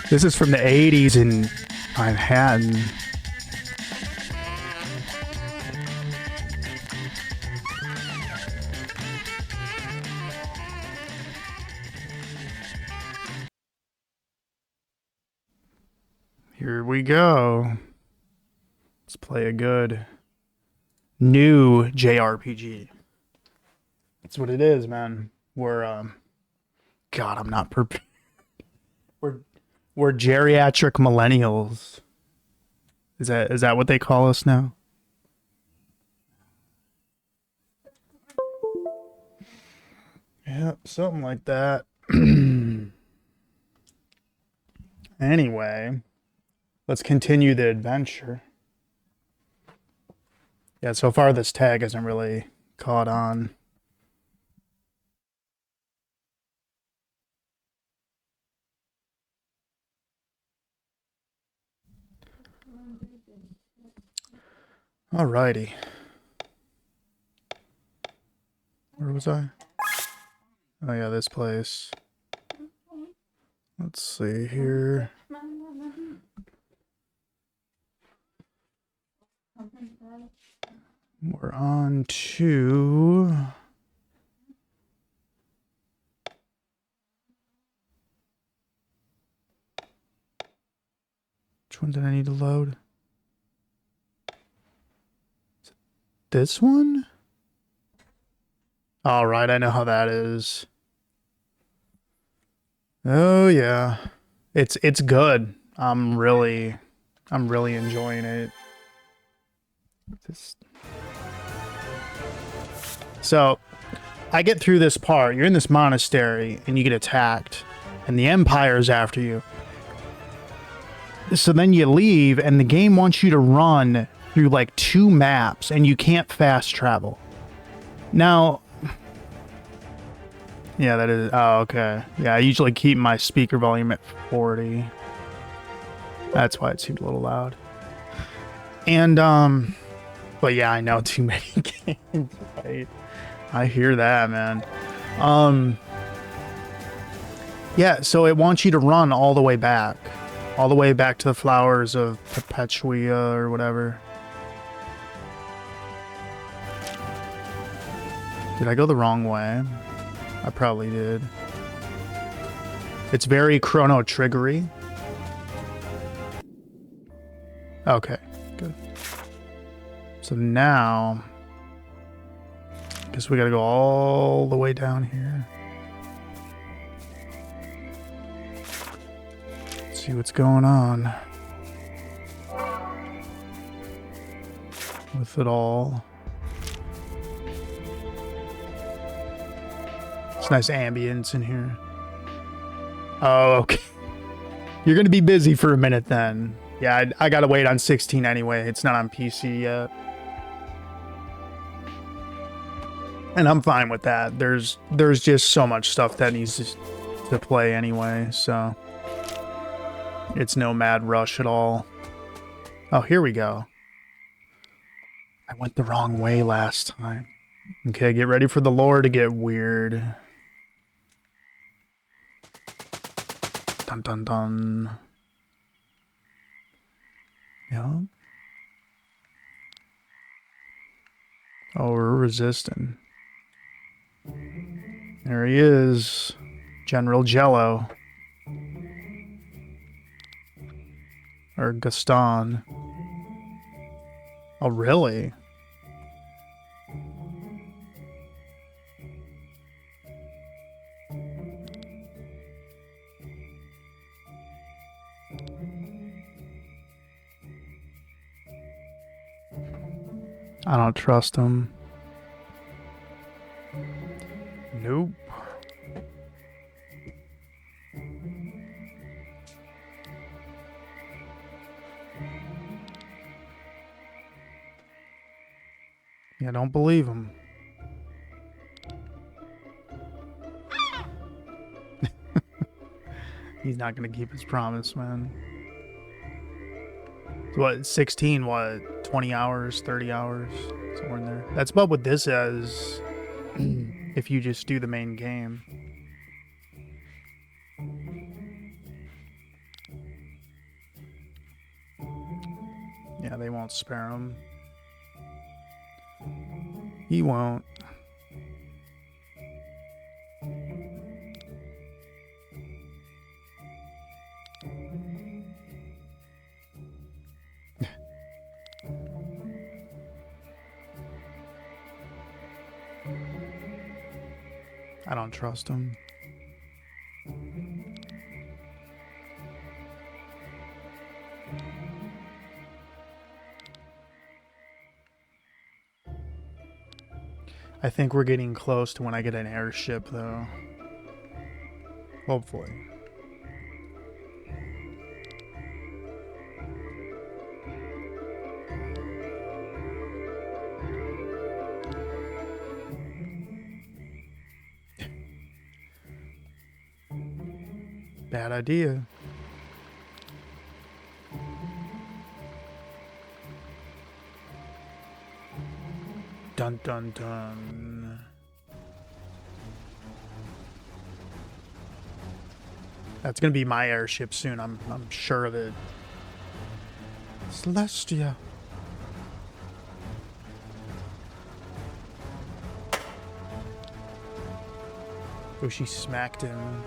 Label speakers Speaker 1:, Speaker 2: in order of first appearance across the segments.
Speaker 1: This is from the 80s in Manhattan. Here we go. Let's play a good new JRPG. That's what it is, man. We're God, I'm not prepared. We're geriatric millennials. Is that what they call us now? Yep, something like that. Anyway, let's continue the adventure. Yeah, so far this tag hasn't really caught on. Alrighty. Where was I? Oh yeah, this place. Let's see here. We're on to... Which one did I need to load? This one? All right, I know how that is. Oh yeah, it's good. I'm really enjoying it. So, I get through this part. You're in this monastery and you get attacked, and the Empire's after you. So then you leave, and the game wants you to run through like 2 maps, and you can't fast travel. Now, yeah, that is... Oh, okay. Yeah, I usually keep my speaker volume at 40. That's why it seemed a little loud. And, but yeah, I know too many games, right? I hear that, man. Yeah, so it wants you to run all the way back. All the way back to the Flowers of Perpetua or whatever. Did I go the wrong way? I probably did. It's very Chrono Triggery. Okay, good. So now, I guess we gotta go all the way down here. Let's see what's going on with it all. It's nice ambience in here. Oh, okay. You're gonna be busy for a minute then. Yeah, I gotta wait on 16 anyway. It's not on PC yet. And I'm fine with that. There's just so much stuff that needs to play anyway, so it's no mad rush at all. Oh, here we go. I went the wrong way last time. Okay, get ready for the lore to get weird. Dun dun dun. Yeah. Oh, we're resisting. There he is. General Jello. Or Gaston. Oh, really? I don't trust him. Nope. Yeah, don't believe him. He's not gonna keep his promise, man. What, 16, what, 20 hours, 30 hours, somewhere in there. That's about what this is if you just do the main game. Yeah, they won't spare him. He won't. I don't trust him. I think we're getting close to when I get an airship, though. Hopefully. Bad idea. Dun dun dun. That's gonna be my airship soon. I'm sure of it. Celestia. Oh, she smacked him.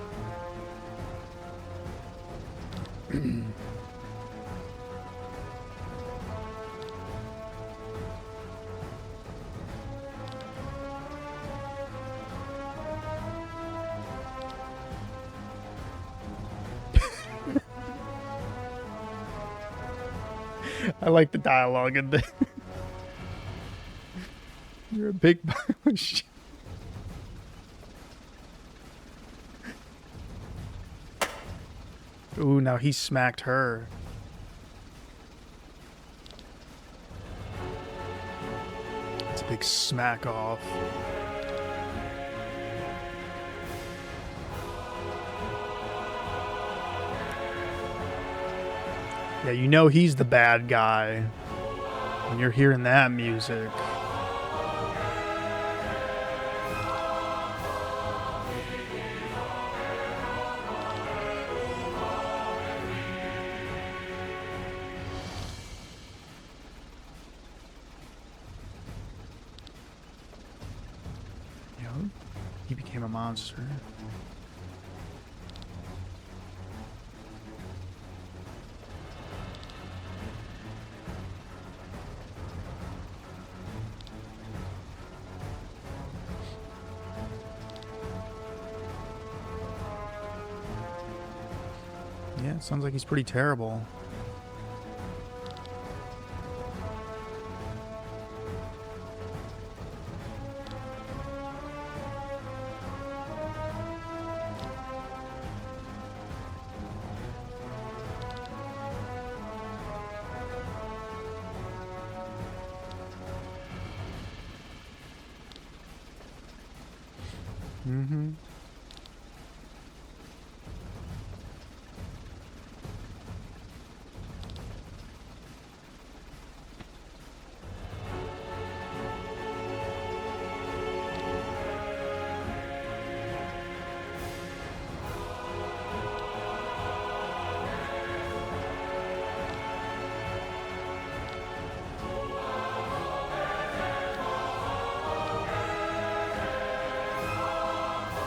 Speaker 1: I like the dialogue in there. You're a big pile of shit. Ooh, now he smacked her. It's a big smack off. Yeah, you know he's the bad guy when you're hearing that music. You know, he became a monster. Yeah, it sounds like he's pretty terrible. Mm-hmm.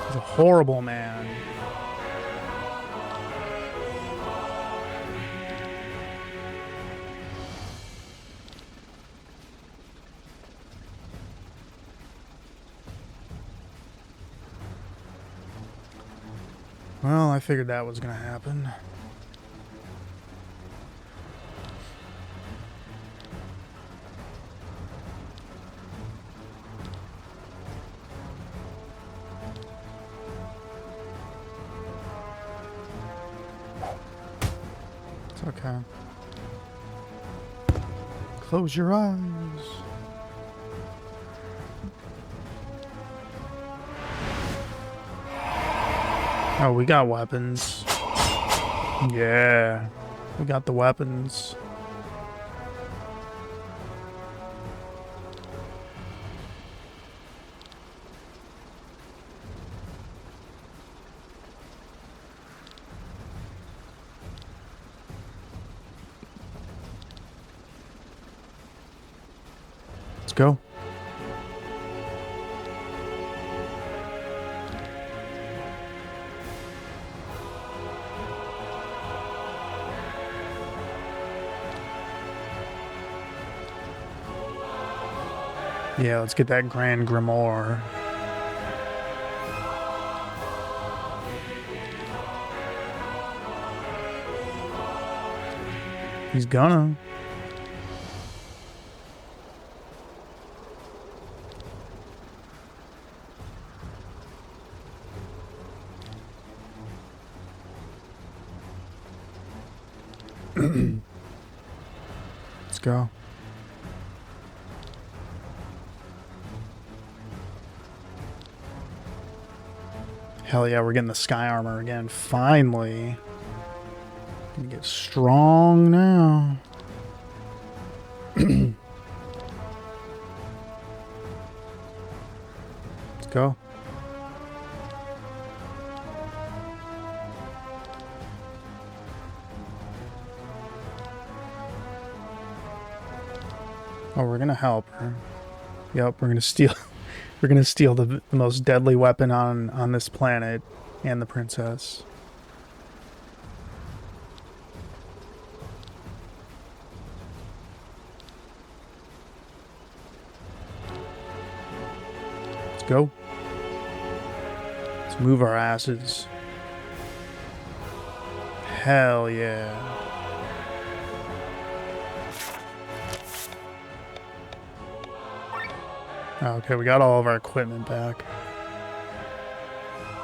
Speaker 1: He's a horrible man. Well, I figured that was gonna happen. It's okay. Close your eyes. Oh, we got weapons. Yeah, we got the weapons. Let's go. Yeah, let's get that Grand Grimoire. He's gonna. Let's go. Hell yeah, we're getting the sky armor again. Finally. Gonna get strong now. Let's go. Oh, we're gonna help her. Yep, we're gonna steal. We're gonna steal the most deadly weapon on this planet, and the princess. Let's go. Let's move our asses. Hell yeah. Okay, we got all of our equipment back.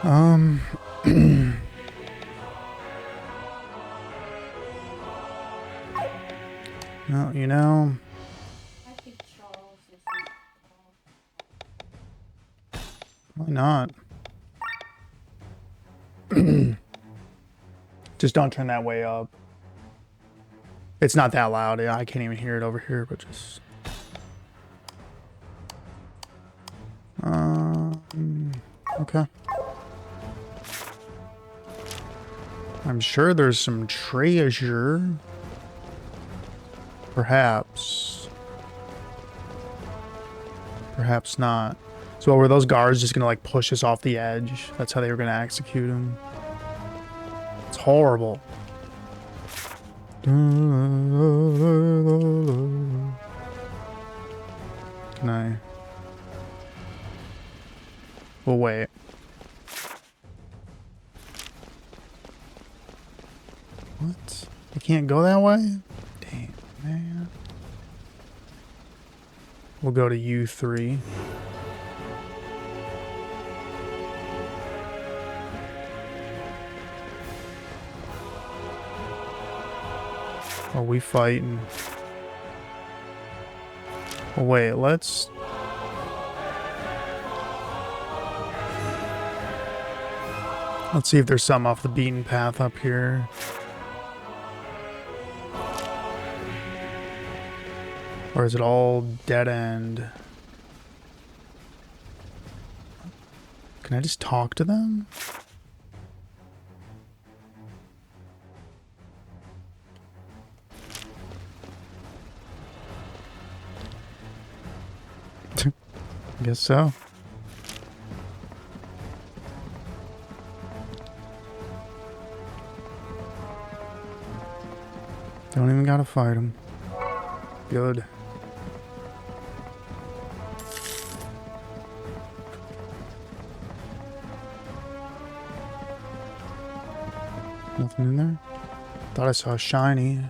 Speaker 1: No, you know. Why not? Just don't turn that way up. It's not that loud. I can't even hear it over here, but just... Okay. I'm sure there's some treasure. Perhaps. Perhaps not. So were those guards just gonna like push us off the edge? That's how they were gonna execute him. It's horrible. Can I? We'll wait. What? You can't go that way? Damn, man. We'll go to U3. Are we fighting? Well, wait, let's... Let's see if there's something off the beaten path up here. Or is it all dead end? Can I just talk to them? I guess so. Don't even gotta fight him. Good. Nothing in there? Thought I saw a shiny.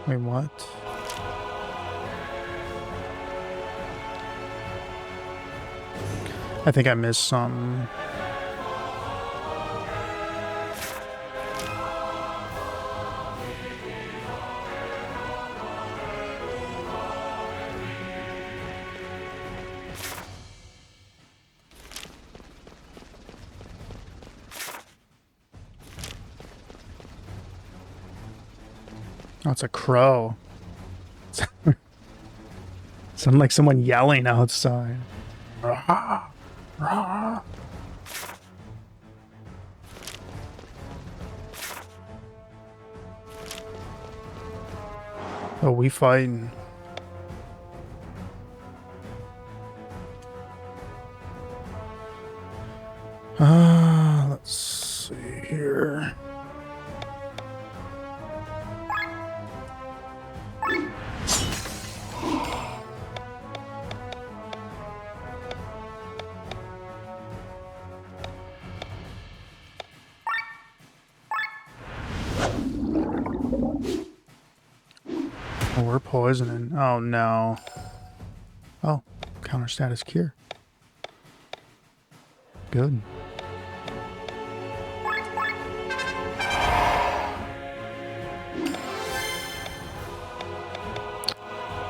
Speaker 1: Wait, what? I think I missed something. Oh, it's a crow. Sound like someone yelling outside. Rah, rah. Oh, we fighting. Let's see here. Oh, we're poisoning. Oh, no. Oh, counter status cure. Good.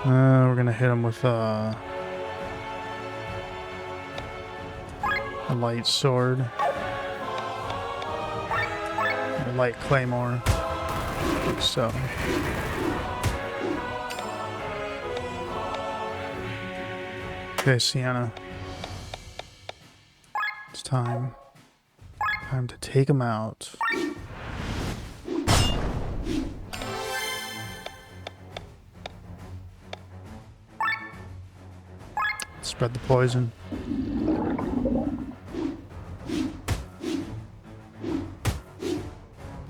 Speaker 1: We're gonna hit him with a light sword. A light claymore. I think so. Okay, Sienna. It's time. Time to take him out. Spread the poison.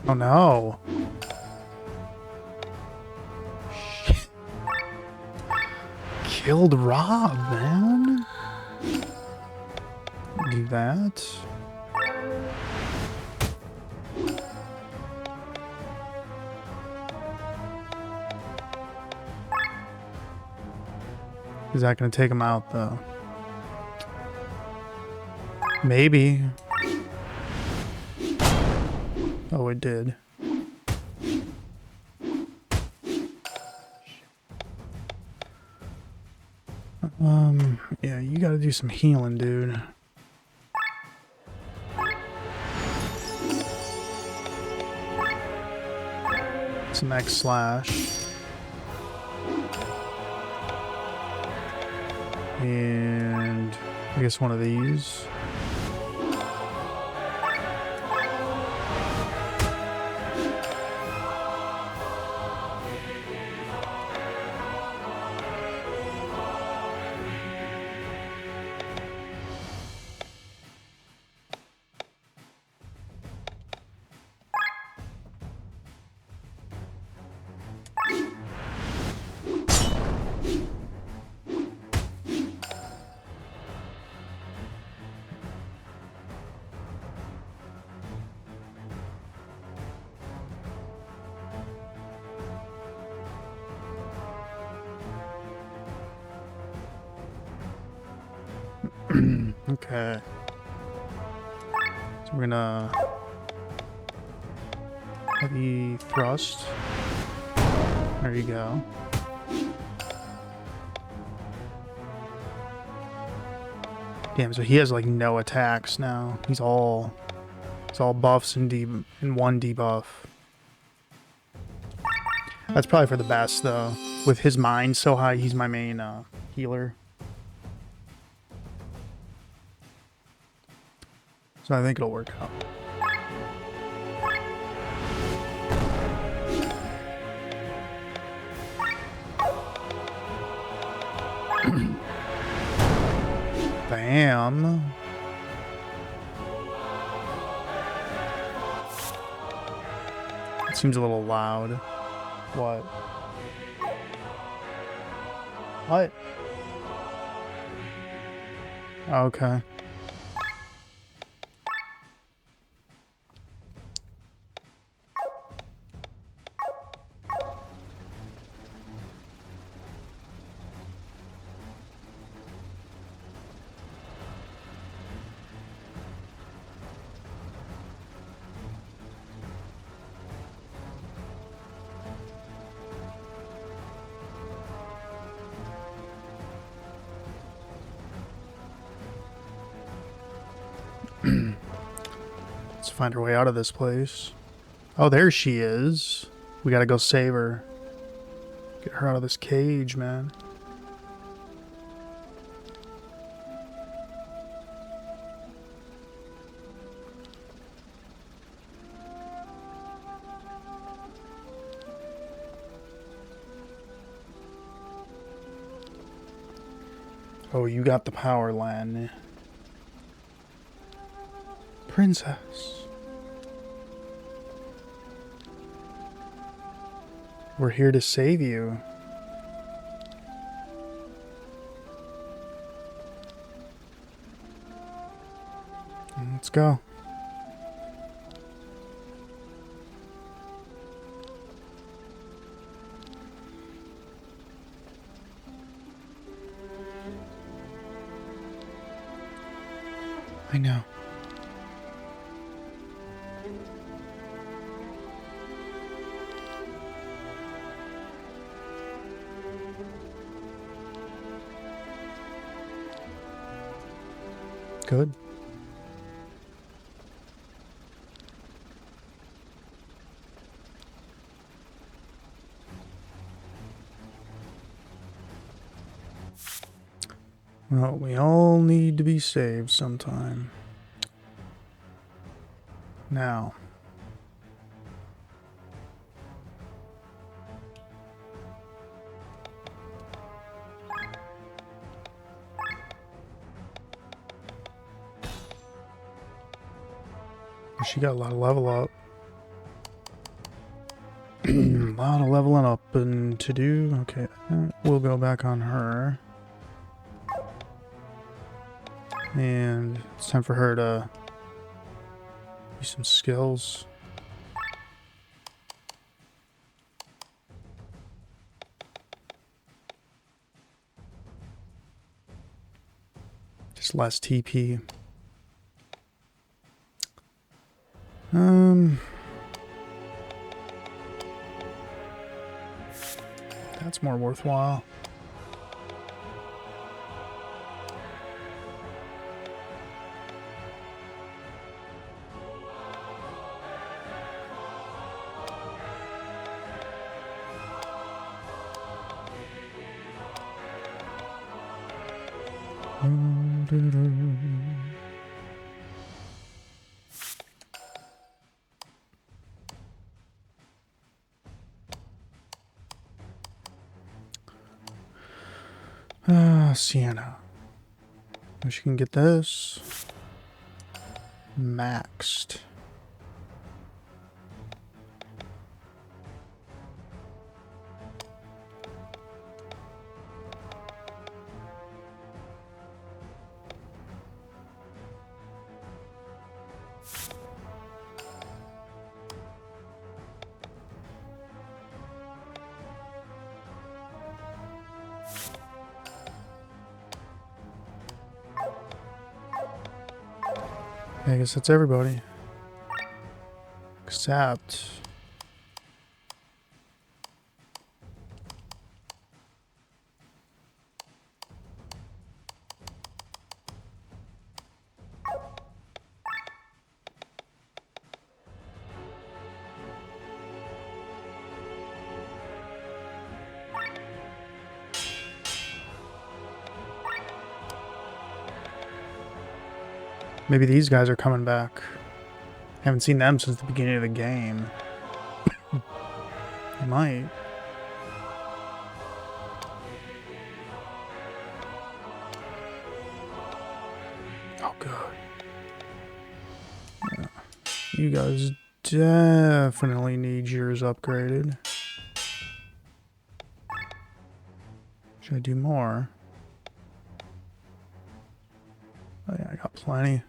Speaker 1: Oh no. Shit. Killed Rob, man. Do that. Is that going to take him out, though? Maybe. Oh, it did. Yeah, you got to do some healing, dude. Some X slash. And I guess one of these. Okay. So we're gonna heavy thrust. There you go. Damn, so he has like no attacks now. He's all buffs and one debuff. That's probably for the best though. With his mind so high, he's my main healer. So I think it'll work out. Bam. It seems a little loud. What? What? Okay. Let's find our way out of this place. Oh, there she is. We gotta go save her. Get her out of this cage, man. Oh, you got the power, Lan. Princess. We're here to save you. Let's go. I know. Good. Well, we all need to be saved sometime. Now. She got a lot of level up. A lot of leveling up and to do. Okay, we'll go back on her. And it's time for her to use some skills. Just less TP. That's more worthwhile. Sienna. Wish you can get this maxed. I guess that's everybody. Except... maybe these guys are coming back. Haven't seen them since the beginning of the game. They might. Oh, good. Yeah. You guys definitely need yours upgraded. Should I do more? Oh yeah, I got plenty.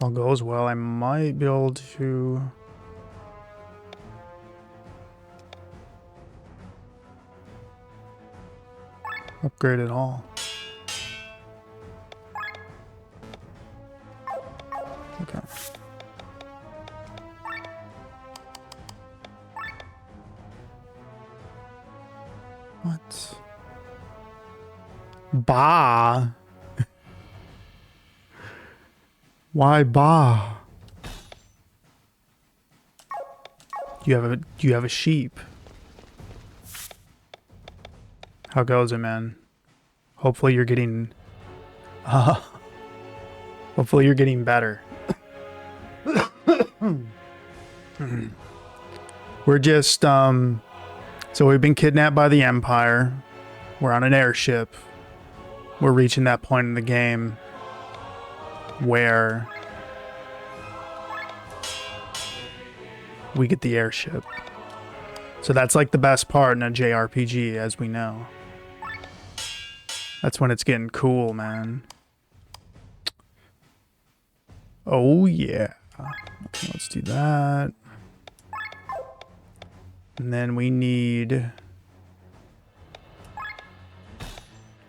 Speaker 1: All goes well, I might be able to upgrade it all. Okay. What? Bah. Why bah? You have a sheep. How goes it, man? Hopefully you're getting hopefully you're getting better. We're just so we've been kidnapped by the Empire. We're on an airship. We're reaching that point in the game where we get the airship. So that's like the best part in a JRPG, as we know. That's when it's getting cool, man. Oh yeah. Okay, let's do that. And then we need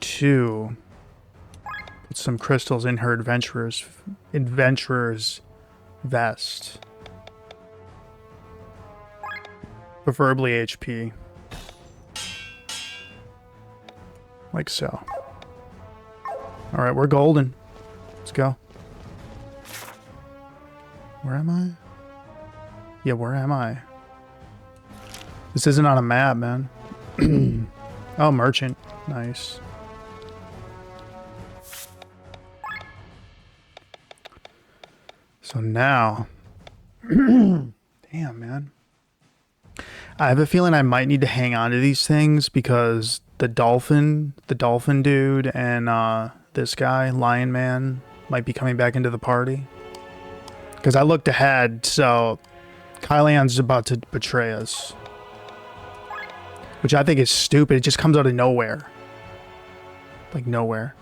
Speaker 1: to put some crystals in her adventurer's vest. Preferably HP. Like so. Alright, we're golden. Let's go. Where am I? Yeah, where am I? This isn't on a map, man. Oh, merchant. Nice. So now... Damn, man. I have a feeling I might need to hang on to these things because the dolphin dude, and this guy, Lion Man, might be coming back into the party. Because I looked ahead, so Kylian's about to betray us. Which I think is stupid. It just comes out of nowhere. Like nowhere.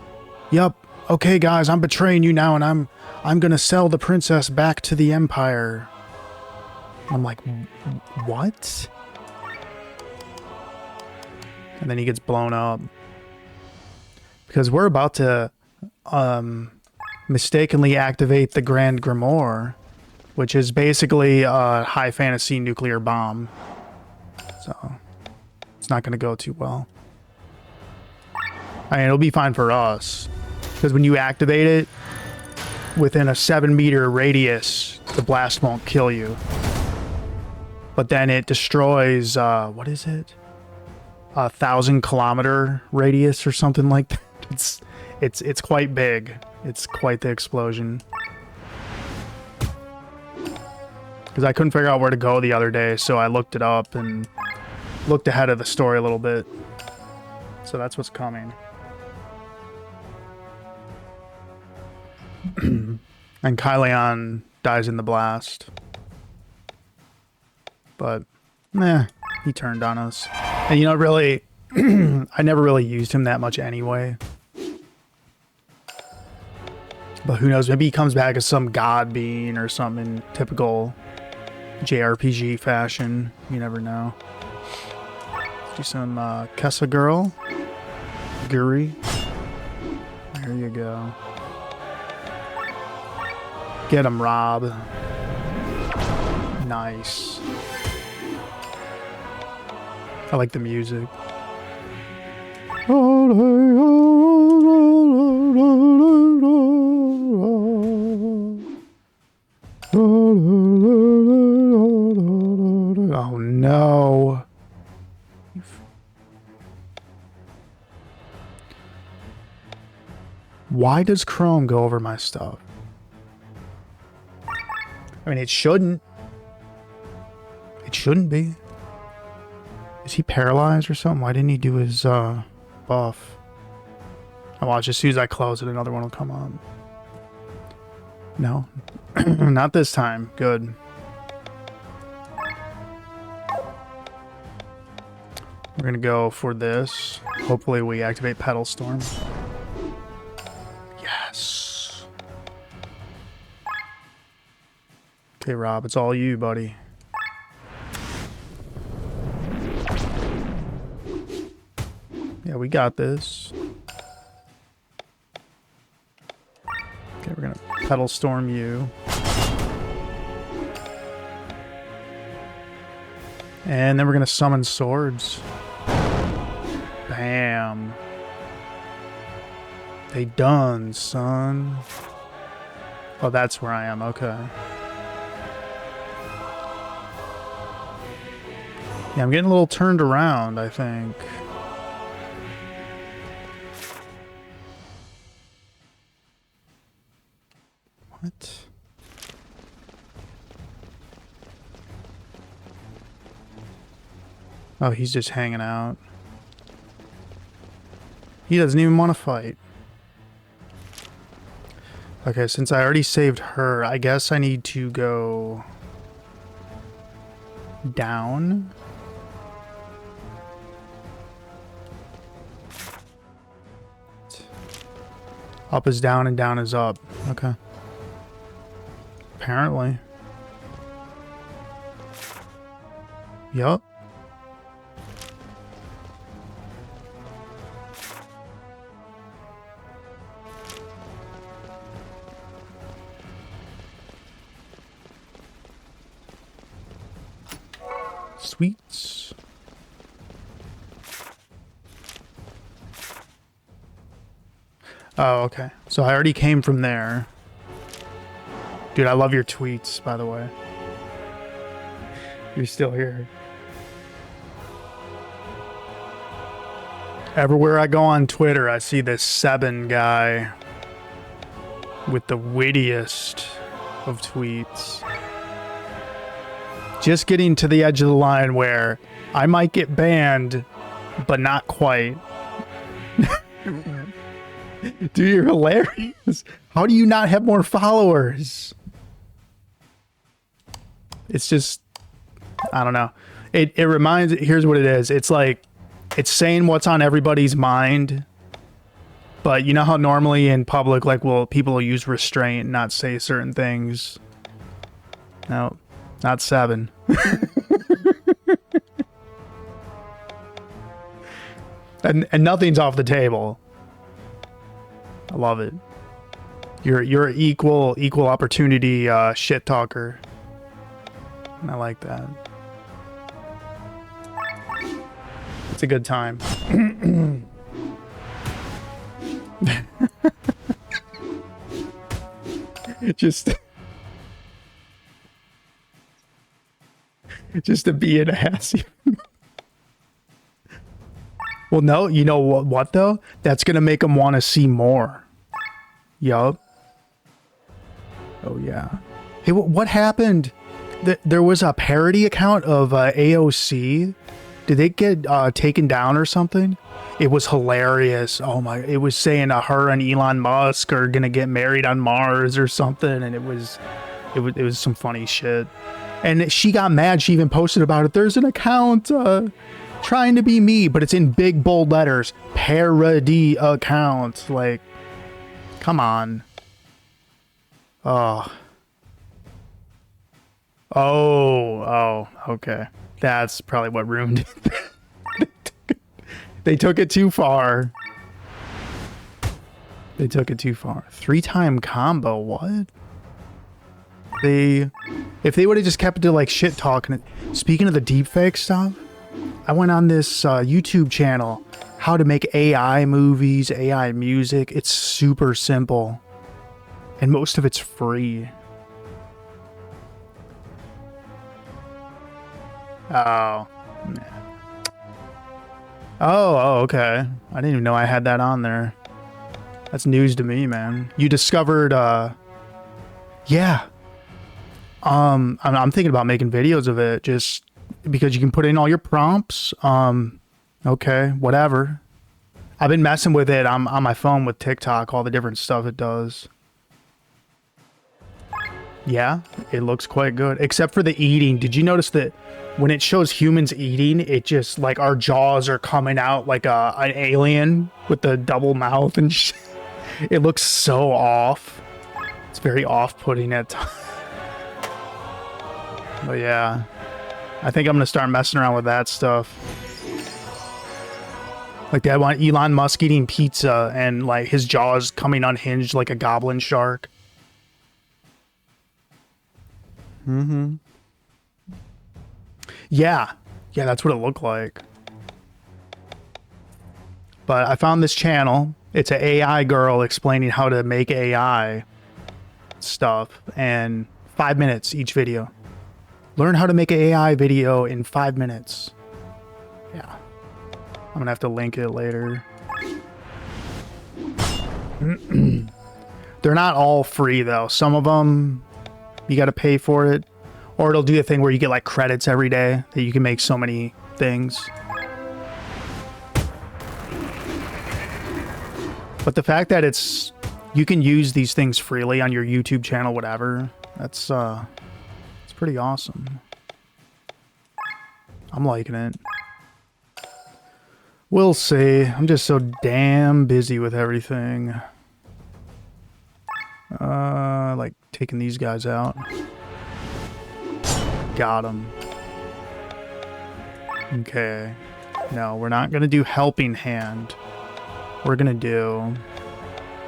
Speaker 1: Yup. Okay, guys, I'm betraying you now, and I'm gonna sell the princess back to the Empire. I'm like, what? And then he gets blown up. Because we're about to mistakenly activate the Grand Grimoire, which is basically a high fantasy nuclear bomb. So it's not going to go too well. I mean, it'll be fine for us. Because when you activate it, within a 7-meter radius, the blast won't kill you. But then it destroys, what is it? 1,000-kilometer radius or something like that. It's quite big. It's quite the explosion. Because I couldn't figure out where to go the other day, so I looked it up and looked ahead of the story a little bit. So that's what's coming. And Kylian dies in the blast. But, he turned on us. And you know, really, I never really used him that much anyway. But who knows, maybe he comes back as some god being or something in typical JRPG fashion. You never know. Let's do some Kessa Girl. Guri. There you go. Get him, Rob. Nice. I like the music. Oh no. Why does Chrome go over my stuff? I mean, it shouldn't. It shouldn't be. Is he paralyzed or something? Why didn't he do his buff? I watch, as soon as I close it, another one will come up. No. Not this time. Good. We're gonna go for this. Hopefully we activate Petal Storm. Yes. Okay, Rob, it's all you, buddy. Yeah, we got this. Okay, we're gonna Petal Storm you. And then we're gonna summon swords. Bam. They done, son. Oh, that's where I am. Okay. Yeah, I'm getting a little turned around, I think. What? Oh, he's just hanging out. He doesn't even want to fight. Okay, since I already saved her, I guess I need to go down. Up is down and down is up. Okay. Apparently. Yup. Sweets. Oh, okay. So I already came from there. Dude, I love your tweets, by the way. You're still here. Everywhere I go on Twitter, I see this Seven guy with the wittiest of tweets. Just getting to the edge of the line where I might get banned, but not quite. Dude, you're hilarious. How do you not have more followers? It's just, I don't know. It reminds, here's what it is. It's like, it's saying what's on everybody's mind. But you know how normally in public, like, well, people will use restraint and not say certain things. No, not Seven. and nothing's off the table. I love it. You're an equal opportunity shit talker. And I like that. It's a good time. just to be an ass. Well, no, you know what though? That's gonna make them want to see more. Yup. Oh yeah. Hey, what happened? There was a parody account of AOC. Did they get taken down or something? It was hilarious. Oh my! It was saying her and Elon Musk are gonna get married on Mars or something, and it was some funny shit. And she got mad. She even posted about it. There's an account trying to be me, but it's in big bold letters. Parody account. Like, come on. Oh. Oh, okay. That's probably what ruined it. They took it too far. They took it too far. 3-time combo, what? If they would have just kept it to like shit talking. Speaking of the deepfake stuff, I went on this YouTube channel, how to make AI movies, AI music. It's super simple. And most of it's free. Oh, man. Oh, okay. I didn't even know I had that on there. That's news to me, man. You discovered, yeah. I'm thinking about making videos of it just because you can put in all your prompts. Okay, whatever. I've been messing with it on my phone with TikTok, all the different stuff it does. Yeah, it looks quite good. Except for the eating. Did you notice that when it shows humans eating, it just like our jaws are coming out like an alien with the double mouth and shit. It looks so off. It's very off-putting at times. But yeah, I think I'm gonna start messing around with that stuff. Like I want Elon Musk eating pizza and like his jaws coming unhinged like a goblin shark. Mm-hmm. Yeah, that's what it looked like. But I found this channel. It's an AI girl explaining how to make AI stuff, and 5 minutes each video. Learn how to make an AI video in 5 minutes. Yeah. I'm gonna have to link it later. They're not all free though. Some of them you got to pay for it, or it'll do a thing where you get like credits every day that you can make so many things. But the fact that you can use these things freely on your YouTube channel, whatever, it's pretty awesome. I'm liking it. We'll see. I'm just so damn busy with everything. Like taking these guys out. Got him. Okay. No, we're not gonna do helping hand. We're gonna do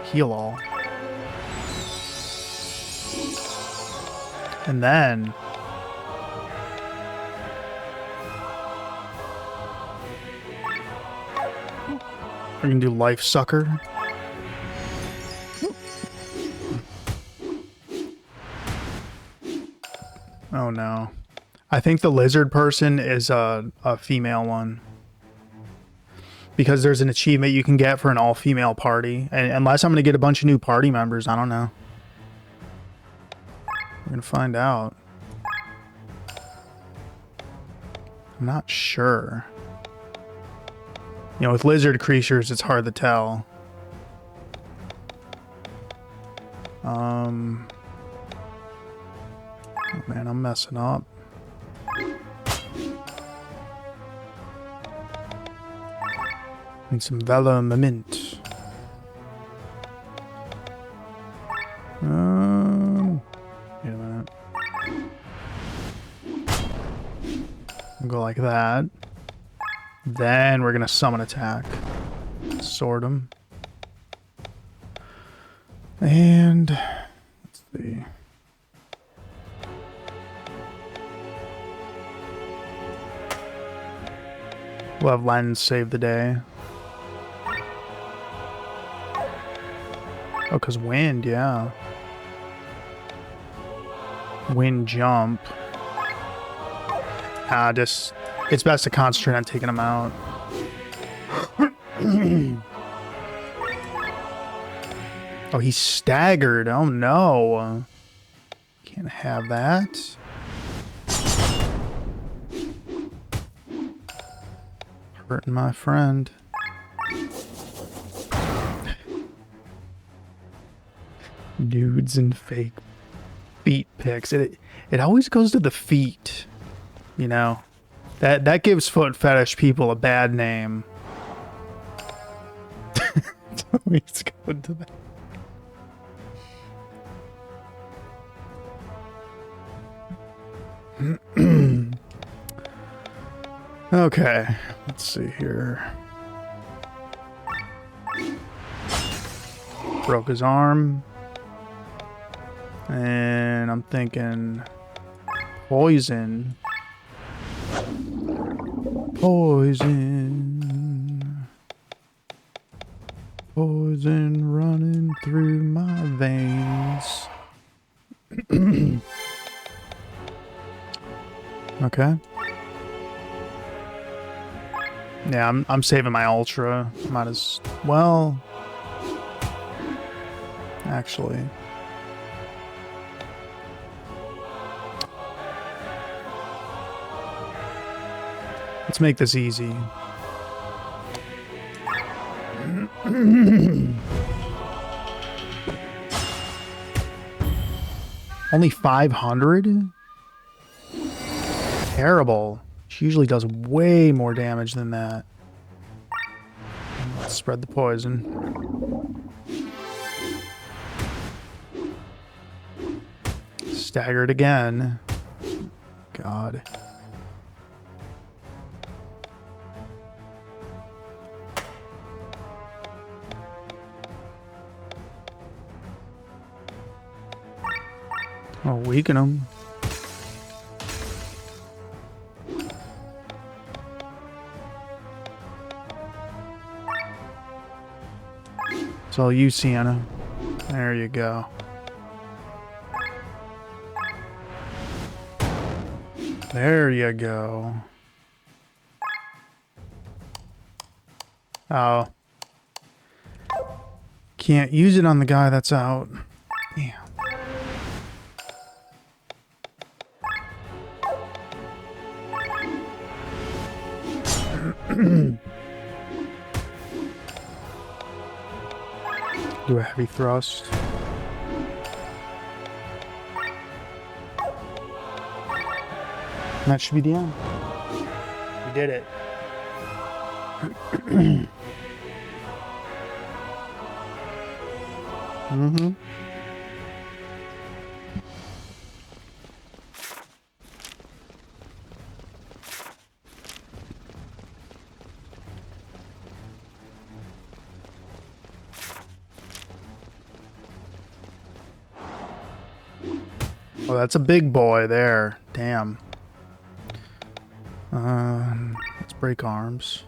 Speaker 1: heal all. And then we're gonna do life sucker. Oh no. I think the lizard person is a female one. Because there's an achievement you can get for an all-female party. And unless I'm going to get a bunch of new party members, I don't know. We're going to find out. I'm not sure. You know, with lizard creatures, it's hard to tell. Oh man, I'm messing up. Need some Velamament. Wait a minute. We'll go like that. Then we're gonna summon attack. Sword him. And let's see. We'll have Lens save the day. Oh, because wind, yeah. Wind jump. Just, it's best to concentrate on taking them out. Oh, he's staggered. Oh, no. Can't have that. Hurting my friend. Nudes and fake feet pics. It always goes to the feet, you know. That gives foot fetish people a bad name. It's always going to that. Okay, let's see here. Broke his arm. And I'm thinking poison. Poison. Poison running through my veins. Okay. Yeah, I'm saving my ultra. Might as well. Actually. Let's make this easy. Only 500? Terrible. She usually does way more damage than that. Let's spread the poison. Staggered again. God. Oh, weaken him. It's all you, Sienna. There you go. There you go. Oh. Can't use it on the guy that's out. Damn. Do a heavy thrust. And that should be the end. We did it. Mm-hmm. Oh, that's a big boy there. Damn. Let's break arms.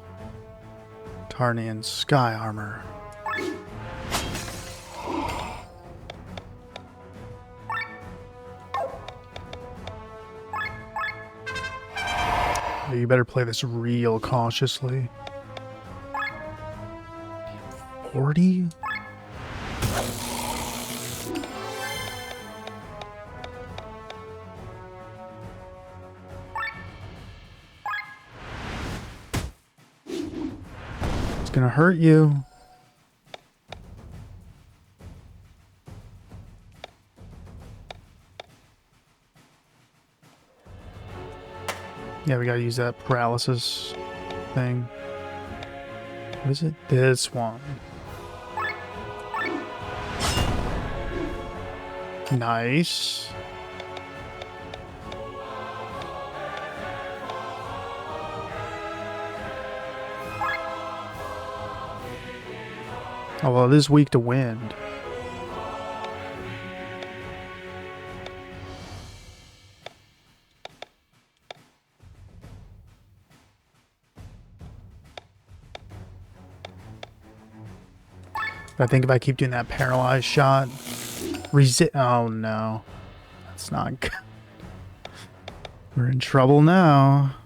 Speaker 1: Tarnian sky armor. Yeah, you better play this real cautiously. 40? It's gonna hurt you. Yeah, we gotta use that paralysis thing. What is it? This one. Nice. Oh, well, it is weak to wind. I think if I keep doing that paralyzed shot, oh no, that's not good. We're in trouble now.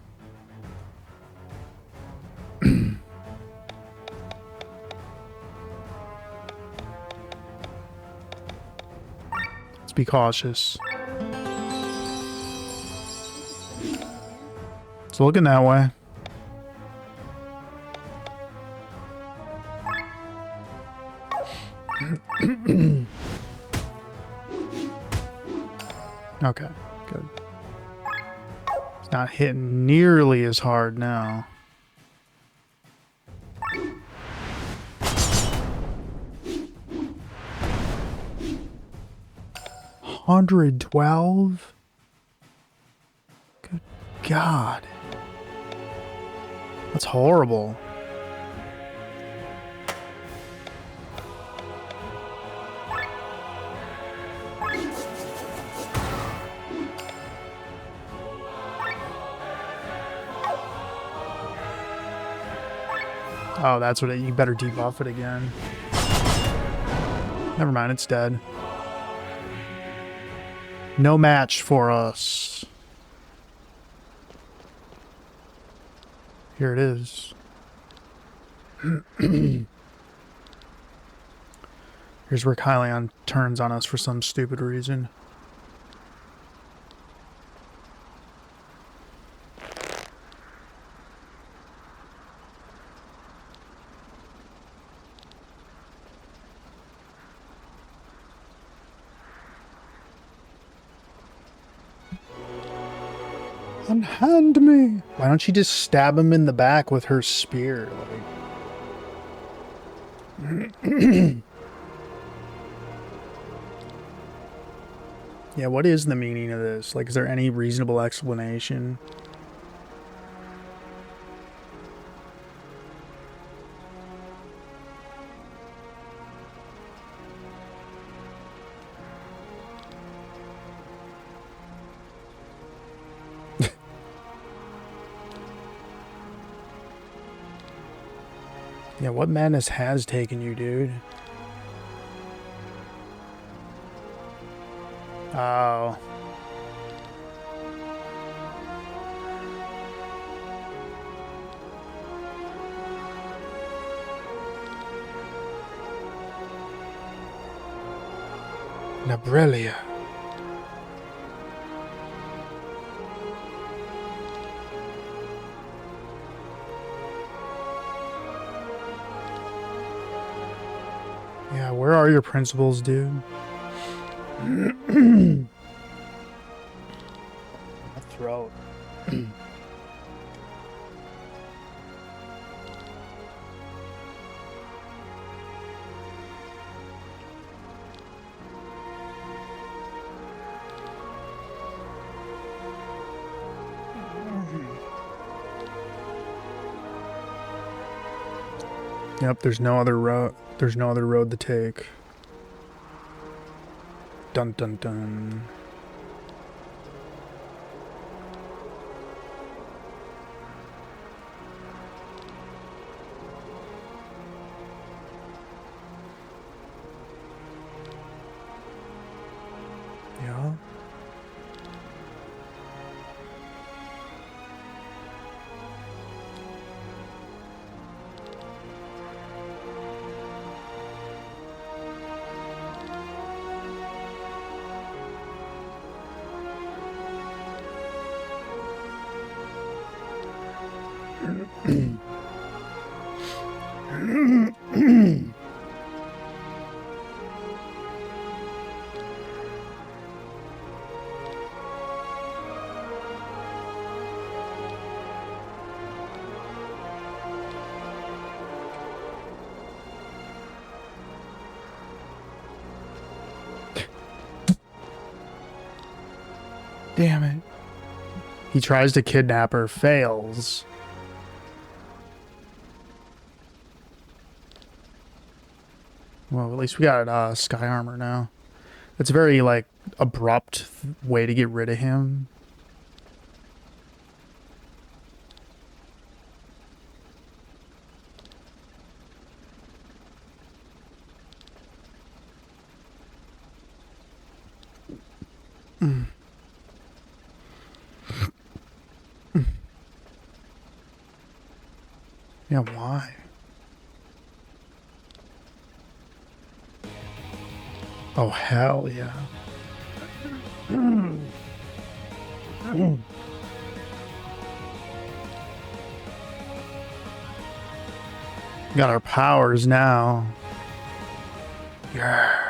Speaker 1: Let's be cautious. It's looking that way. Okay, good. It's not hitting nearly as hard now. $112? Good God. That's horrible. Oh, that's what you better debuff it again. Never mind, it's dead. No match for us. Here it is. Here's where Kylian turns on us for some stupid reason. Unhand me! Why don't you just stab him in the back with her spear? Like... Yeah, what is the meaning of this? Like, is there any reasonable explanation? Yeah, what madness has taken you, dude? Oh. Nabrelia. Yeah, where are your principles, dude? My throat. Yep, there's no other road. There's no other road to take. Dun dun dun. Yeah. Damn it. He tries to kidnap her, fails. Well, at least we got sky armor now. It's a very, like, abrupt way to get rid of him. Yeah, why? Oh, hell yeah. Got our powers now. Yeah.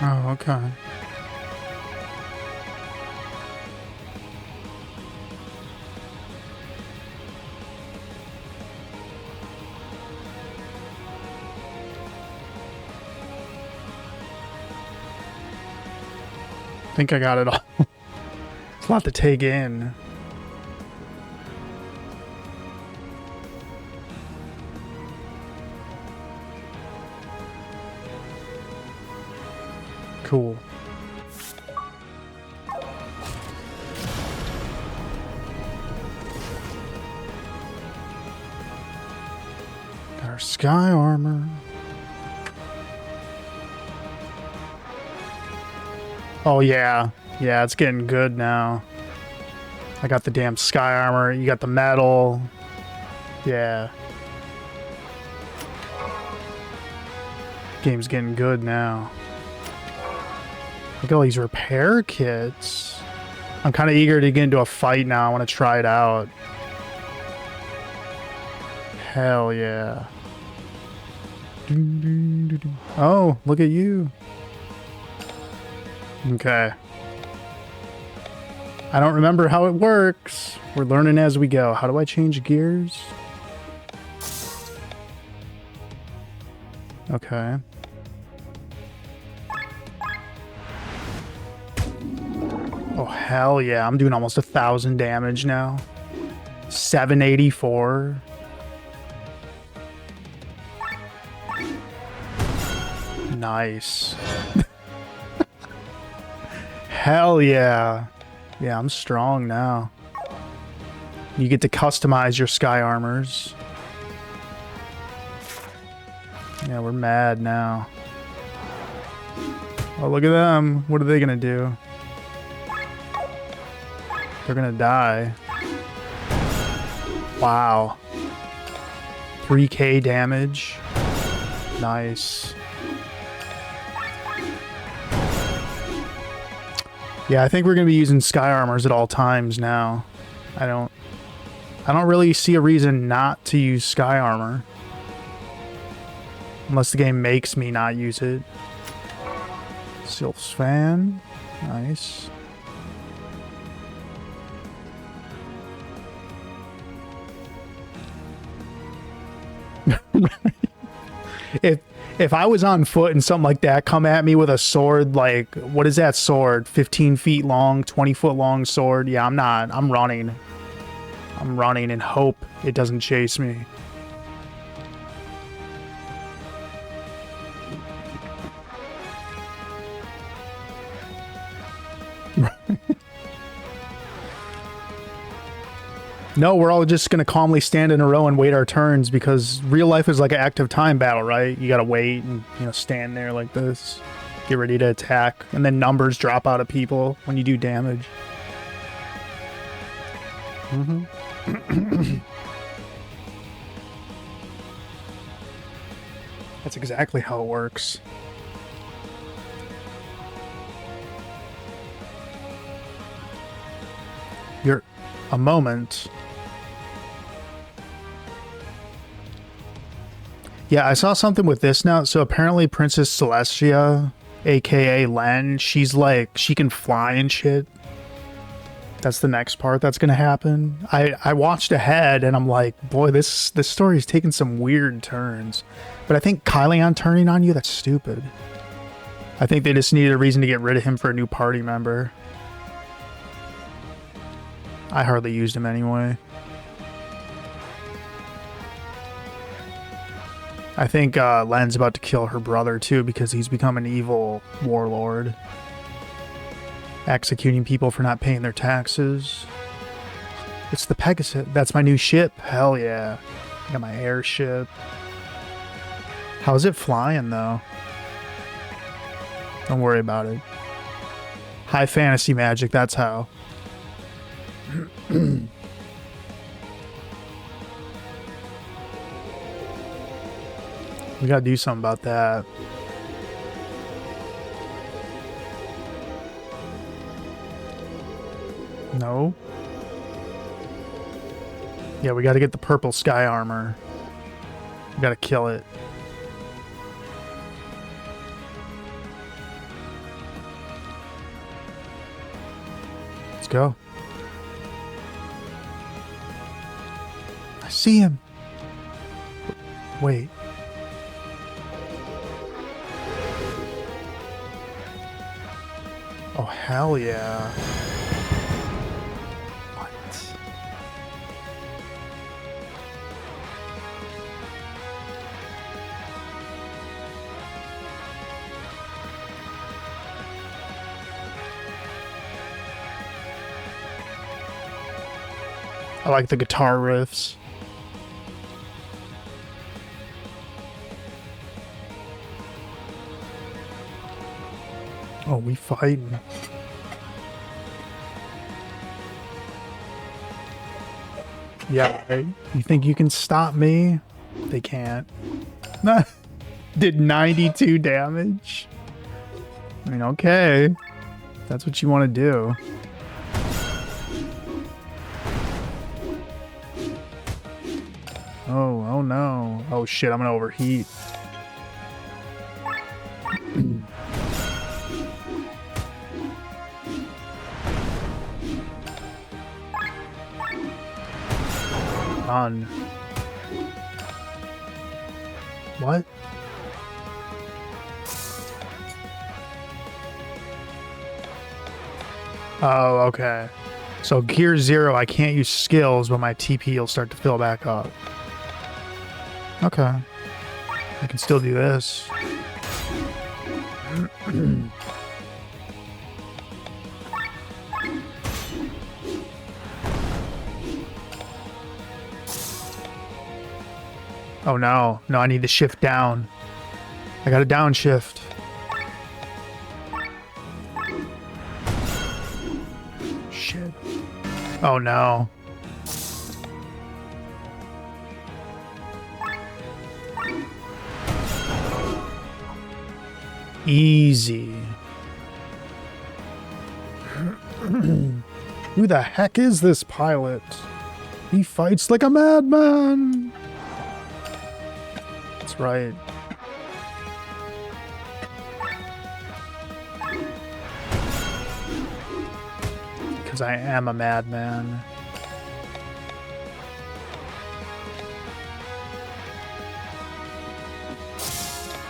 Speaker 1: Oh, okay. I think I got it all. It's a lot to take in. Cool. Got our sky armor. Oh yeah. Yeah, it's getting good now. I got the damn sky armor. You got the metal. Yeah. Game's getting good now. Look at all these repair kits. I'm kind of eager to get into a fight now. I want to try it out. Hell yeah. Oh, look at you. Okay. I don't remember how it works. We're learning as we go. How do I change gears? Okay. Oh, hell yeah. I'm doing almost 1,000 damage now. 784. Nice. Hell yeah. Yeah, I'm strong now. You get to customize your sky armors. Yeah, we're mad now. Oh, look at them. What are they gonna do? They're gonna die. Wow. 3k damage. Nice. Yeah, I think we're gonna be using sky armors at all times now. I don't really see a reason not to use sky armor. Unless the game makes me not use it. Sylph's fan. Nice. If I was on foot and something like that come at me with a sword, like, what is that sword? 15 feet long, 20 foot long sword? Yeah, I'm not. I'm running. I'm running and hope it doesn't chase me. No, we're all just going to calmly stand in a row and wait our turns because real life is like an active time battle, right? You got to wait and, you know, stand there like this. Get ready to attack. And then numbers drop out of people when you do damage. That's exactly how it works. You're a moment. Yeah, I saw something with this now. So apparently Princess Celestia, aka Len, she's like, she can fly and shit. That's the next part that's gonna happen. I watched ahead and I'm like, boy, this story's taking some weird turns. But I think Kylian turning on you, that's stupid. I think they just needed a reason to get rid of him for a new party member. I hardly used him anyway. I think Len's about to kill her brother too because he's become an evil warlord. Executing people for not paying their taxes. It's the Pegasus. That's my new ship. Hell yeah. I got my airship. How's it flying though? Don't worry about it. High fantasy magic, that's how. We gotta do something about that. No. Yeah, we gotta get the purple sky armor. We gotta kill it. Let's go. I see him. Wait. Oh, hell yeah. What? I like the guitar riffs. Oh, we fighting. Yeah, right? You think you can stop me? They can't. Did 92 damage. I mean, okay. That's what you want to do. Oh no. Oh shit, I'm gonna overheat. On. What? Oh, okay. So gear 0, I can't use skills, but my TP will start to fill back up. Okay. I can still do this. Oh no. No, I need to shift down. I got a downshift. Shit. Oh no. Easy. Who the heck is this pilot? He fights like a madman. That's right. Because I am a madman.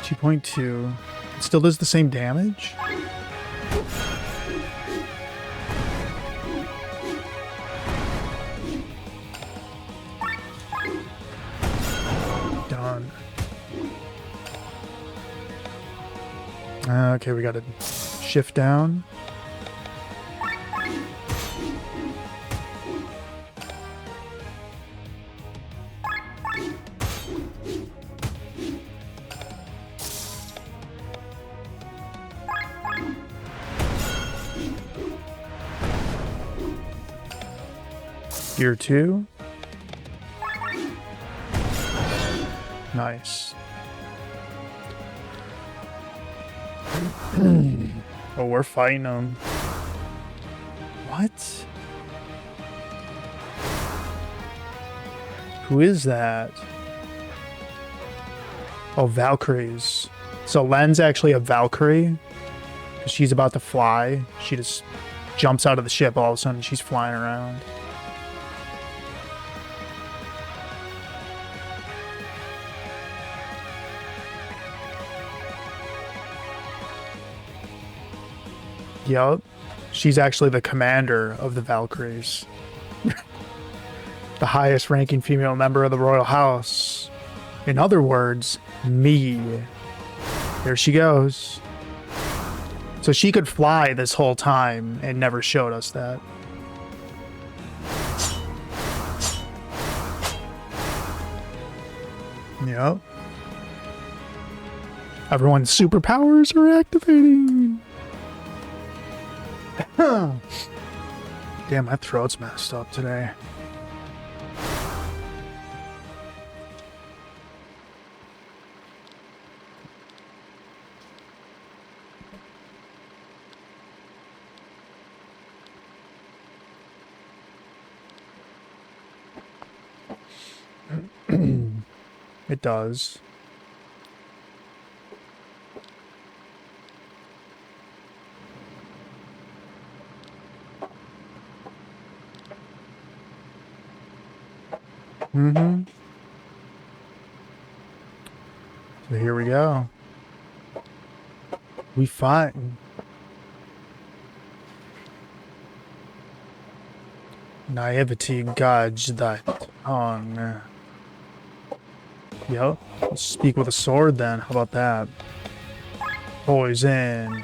Speaker 1: .2. It still does the same damage? Done. Okay, we gotta shift down. Gear 2. Nice. Oh, we're fighting them. What? Who is that? Oh, Valkyries. So Len's actually a Valkyrie. Because she's about to fly. She just jumps out of the ship. All of a sudden, she's flying around. Yup. She's actually the commander of the Valkyries. The highest ranking female member of the royal house. In other words, me. There she goes. So she could fly this whole time and never showed us that. Yep. Everyone's superpowers are activating. Damn, my throat's messed up today. It does. Mm-hmm. So here we go. We fight. Naivety guides thy tongue. Yep. Let's speak with a sword then. How about that? Poison.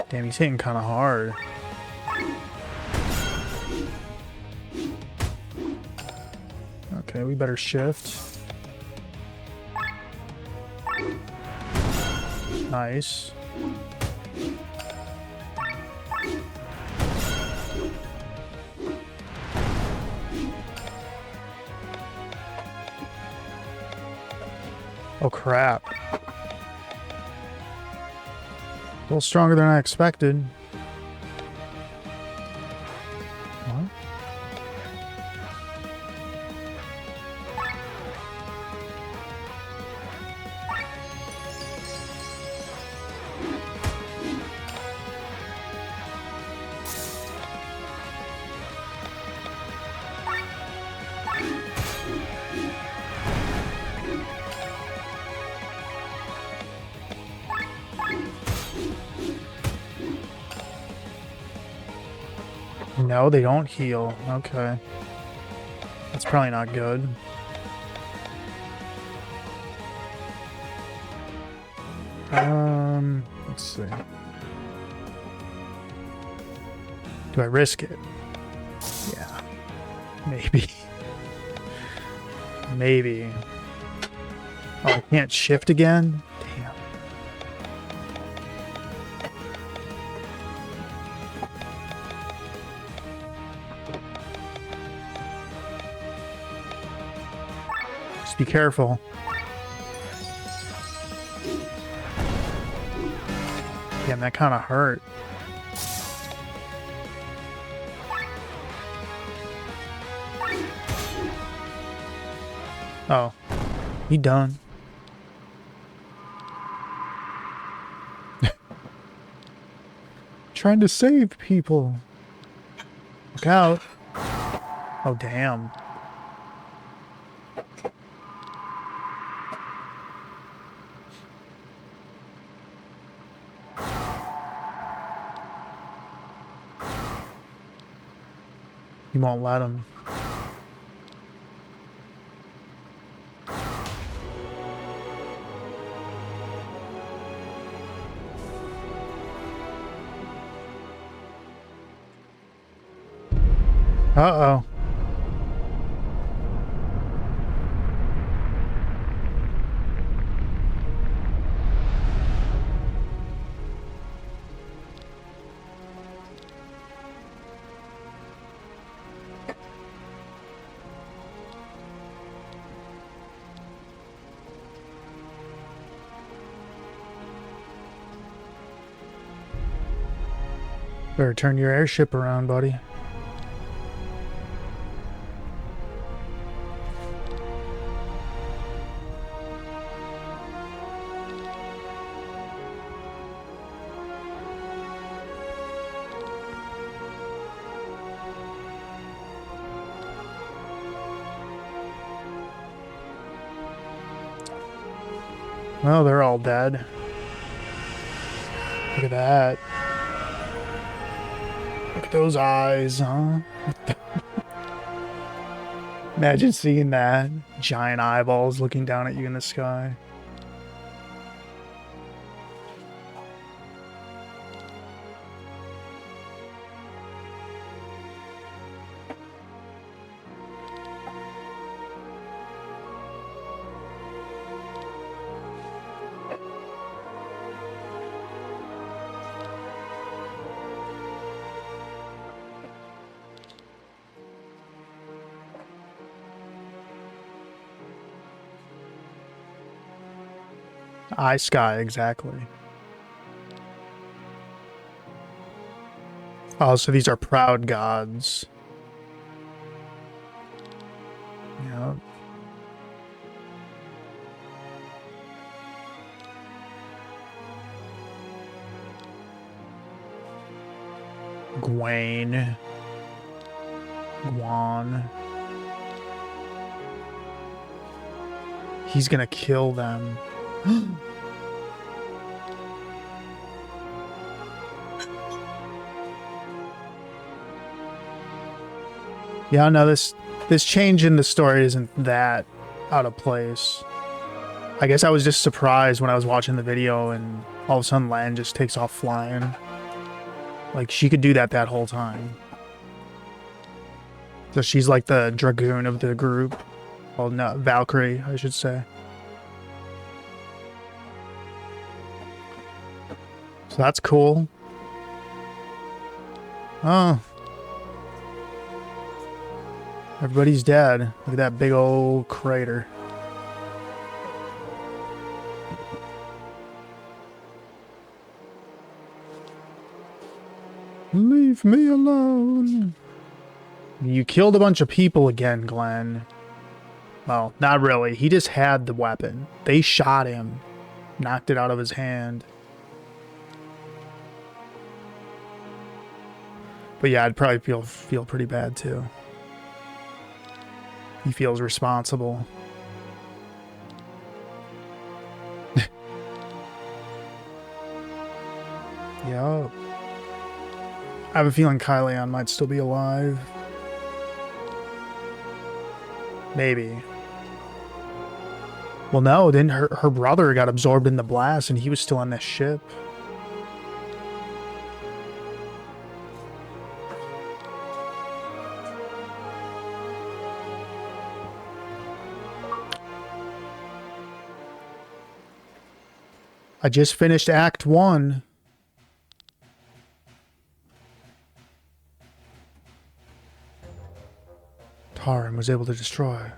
Speaker 1: Damn, he's hitting kind of hard. Okay, we better shift. Nice. Oh crap. A little stronger than I expected. What? No, they don't heal. Okay. That's probably not good. Let's see. Do I risk it? Yeah. Maybe. Maybe. Oh, I can't shift again? Damn. Just be careful. Damn, that kind of hurt. Oh. He done. Trying to save people. Look out. Oh, damn. You won't let him. Uh-oh. Better turn your airship around, buddy. Well, they're all dead. Look at that. Look at those eyes, huh? Imagine seeing that. Giant eyeballs looking down at you in the sky. Eye sky, exactly. Oh, so these are proud gods. Yep. Gwaine. Guan. He's gonna kill them. Yeah, no, this change in the story isn't that out of place. I guess I was just surprised when I was watching the video and all of a sudden Lan just takes off flying. Like, she could do that whole time. So she's like the dragoon of the group. Well, no, Valkyrie, I should say. So that's cool. Oh. Everybody's dead. Look at that big old crater. Leave me alone. You killed a bunch of people again, Glenn. Well, not really. He just had the weapon. They shot him. Knocked it out of his hand. But yeah, I'd probably feel pretty bad too. He feels responsible. Yup. I have a feeling Kyleon might still be alive. Maybe. Well, no, then her brother got absorbed in the blast and he was still on this ship. I just finished Act 1. Taran was able to destroy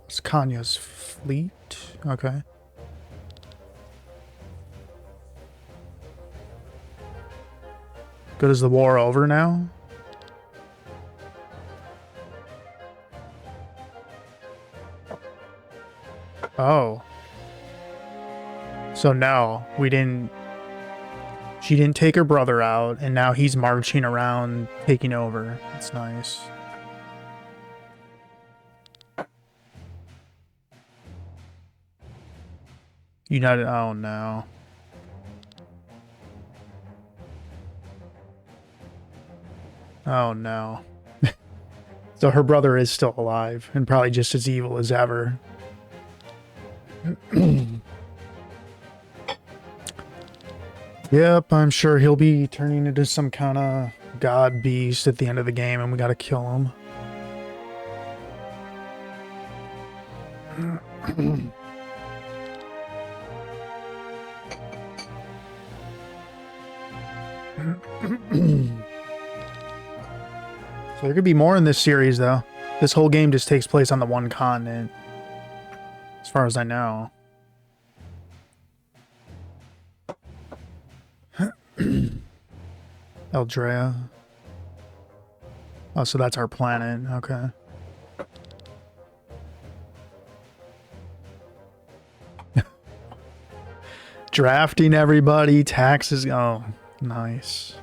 Speaker 1: Askanya's fleet. Okay. Good, is the war over now? Oh. So no, we didn't... She didn't take her brother out, and now he's marching around taking over. That's nice. United... Oh, no. Oh, no. So her brother is still alive, and probably just as evil as ever. Yep, I'm sure he'll be turning into some kind of god beast at the end of the game, and we gotta kill him. So there could be more in this series, though. This whole game just takes place on the one continent, as far as I know. Eldrea. Oh, so that's our planet. Okay. Drafting everybody, taxes. Oh, nice.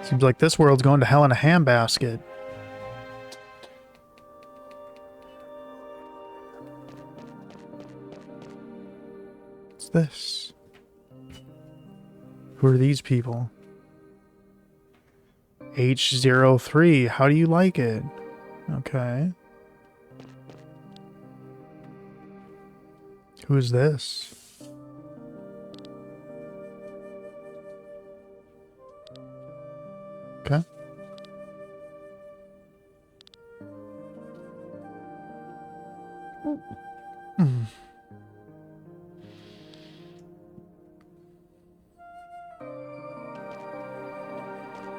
Speaker 1: Seems like this world's going to hell in a handbasket. What's this? Who are these people? H03, how do you like it? Okay. Who is this? Okay.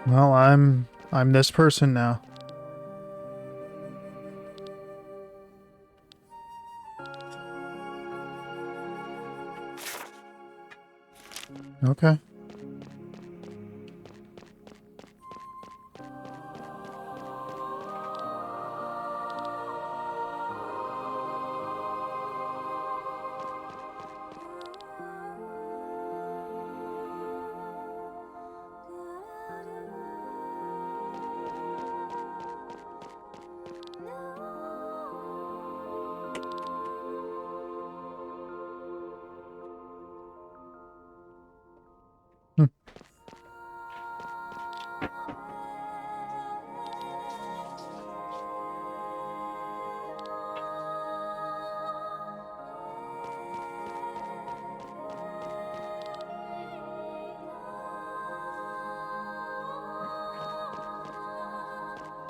Speaker 1: Well, I'm this person now. Okay.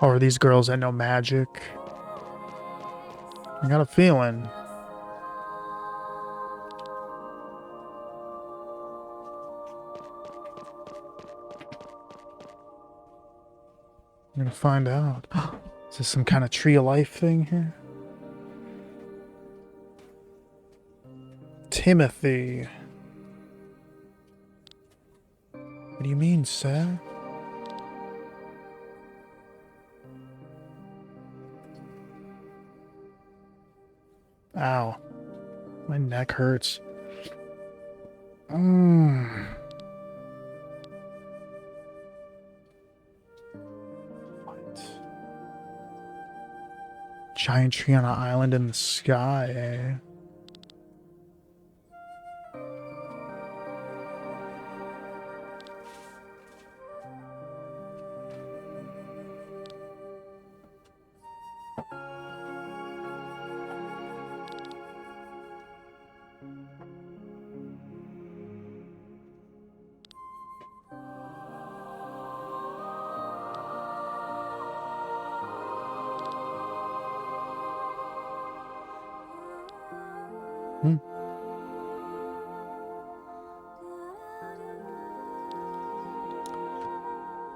Speaker 1: Or are these girls that know magic? I got a feeling. I'm gonna find out. Is this some kind of tree of life thing here? Timothy. What do you mean, sir? Ow. My neck hurts. Giant tree on an island in the sky, eh?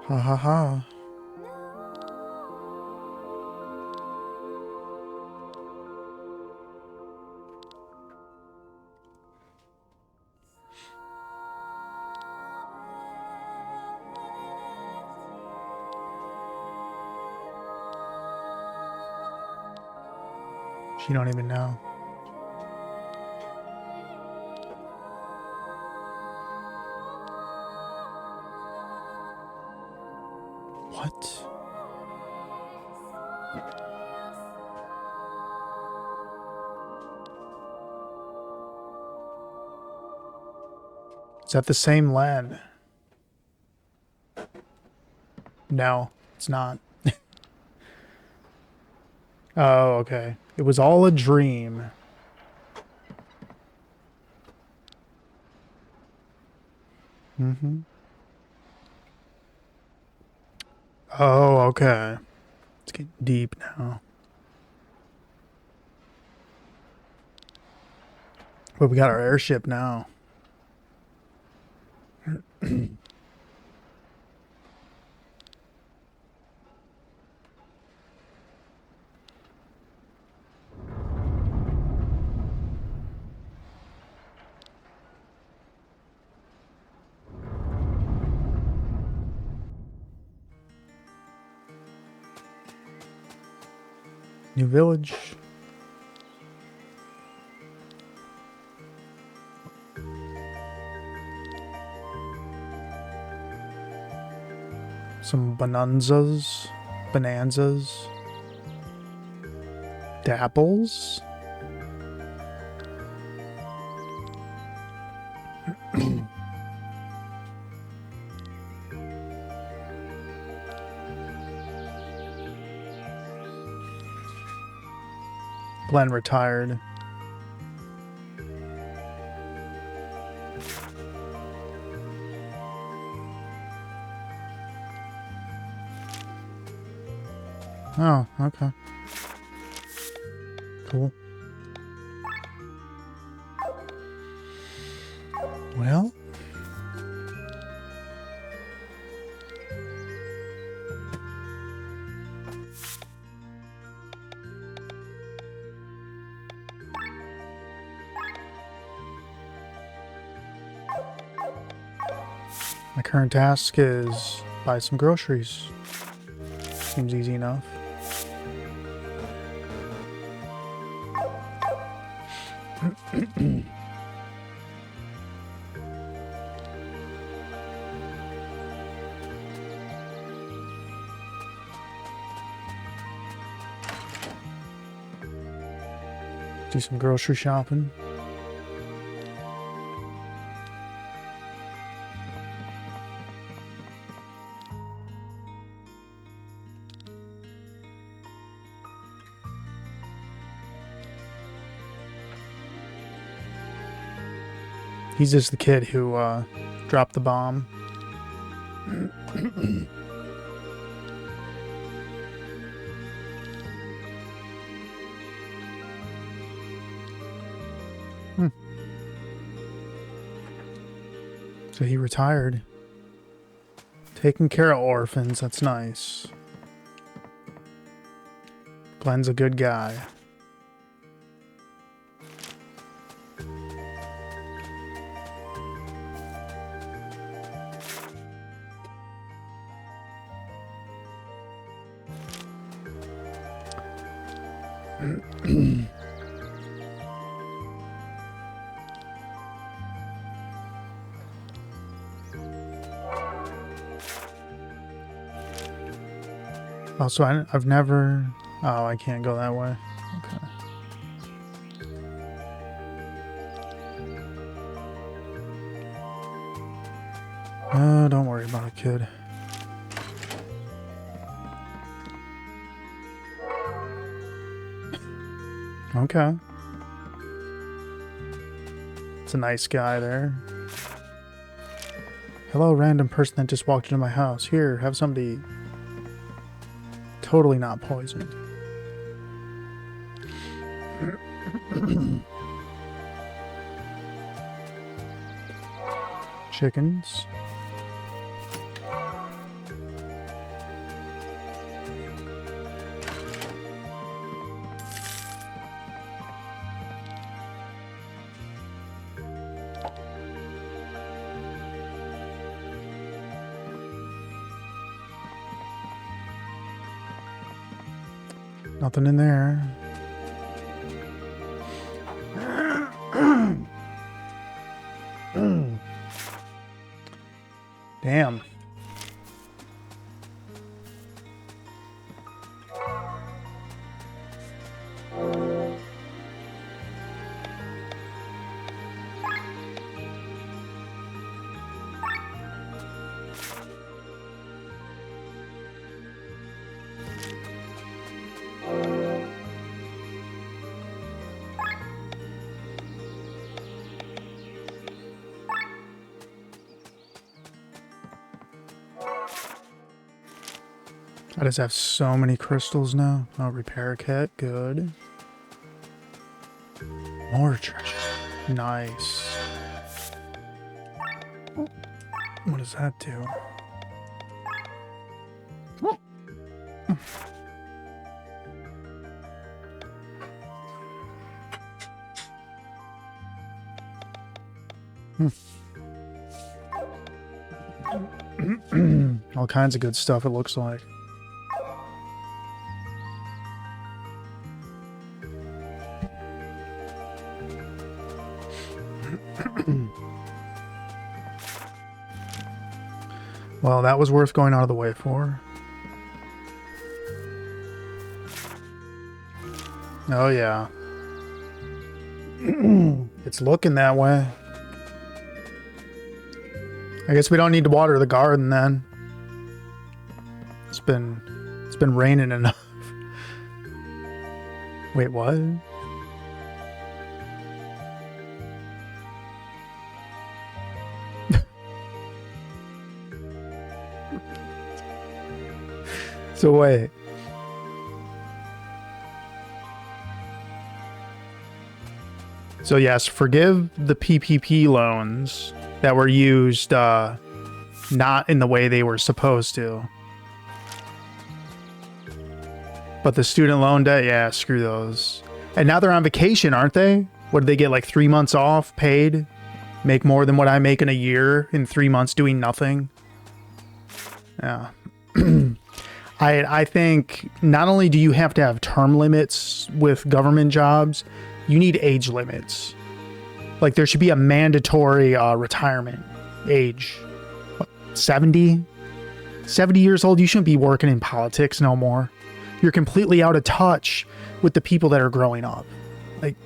Speaker 1: Ha ha ha. She don't even know. What? Is that the same land? No, it's not. Oh, okay. It was all a dream. Mm-hmm. Oh, okay. Let's get deep now. But we got our airship now. New village. Some bonanzas. Dapples. Glenn retired. Oh, okay. Cool. Well. My current task is buy some groceries. Seems easy enough. Do some grocery shopping. He's just the kid who dropped the bomb. So he retired. Taking care of orphans, that's nice. Glenn's a good guy. Also, I've never Oh, I can't go that way. Okay. Oh, don't worry about it, kid. Okay. It's a nice guy there. Hello, random person that just walked into my house. Here, have somebody. Totally not poisoned. Chickens. Nothing in there. Damn. I just have so many crystals now. Oh, repair kit, good. More treasure. Nice. What does that do? All kinds of good stuff, it looks like. Well, that was worth going out of the way for. Oh, yeah. It's looking that way. I guess we don't need to water the garden then. It's been raining enough. Wait, what? So wait. So yes, forgive the PPP loans that were used not in the way they were supposed to. But the student loan debt, yeah, screw those. And now they're on vacation, aren't they? What did they get, like 3 months off, paid? Make more than what I make in a year in 3 months doing nothing? Yeah. I think not only do you have to have term limits with government jobs, you need age limits. Like there should be a mandatory retirement age. What, 70? 70 years old, you shouldn't be working in politics no more. You're completely out of touch with the people that are growing up. Like,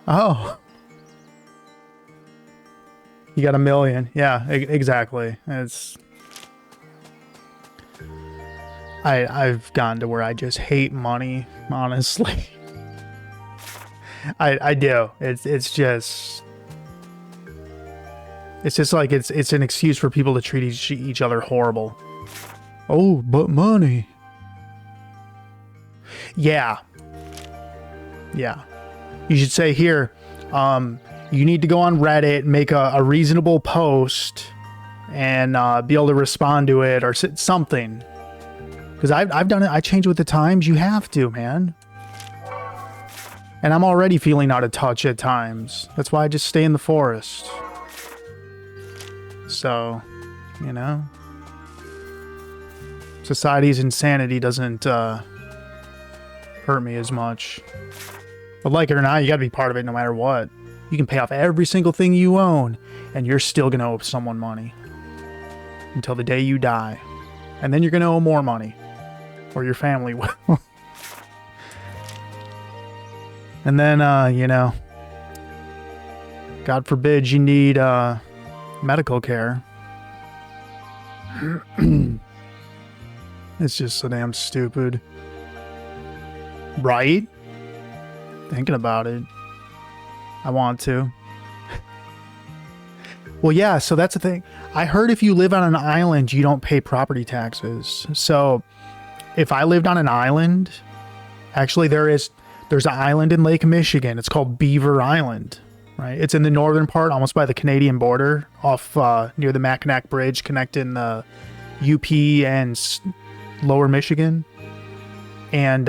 Speaker 1: oh. You got $1 million. Yeah, exactly. It's I've gotten to where I just hate money, honestly. I do. It's just like it's an excuse for people to treat each other horrible. Oh, but money. Yeah. Yeah. You should say here, you need to go on Reddit, make a reasonable post, and be able to respond to it or something. Because I've done it. I change with the times. You have to, man. And I'm already feeling out of touch at times. That's why I just stay in the forest. So, you know. Society's insanity doesn't hurt me as much. But like it or not, you gotta be part of it no matter what. You can pay off every single thing you own, and you're still gonna owe someone money. until the day you die. And then you're going to owe more money. Or your family will. And then, you know, God forbid you need medical care. It's just so damn stupid. Right? Thinking about it. I want to. Well, yeah, so that's the thing. I heard if you live on an island, you don't pay property taxes. So if I lived on an island, actually there's an island in Lake Michigan. It's called Beaver Island, right? It's in the northern part, almost by the Canadian border, off near the Mackinac Bridge, connecting the UP and Lower Michigan. And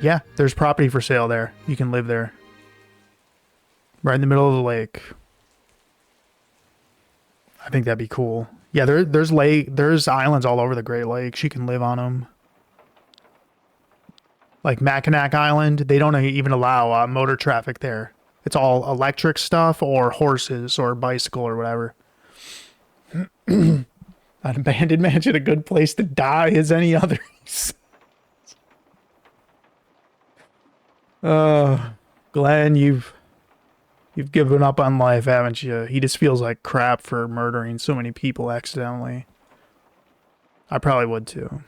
Speaker 1: yeah, there's property for sale there. You can live there. Right in the middle of the lake. I think that'd be cool. Yeah, there's islands all over the Great Lakes. You can live on them. Like Mackinac Island, they don't even allow motor traffic there. It's all electric stuff or horses or bicycle or whatever. An abandoned mansion, a good place to die as any others. Glenn, you've given up on life, haven't you? He just feels like crap for murdering so many people accidentally. I probably would too.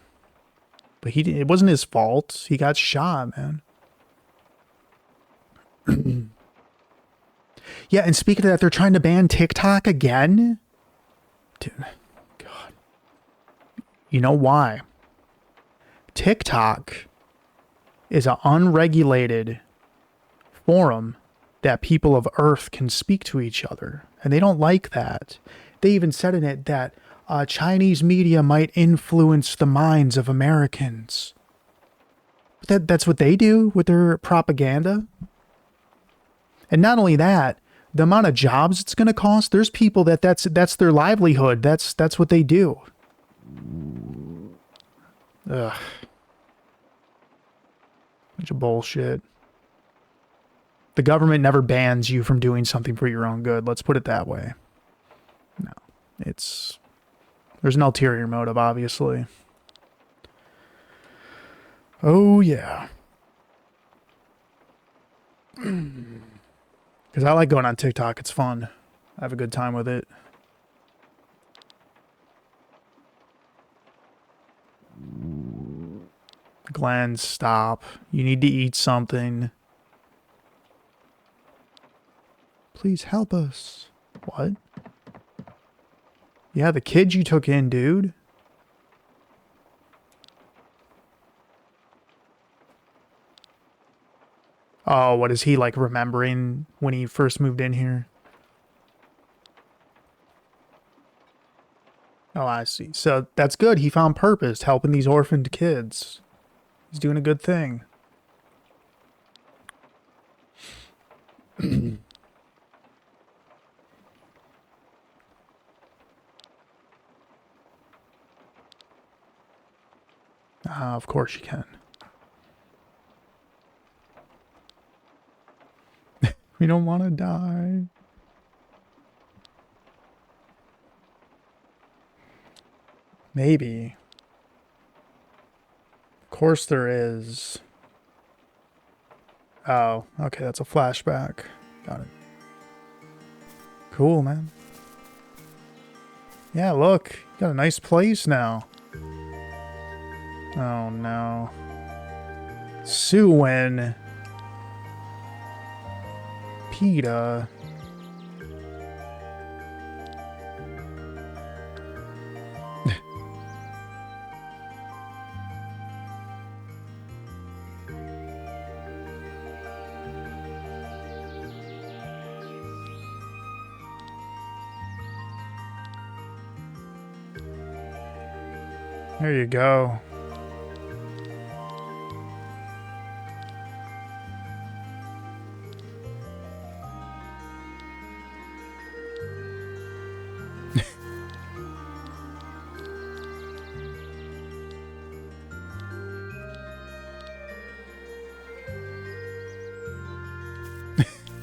Speaker 1: But it wasn't his fault. He got shot, man. Yeah, and speaking of that, they're trying to ban TikTok again? Dude, God. You know why? TikTok is an unregulated forum that people of Earth can speak to each other. And they don't like that. They even said in it that Chinese media might influence the minds of Americans. But that's what they do with their propaganda. And not only that, the amount of jobs it's going to cost, there's people that's their livelihood. That's what they do. Ugh. Bunch of bullshit. The government never bans you from doing something for your own good. Let's put it that way. No, there's an ulterior motive, obviously. Oh, yeah. Because I like going on TikTok. It's fun. I have a good time with it. Glenn, stop. You need to eat something. Please help us. What? Yeah, the kid you took in, dude. Oh, what is he like remembering when he first moved in here? Oh, I see. So that's good. He found purpose helping these orphaned kids. He's doing a good thing. Of course you can. We don't want to die. Maybe. Of course there is. Oh, okay, that's a flashback. Got it. Cool, man. Yeah, look. You got a nice place now. Oh, no. Suwen. PETA. There you go.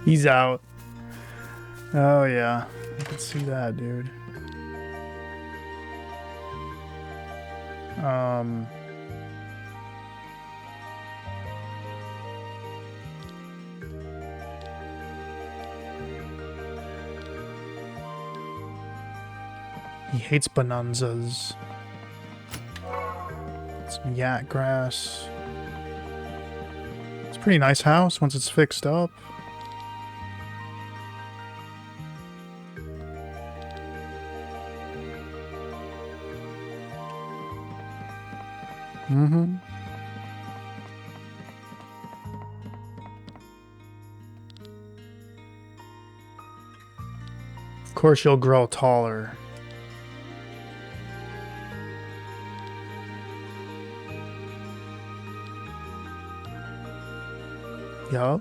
Speaker 1: He's out. Oh, yeah. I can see that, dude. He hates bonanzas. Some yak grass. It's a pretty nice house once it's fixed up. Mm-hmm. Of course you'll grow taller. Yup.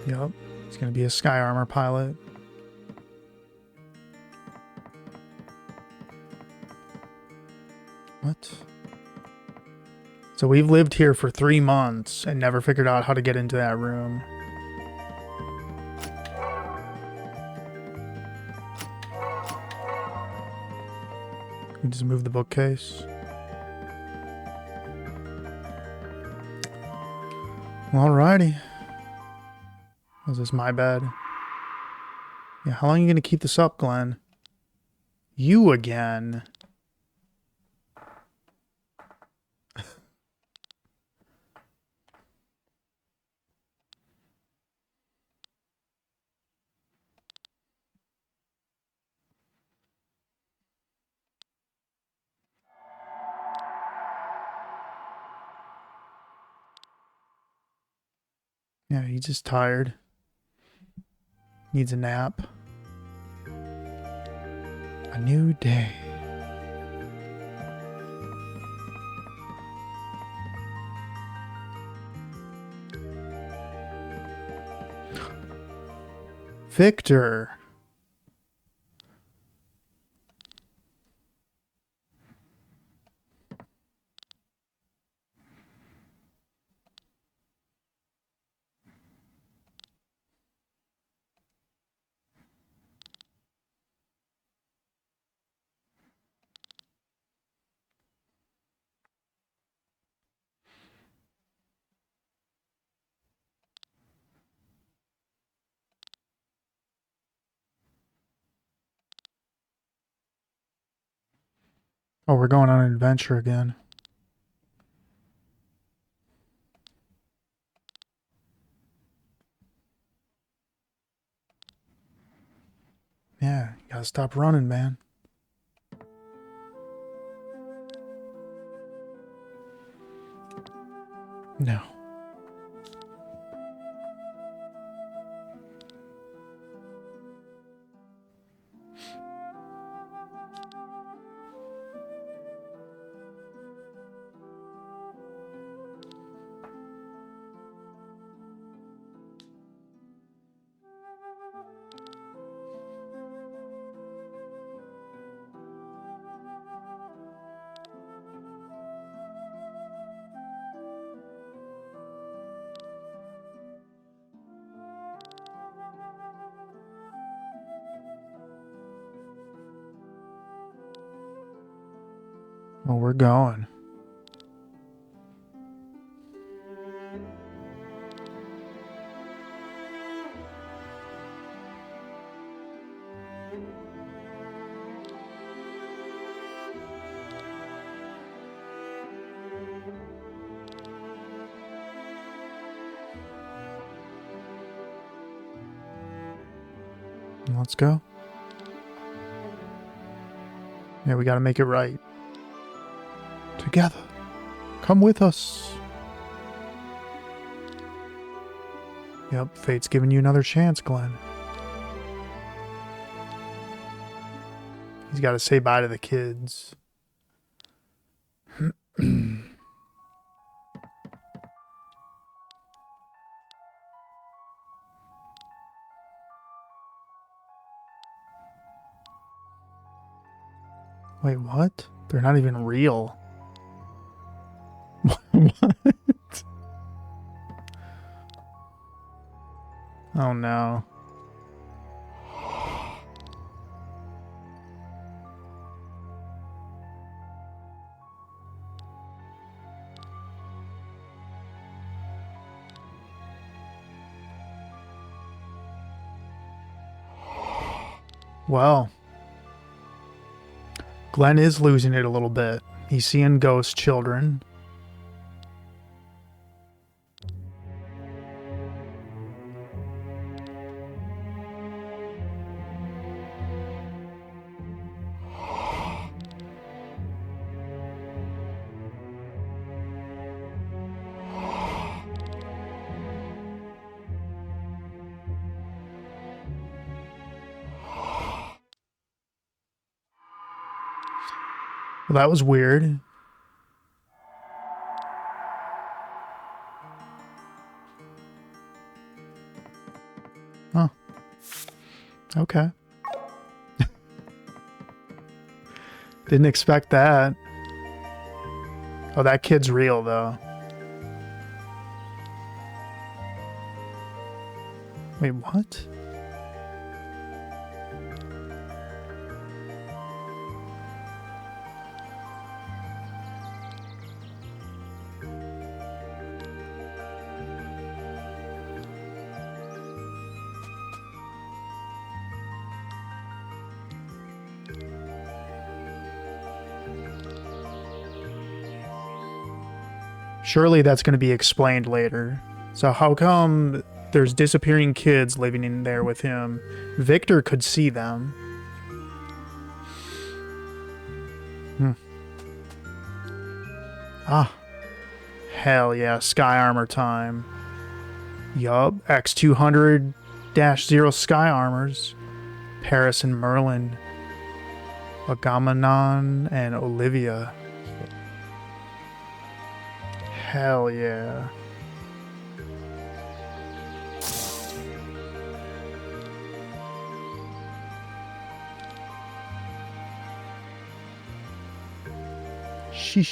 Speaker 1: Yup. He's gonna be a sky armor pilot. What? So we've lived here for 3 months and never figured out how to get into that room. We just move the bookcase. Alrighty. Was this my bed? Yeah, how long are you gonna keep this up, Glenn? You again. Yeah, he's just tired. Needs a nap. A new day. Victor. Oh, we're going on an adventure again. Yeah, you gotta stop running, man. No. Well, we're going. Let's go. Yeah, we gotta make it right. Together. Come with us. Yep, fate's giving you another chance, Glenn. He's gotta say bye to the kids. Wait, what? They're not even real. What? Oh no. Well, Glenn is losing it a little bit. He's seeing ghost children. Well, that was weird. Huh. Okay. Didn't expect that. Oh, that kid's real, though. Wait, what? Surely that's going to be explained later. So how come there's disappearing kids living in there with him? Victor could see them. Ah. Hell yeah, sky armor time. Yup, X200-0 sky armors. Paris and Merlin. Agamenon and Olivia. Hell yeah. She.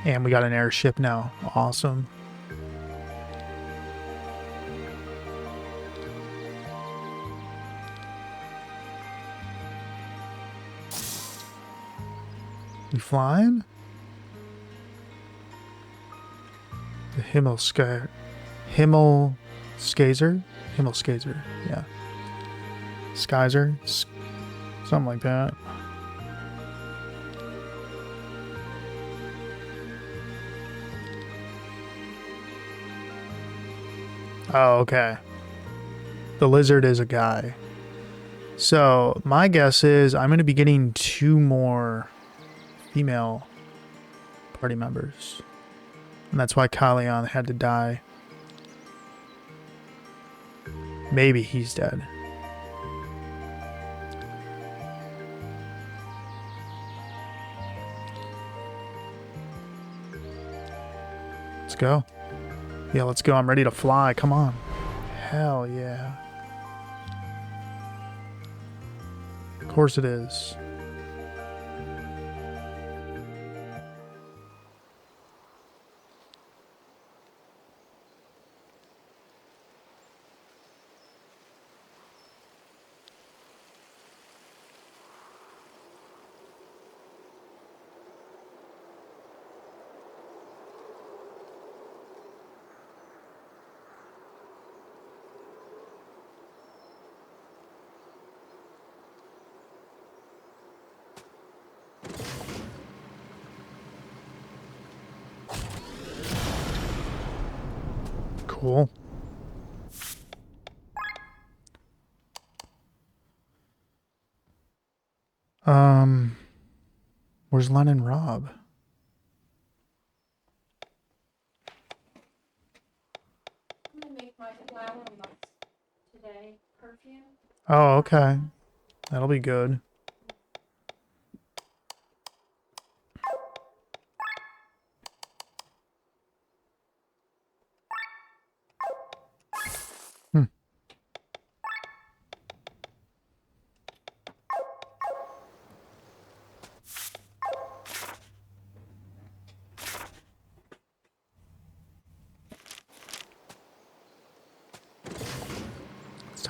Speaker 1: And we got an airship now. Awesome. We flying? The Himmelscazer? Himmelscazer, yeah. Skyzer? Something like that. Oh, okay. The lizard is a guy. So, my guess is I'm going to be getting 2 more female party members. And that's why Kalion had to die. Maybe he's dead. Let's go. Yeah, let's go. I'm ready to fly. Come on. Hell yeah. Of course it is. Cool. Where's Len and Rob?
Speaker 2: I'm gonna make my flower musk today. Perfume.
Speaker 1: Oh, okay. That'll be good.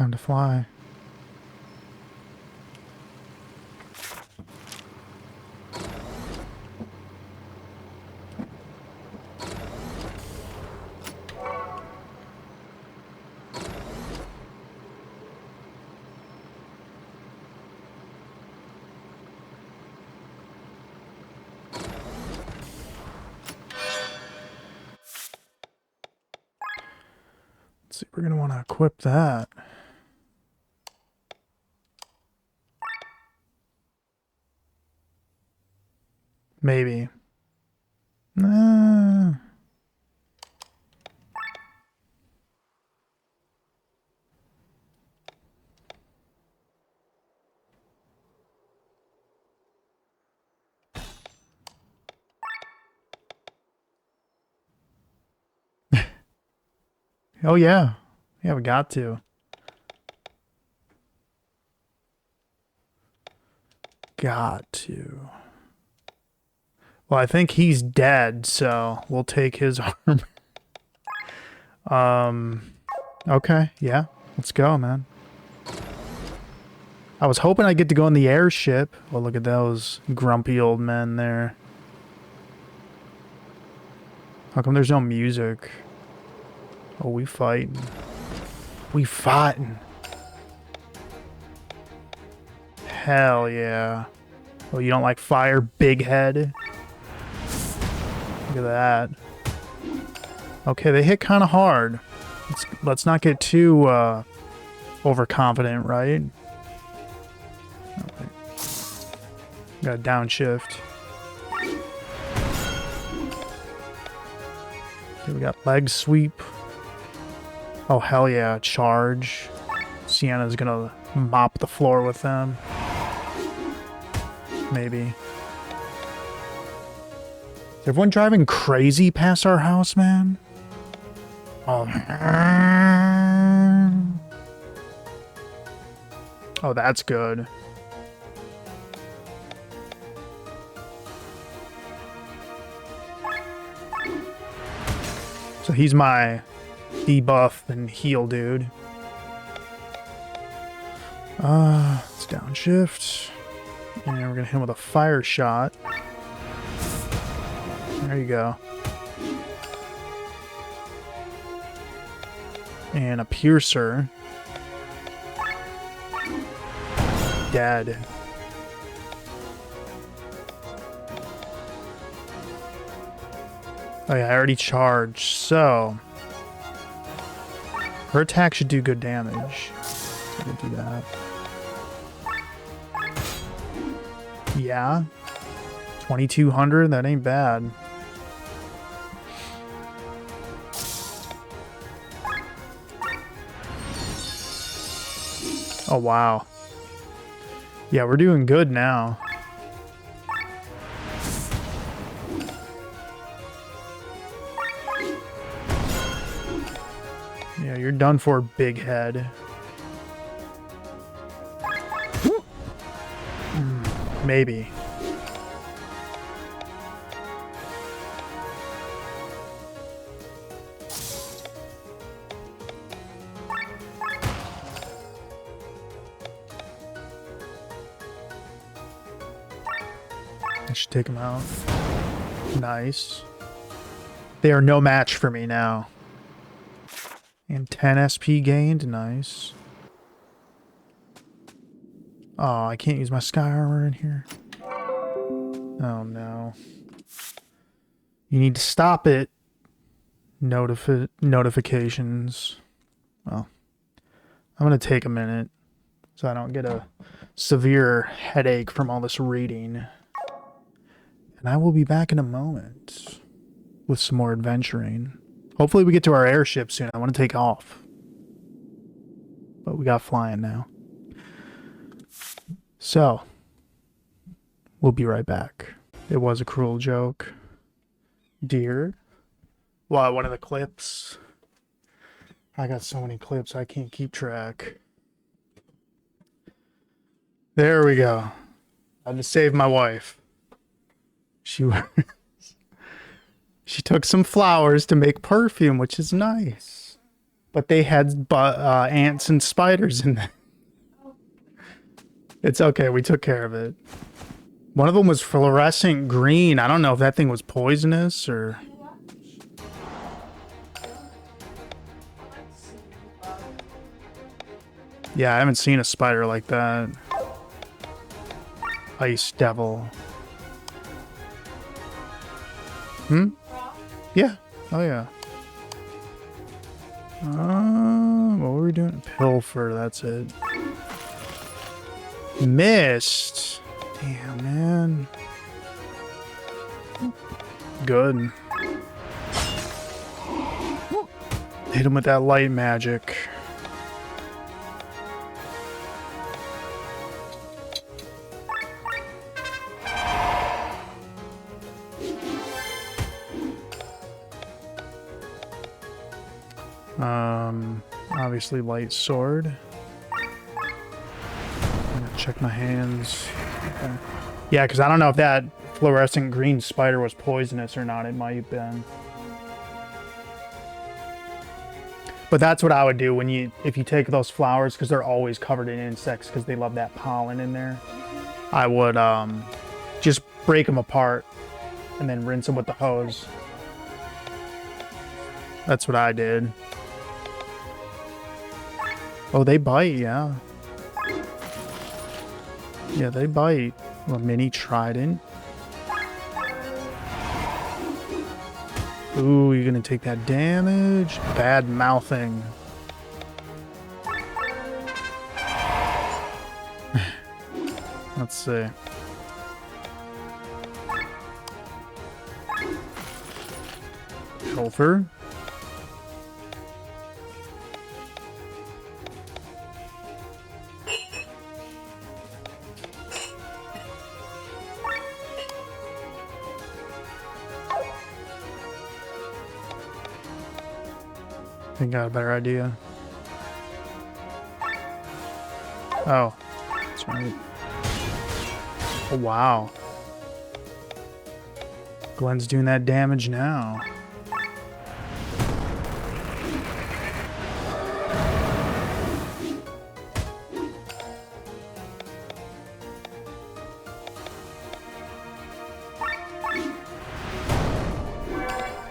Speaker 1: Time to fly. Let's see, we're going to want to equip that. Maybe. Nah. Oh, yeah. Yeah, we got to. Got to. Well, I think he's dead, so we'll take his armor. Okay, yeah. Let's go, man. I was hoping I'd get to go in the airship. Well, look at those grumpy old men there. How come there's no music? Oh, we fighting. We fighting. Hell yeah. Oh, you don't like fire, big head? Look at that. Okay, they hit kind of hard. Let's not get too overconfident, right? Okay. Got a downshift. Okay, we got leg sweep. Oh, hell yeah, charge. Sienna's gonna mop the floor with them. Maybe. Is everyone driving crazy past our house, man? Oh. Oh, that's good. So he's my debuff and heal dude. Let's downshift. And we're gonna hit him with a fire shot. There you go. And a piercer. Dead. Oh yeah, I already charged, so her attack should do good damage. So we'll do that. Yeah. 2200, that ain't bad. Oh wow. Yeah, we're doing good now. Yeah, you're done for, big head. Maybe. I should take him out. Nice. They are no match for me now. And 10 SP gained. Nice. Oh, I can't use my sky armor in here. Oh, no. You need to stop it. Notifications. Well, I'm going to take a minute so I don't get a severe headache from all this reading. And I will be back in a moment with some more adventuring. Hopefully we get to our airship soon. I want to take off. But we got flying now. So, we'll be right back. It was a cruel joke. Dear. Wow, one of the clips. I got so many clips I can't keep track. There we go. I had to save my wife. She took some flowers to make perfume, which is nice. But they had ants and spiders in there. It's okay. We took care of it. One of them was fluorescent green. I don't know if that thing was poisonous or... Yeah, I haven't seen a spider like that. Ice devil. Hmm? Yeah. Oh, yeah. What were we doing? Pilfer, that's it. Missed. Damn, man. Good. Hit him with that light magic. Obviously light sword. I'm gonna check my hands. Okay. Yeah, because I don't know if that fluorescent green spider was poisonous or not. It might have been. But that's what I would do if you take those flowers, because they're always covered in insects because they love that pollen in there. I would just break them apart and then rinse them with the hose. That's what I did. Oh, they bite, yeah. Yeah, they bite. A mini trident. Ooh, you're gonna take that damage. Bad mouthing. Let's see. Pilfer. I think I got a better idea. Oh, that's right. Oh, wow. Glenn's doing that damage now.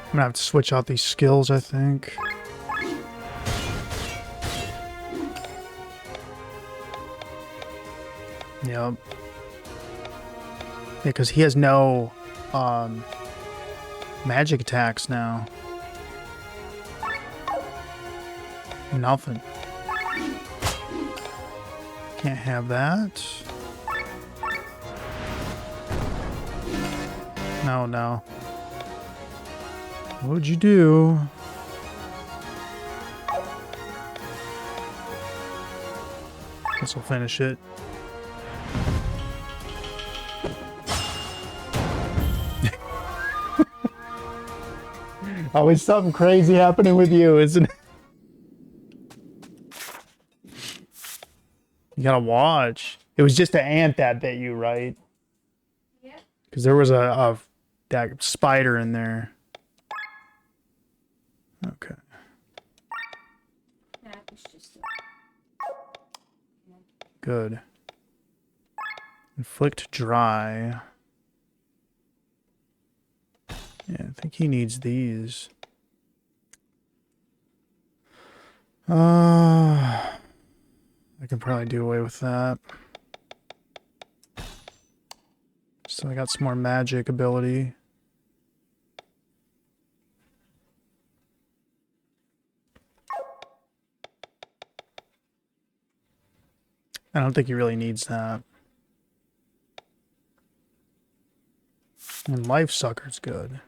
Speaker 1: I'm gonna have to switch out these skills, I think. Yep. Yeah, because he has no magic attacks now. Nothing. Can't have that. No, no. What'd you do? This will finish it. Always something crazy happening with you, isn't it? You gotta watch. It was just an ant that bit you, right?
Speaker 2: Yeah.
Speaker 1: Because there was that spider in there. Okay.
Speaker 2: Nah, it's just
Speaker 1: Good. Inflict dry. Yeah, I think he needs these. I can probably do away with that. So I got some more magic ability. I don't think he really needs that. And Life Sucker's good.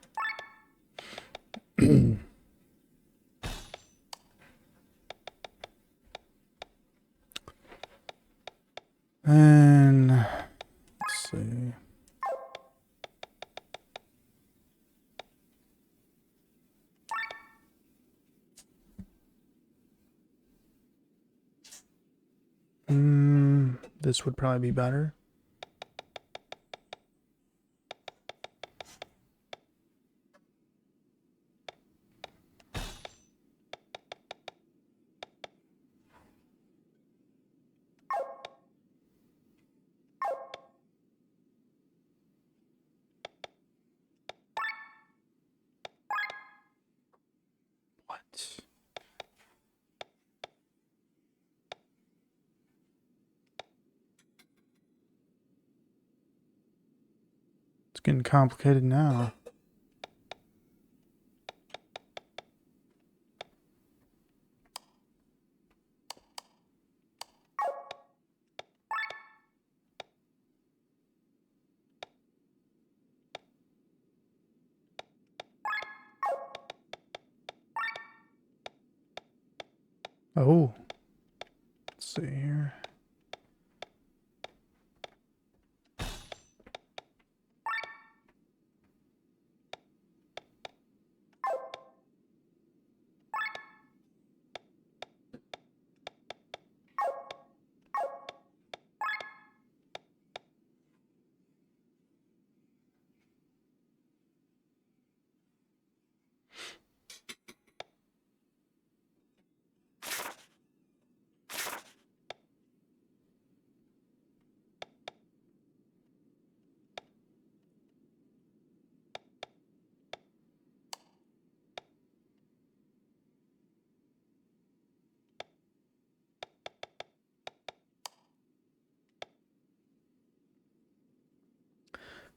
Speaker 1: And let's see. This would probably be better. getting complicated now. Oh, let's see here.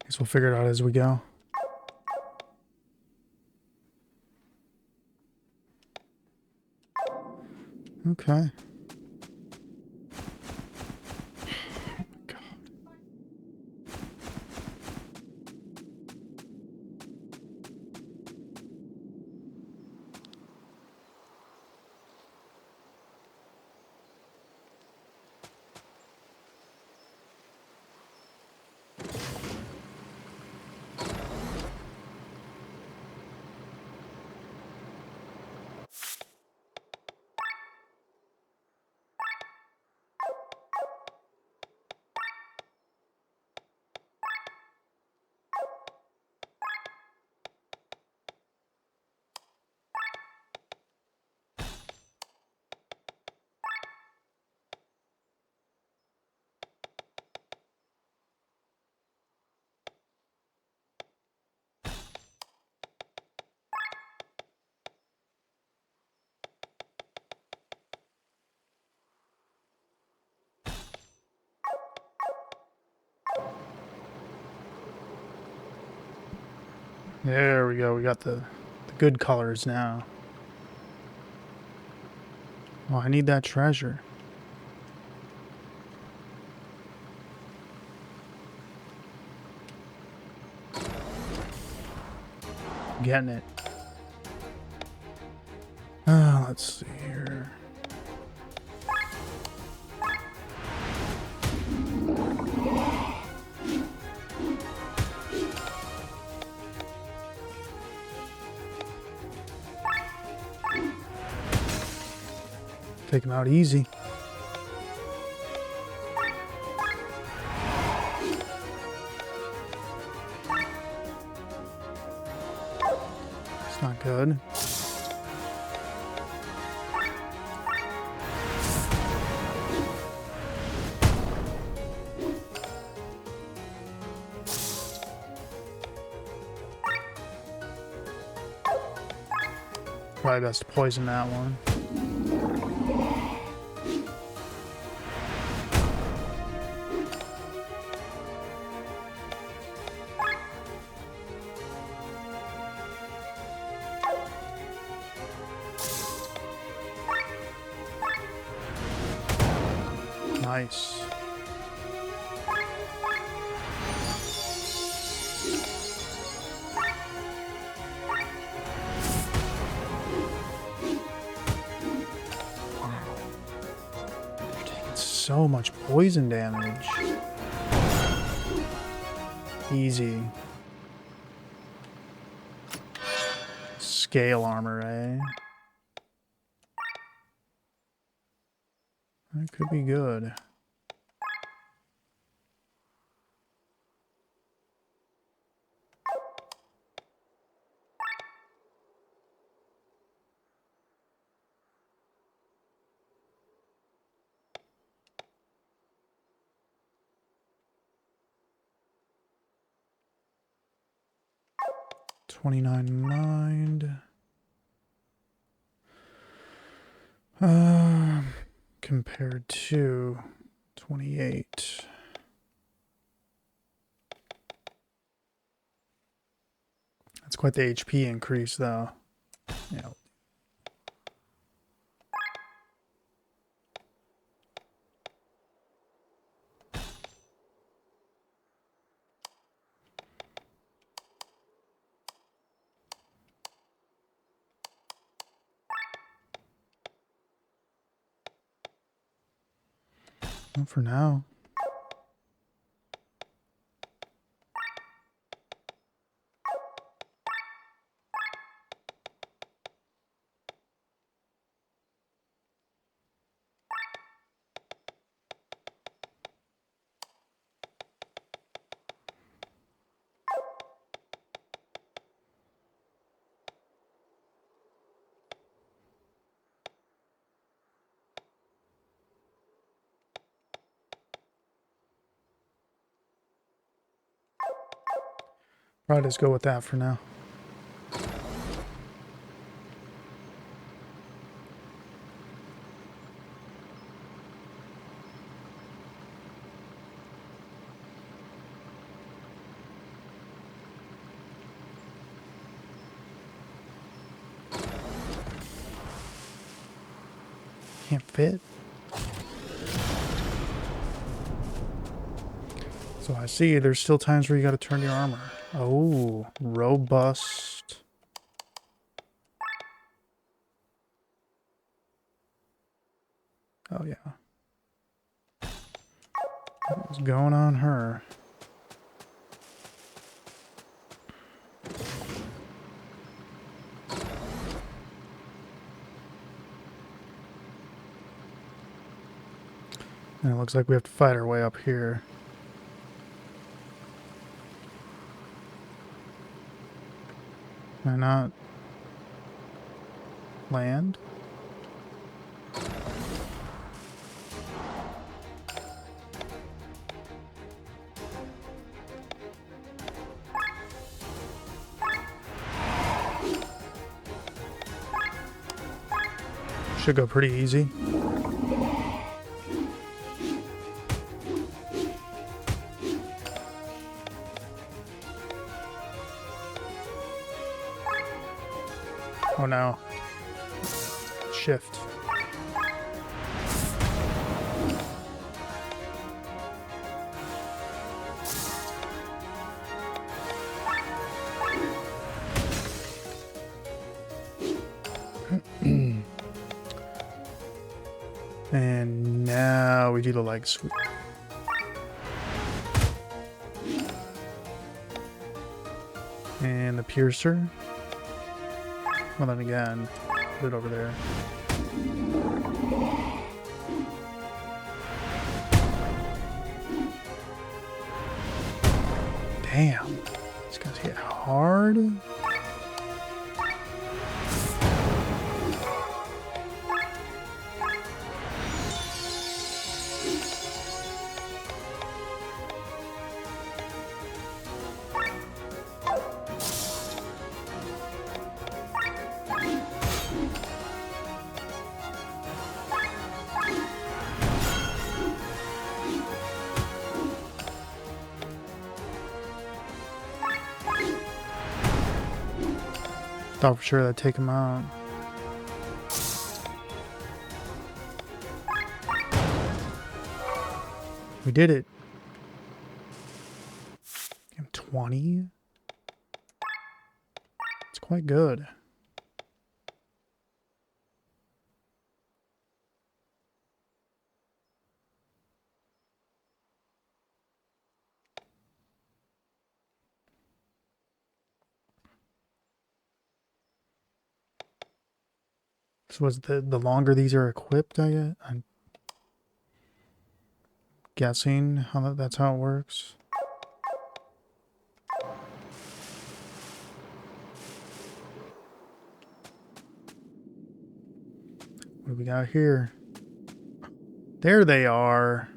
Speaker 1: Guess we'll figure it out as we go. Okay. God. There we go. We got the good colors now. Oh, I need that treasure. Getting it. Let's see here. Take him out easy. It's not good. Probably best to poison that one. Nice. You're taking so much poison damage. Easy. Scale armor, eh? That could be good. $29 mind. Compared to 28. Quite the HP increase, though. Yeah. Well, for now. Probably just go with that for now. Can't fit. So I see there's still times where you got to turn your armor. Oh, robust. Oh, yeah. What's going on her? And it looks like we have to fight our way up here. Can I not land? Should go pretty easy. Oh no. Shift. And now we do the leg sweep. And the piercer. Well, then again, put it over there. Damn. These guys hit hard. Thought for sure that'd take him out. We did it. Damn, 20? It's quite good. So was the longer these are equipped, I'm guessing how that's how it works. What do we got here? There they are.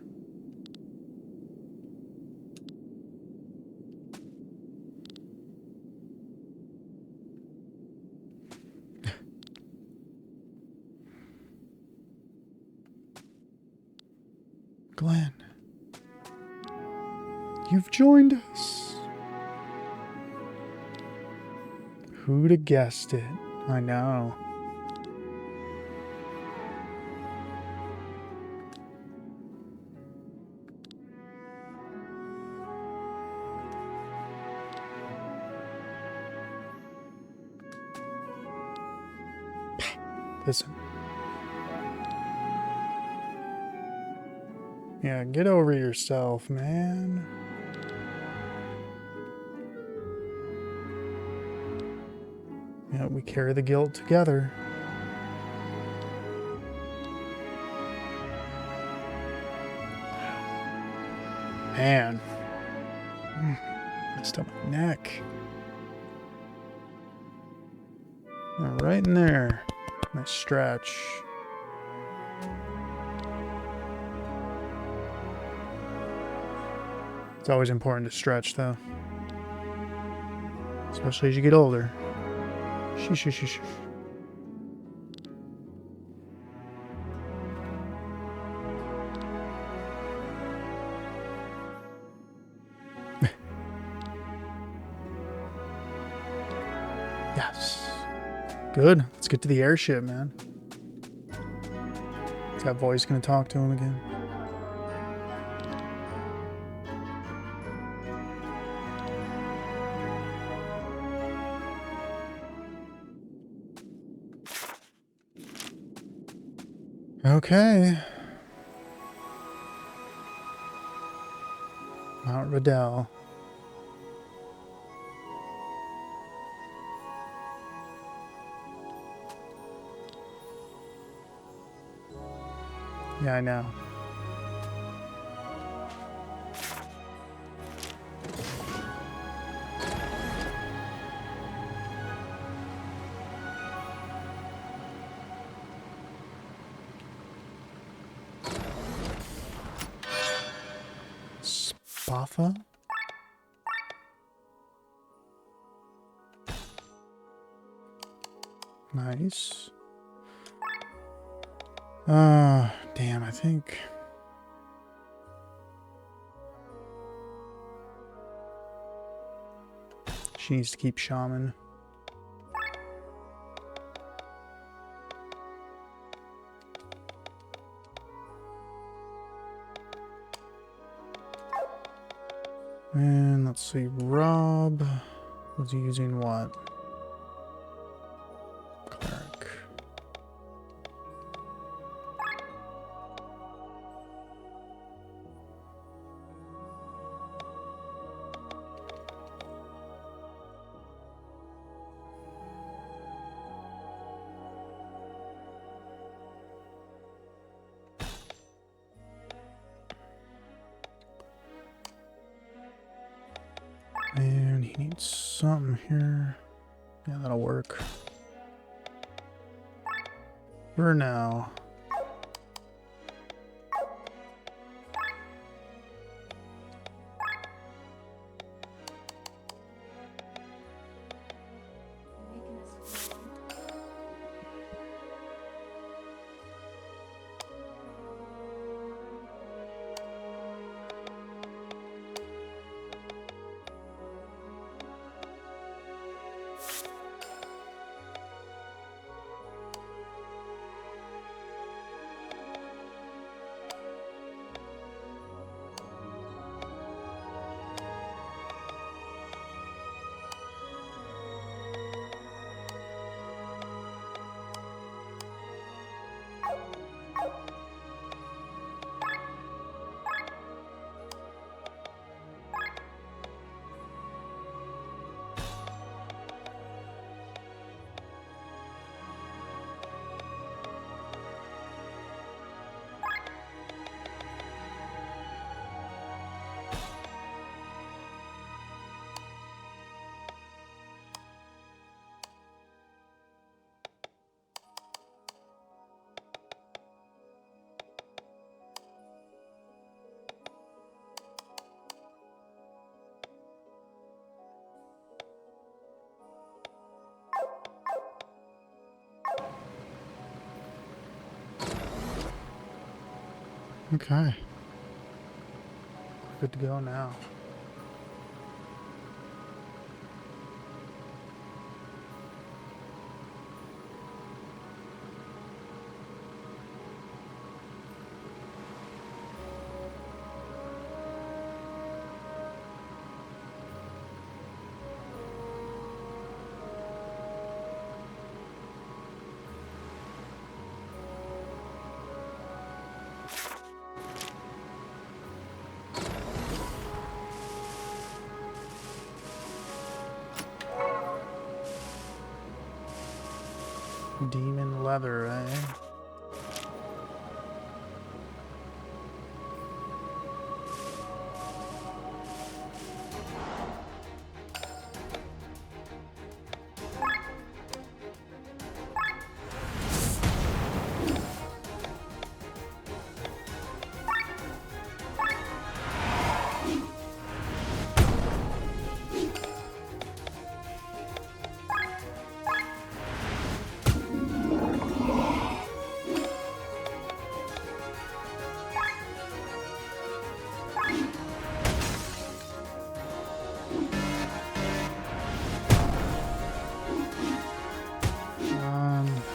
Speaker 1: Glenn, you've joined us. Who'd have guessed it? I know. Listen. Yeah, get over yourself, man. Yeah, we carry the guilt together. Man. Messed up my neck. Yeah, right in there. Nice stretch. It's always important to stretch, though. Especially as you get older. Shh. Yes. Good. Let's get to the airship, man. Is that voice gonna talk to him again? Okay. Mount Riddell. Yeah, I know. Spatha? Nice. Damn, I think... she needs to keep shaman. And let's see, Rob was using what? Cleric. And he needs something here. Yeah, that'll work. For now.
Speaker 2: Making this food.
Speaker 1: Okay. Good to go now. Demon leather, eh?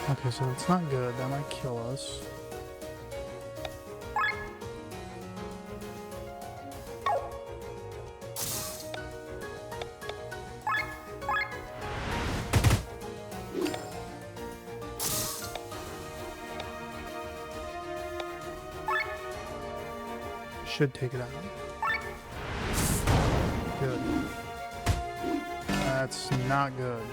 Speaker 1: Okay, so that's not good. That might kill us. Should take it out. Good. That's not good.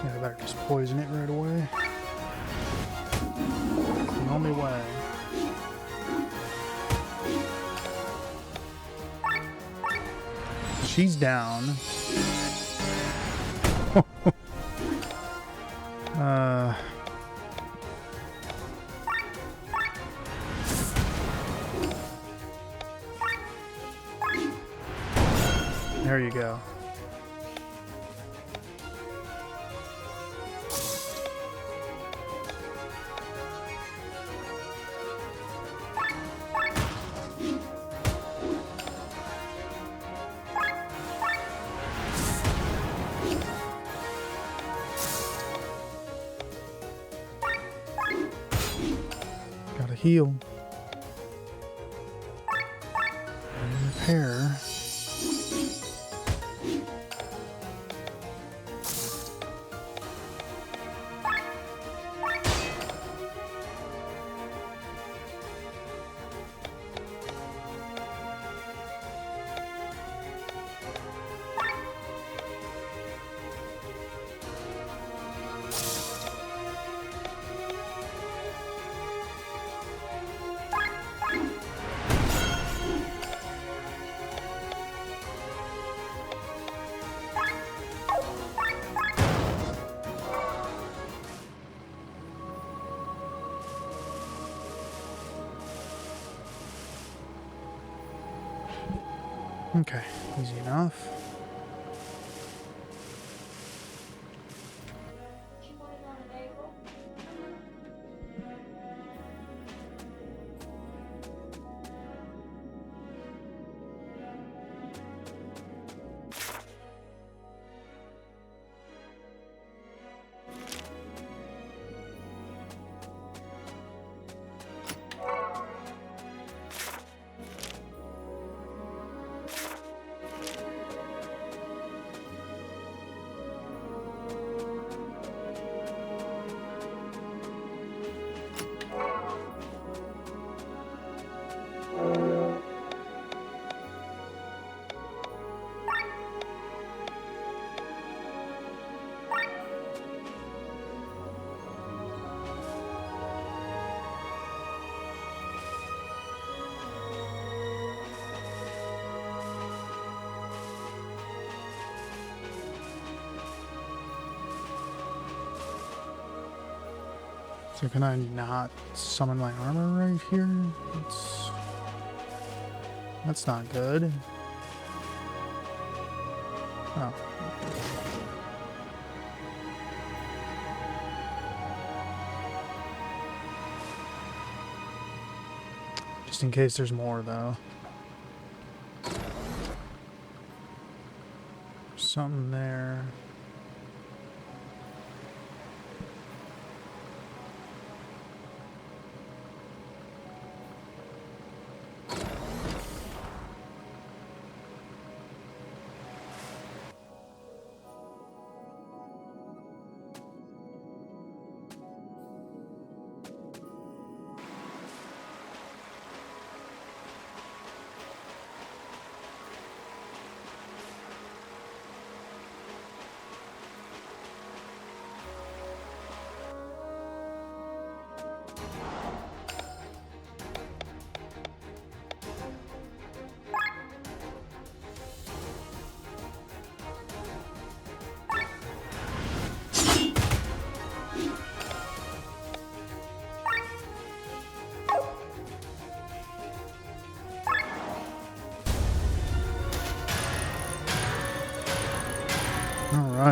Speaker 1: Yeah, I better just poison it right away. The only way. She's down. There you go. Gotta heal. And repair. Okay, easy enough.
Speaker 2: She wanted on an April.
Speaker 1: So can I not summon my armor right here? That's not good. Oh. Just in case there's more, though. Something there.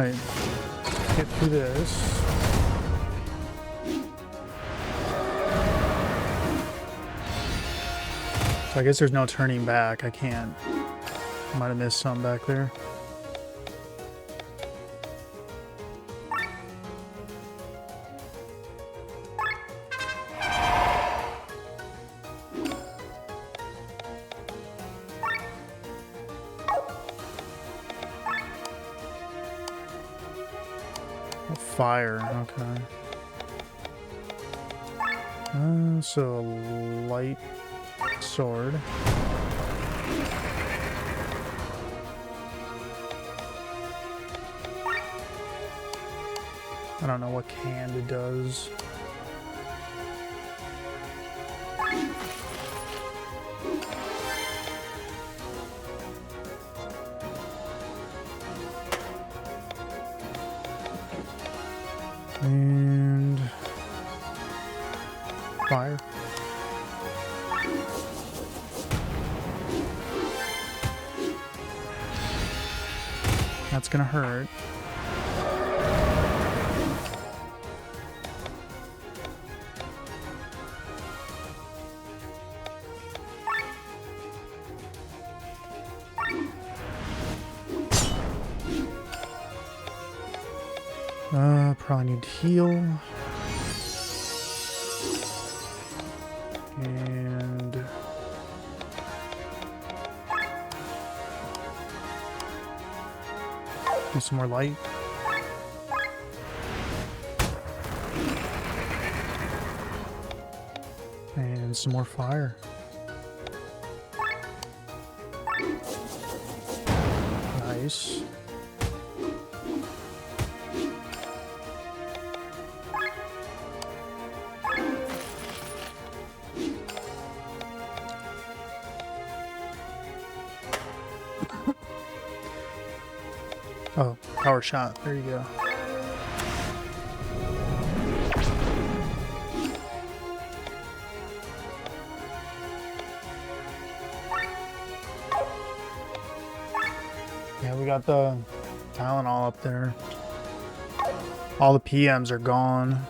Speaker 1: Alright. Get through this. So I guess there's no turning back. I can't. Might have missed something back there. Fire, okay. So a light sword. I don't know what Candy does. And fire. That's gonna hurt. Probably need to heal. And do some more light. And some more fire. Nice. Oh, power shot. There you go. Yeah, we got the Tylenol up there. All the PMs are gone.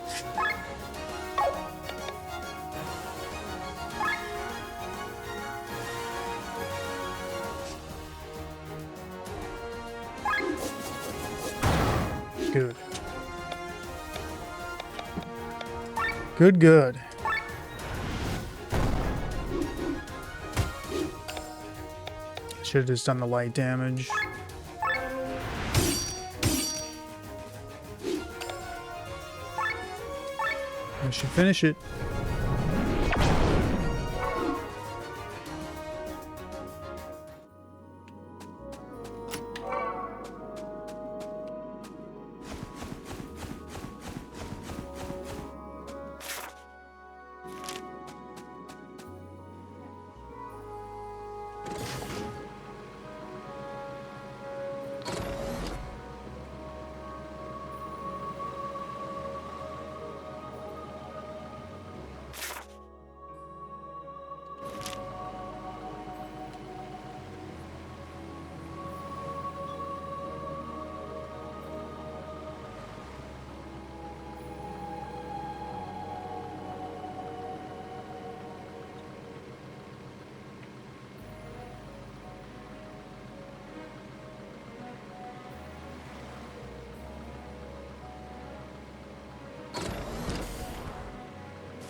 Speaker 1: Good. Good. Should have just done the light damage. I should finish it.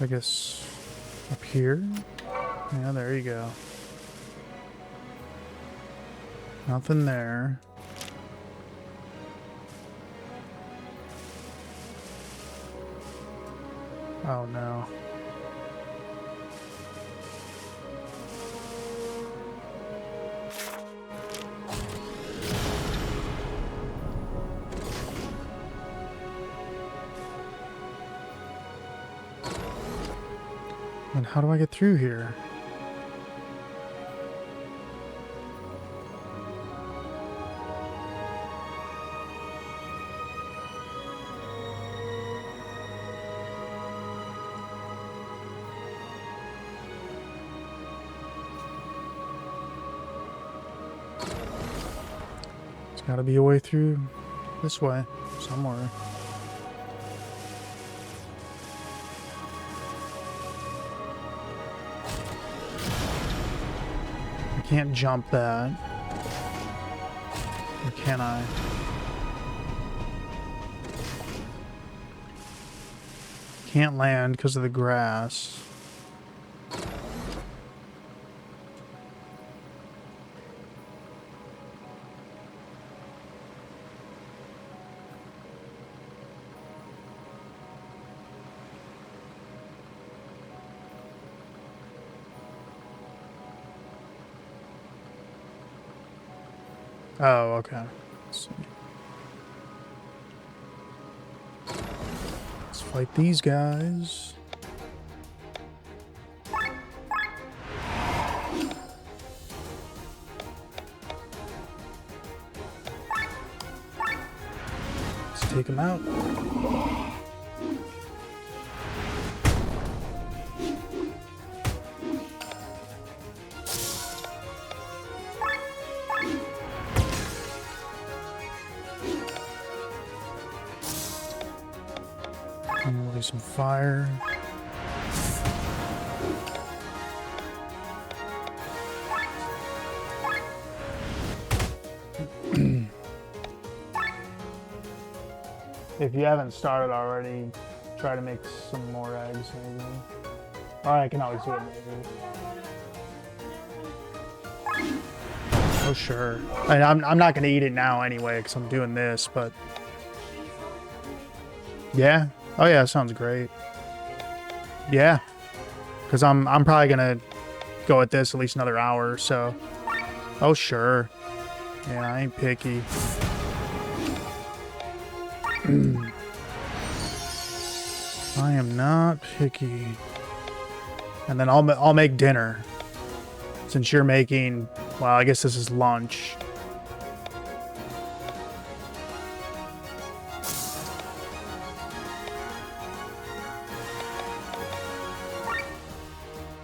Speaker 1: I guess up here? Yeah, there you go. Nothing there. Oh no. And how do I get through here? There's gotta be a way through This way, somewhere. I can't jump that. Or can I? Can't land because of the grass. Oh, okay. Let's see. Let's fight these guys. Let's take them out. And we'll do some fire. If you haven't started already, try to make some more eggs, maybe. Or I can always do it maybe. Oh, sure. I'm not going to eat it now anyway, because I'm doing this, but... Yeah? Oh, yeah, sounds great. Yeah. Because I'm probably going to go at this at least another hour or so. Oh, sure. Yeah, I ain't picky. I am not picky. And then I'll make dinner. Since you're making, well, I guess this is lunch.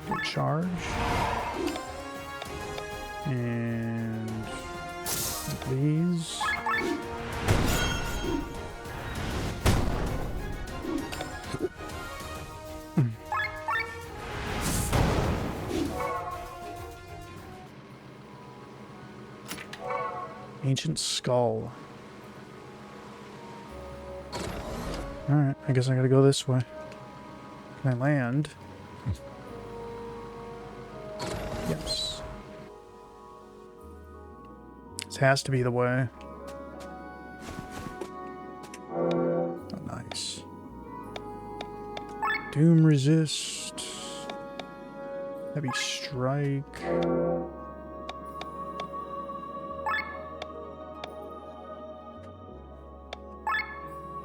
Speaker 1: Good charge. And these. Ancient skull. Alright, I guess I gotta go this way. Can I land? Yes. This has to be the way. Oh, nice. Doom resist. Heavy strike.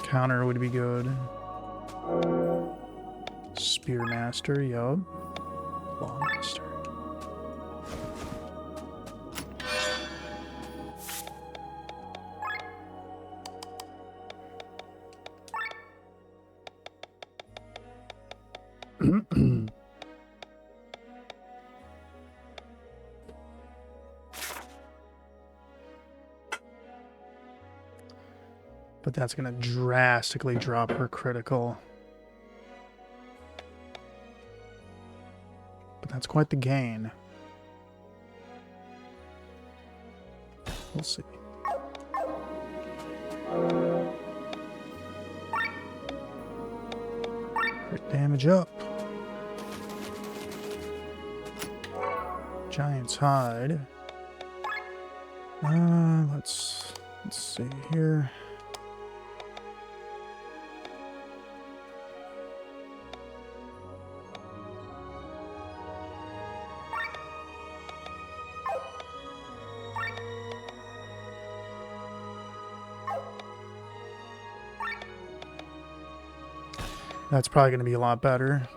Speaker 1: Counter would be good. Spearmaster, yup. Lawmaster. But that's going to drastically drop her critical. But that's quite the gain. We'll see. Crit damage up. Giant's hide. Let's see here. That's probably going to be a lot better.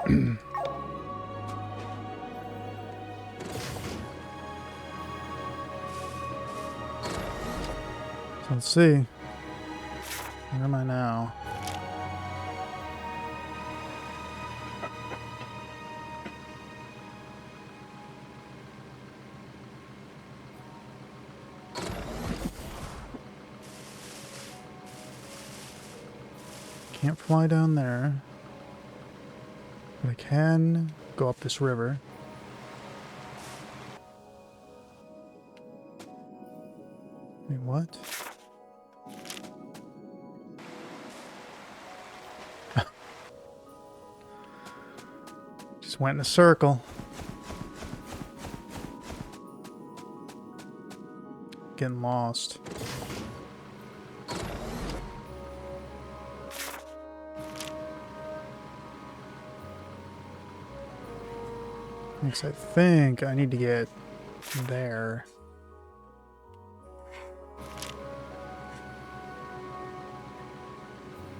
Speaker 1: So let's see. Where am I now? Can't fly down there. But I can go up this river. Wait, what? Just went in a circle. Getting lost. Because I think I need to get there.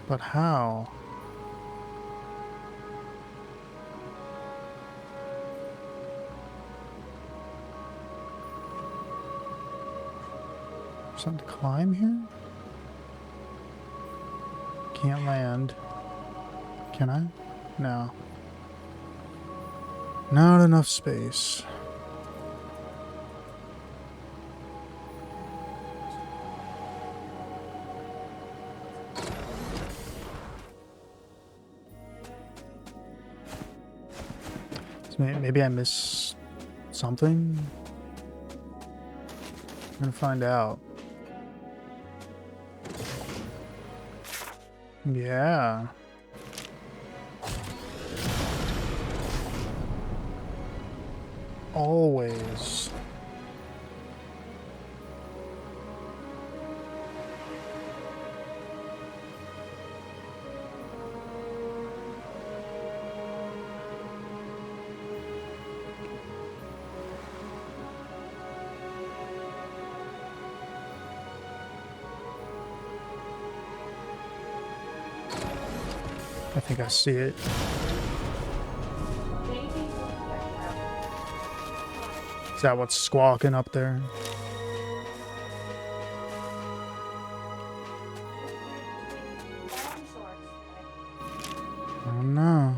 Speaker 1: But how? Something to climb here? Can't land. Can I? No. Not enough space. So maybe I missed something? I'm gonna find out. Yeah. Always. I think I see it. Is that what's squawking up there? Oh no.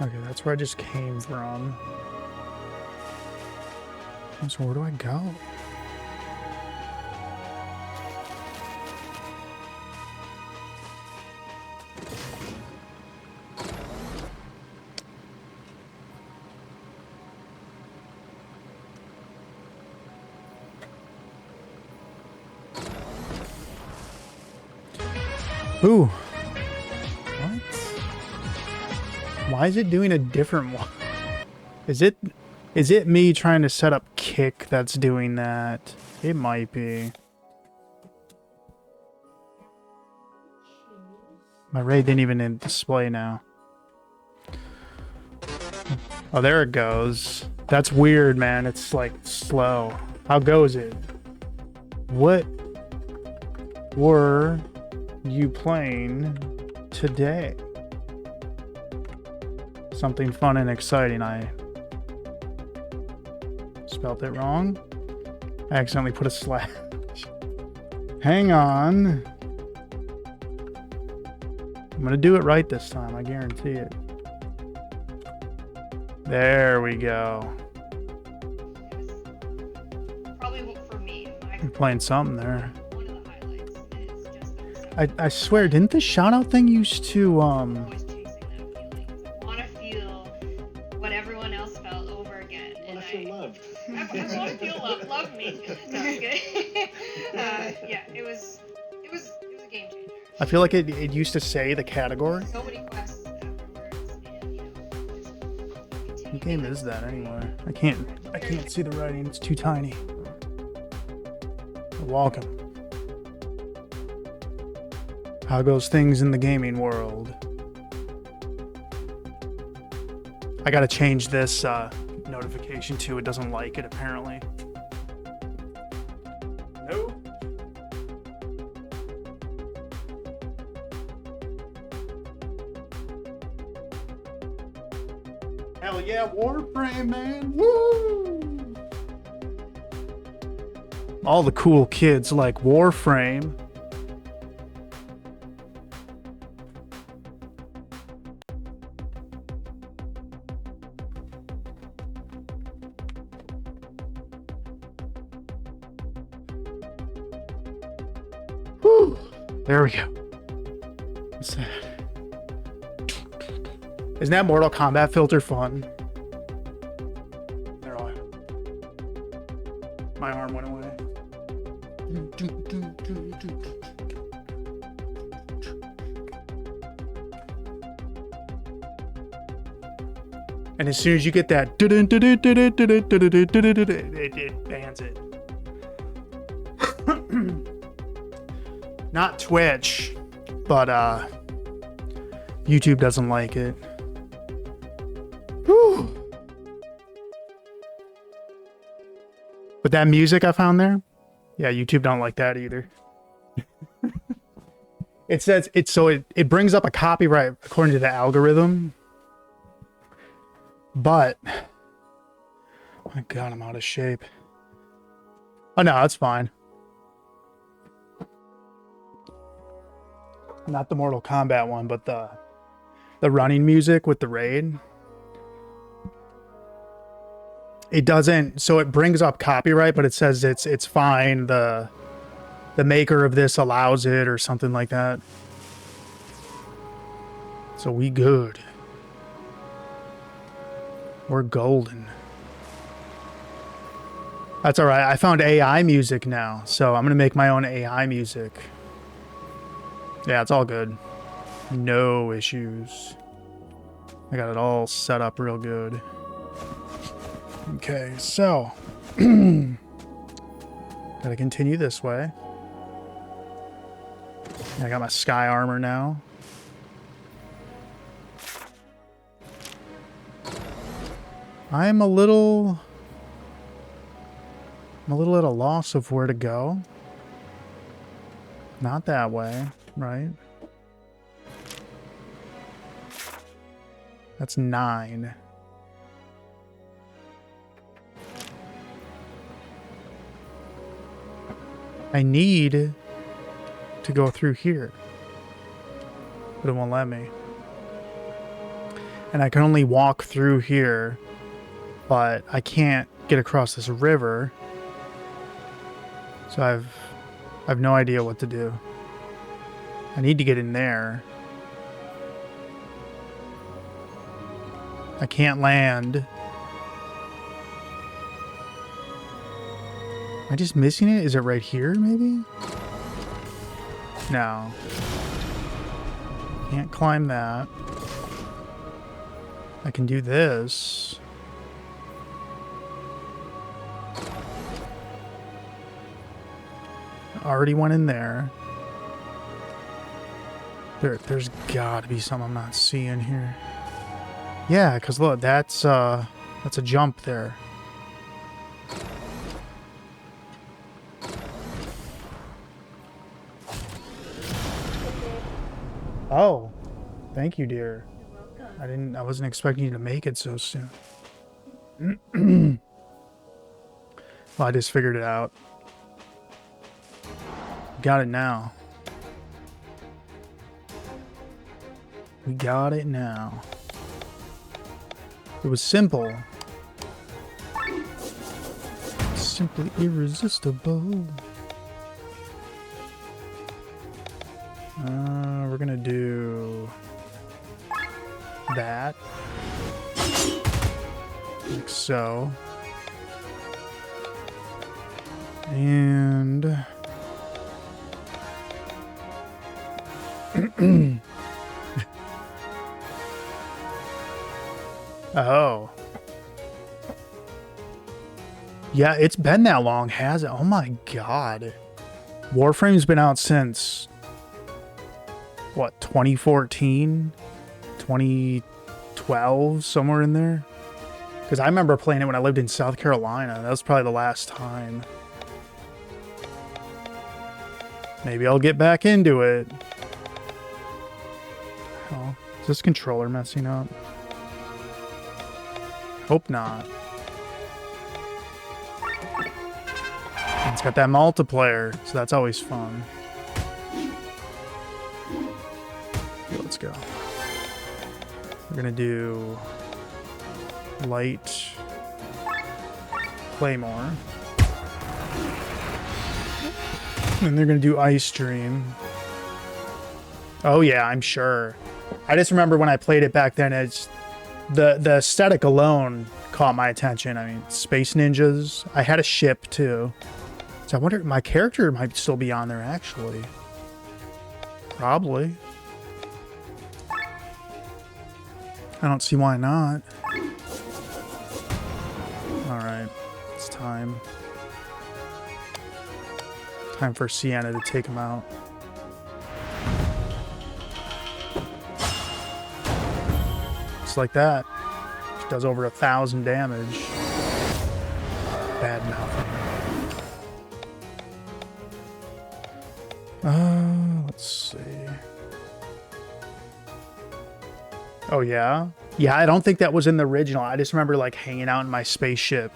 Speaker 1: Okay, that's where I just came from. So where do I go? Ooh. What? Why is it doing a different one? Is it me trying to set up kick that's doing that? It might be. My raid didn't even display now. Oh, there it goes. That's weird, man. It's like slow. How goes it? What were you playing today? Something fun and exciting. I spelt it wrong. I accidentally put a slash. Hang on. I'm gonna do it right this time, I guarantee it. There we go.
Speaker 3: Probably for me.
Speaker 1: I'm playing something there.
Speaker 3: One of the highlights is just the
Speaker 1: I swear, didn't the shout out thing used to
Speaker 3: always chasing that feeling. I want to feel what everyone else felt over again.
Speaker 4: I want to feel loved.
Speaker 3: I want to feel loved. Love me. No, I'm good. Yeah, it was a game changer.
Speaker 1: I feel like it used to say the category.
Speaker 3: So many quests afterwards, and just
Speaker 1: What game is that anyway? I can't see the writing, it's too tiny. Welcome. How goes things in the gaming world? I gotta change this notification too. It doesn't like it apparently. No. Hell yeah, Warframe, man! Woo! All the cool kids like Warframe. There we go. What's that? Isn't that Mortal Kombat filter fun? There all. My arm went away. And as soon as you get that, it bans it. Not Twitch, but YouTube doesn't like it. Whew. But that music I found there, yeah, YouTube don't like that either. It says it brings up a copyright according to the algorithm. But oh my God, I'm out of shape. Oh no, that's fine. Not the Mortal Kombat one, but the running music with the raid. It doesn't, so it brings up copyright, but it says it's fine. The maker of this allows it or something like that. So we good. We're golden. That's all right. I found AI music now, so I'm gonna make my own AI music. Yeah, it's all good. No issues. I got it all set up real good. Okay, so gotta continue this way. I got my sky armor now. I'm a little at a loss of where to go. Not that way, right? That's 9. I need to go through here, but it won't let me. And I can only walk through here, but I can't get across this river. So I've no idea what to do. I need to get in there. I can't land. Am I just missing it? Is it right here, maybe? No. Can't climb that. I can do this. Already went in there. There's gotta be something I'm not seeing here. Yeah, because look, that's a jump there. Oh, thank you, dear. I wasn't expecting you to make it so soon. Well, I just figured it out. Got it now. We got it now. It was simple. Simply irresistible. We're gonna do that. Like so. And oh. Yeah, it's been that long, has it? Oh my God. Warframe's been out since what, 2014? 2012, somewhere in there? Because I remember playing it when I lived in South Carolina. That was probably the last time. Maybe I'll get back into it. Oh, is this controller messing up? Hope not. It's got that multiplayer, so that's always fun. Okay, let's go. We're gonna do light claymore. And they're gonna do ice stream. Oh yeah, I'm sure. I just remember when I played it back then, it's the aesthetic alone caught my attention. I mean, space ninjas. I had a ship too. So I wonder, my character might still be on there actually. Probably. I don't see why not. Alright, it's time. Time for Sienna to take him out. Just like that. She does over 1,000 damage. Bad mouthing. Let's see. Oh yeah? Yeah, I don't think that was in the original. I just remember like hanging out in my spaceship.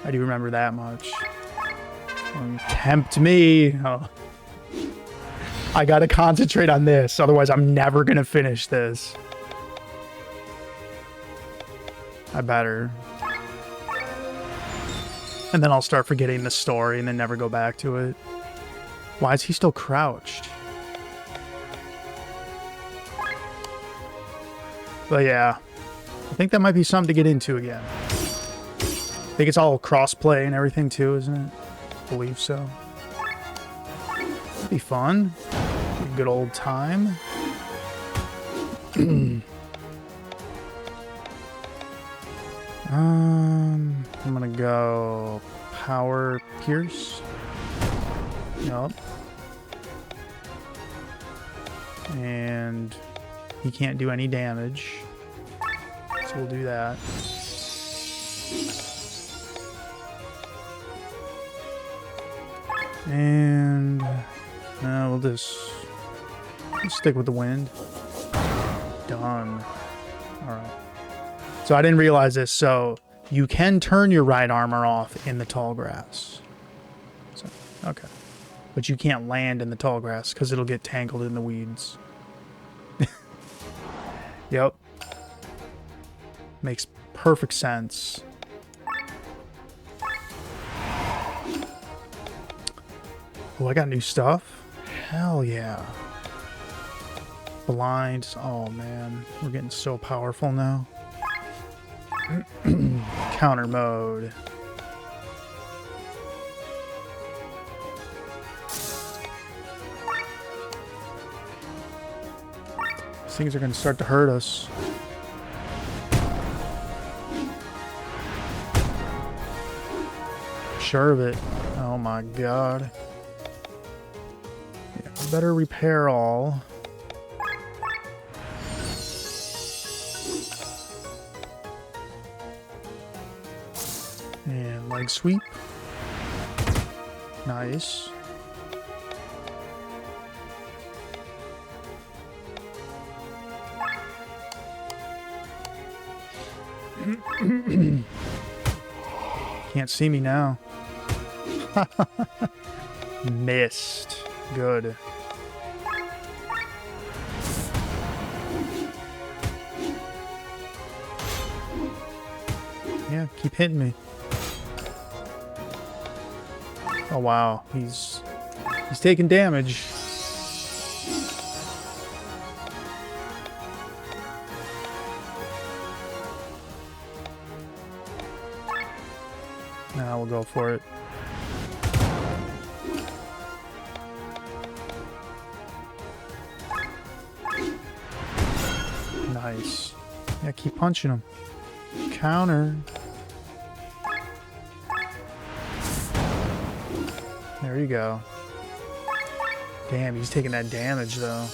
Speaker 1: I do remember that much. Tempt me. Oh. I gotta concentrate on this, otherwise I'm never gonna finish this. I better. And then I'll start forgetting the story and then never go back to it. Why is he still crouched? But yeah, I think that might be something to get into again. I think it's all cross-play and everything too, isn't it? I believe so. It'd be fun. Be a good old time. I'm gonna go power pierce. Yup. And he can't do any damage. So we'll do that. And we'll just stick with the wind. Done. Alright. So I didn't realize this. So you can turn your right armor off in the tall grass. So, okay. But you can't land in the tall grass because it'll get tangled in the weeds. Yep. Makes perfect sense. Oh, I got new stuff? Hell yeah. Blind. Oh, man. We're getting so powerful now. Counter mode. These things are going to start to hurt us. Sure of it. Oh my god. Yeah, we better repair all. And leg sweep. Nice. Can't see me now. Missed. Good. Yeah, keep hitting me. Oh wow, he's taking damage. Now we'll go for it. Nice. Yeah, keep punching him. Counter. There you go. Damn, he's taking that damage though.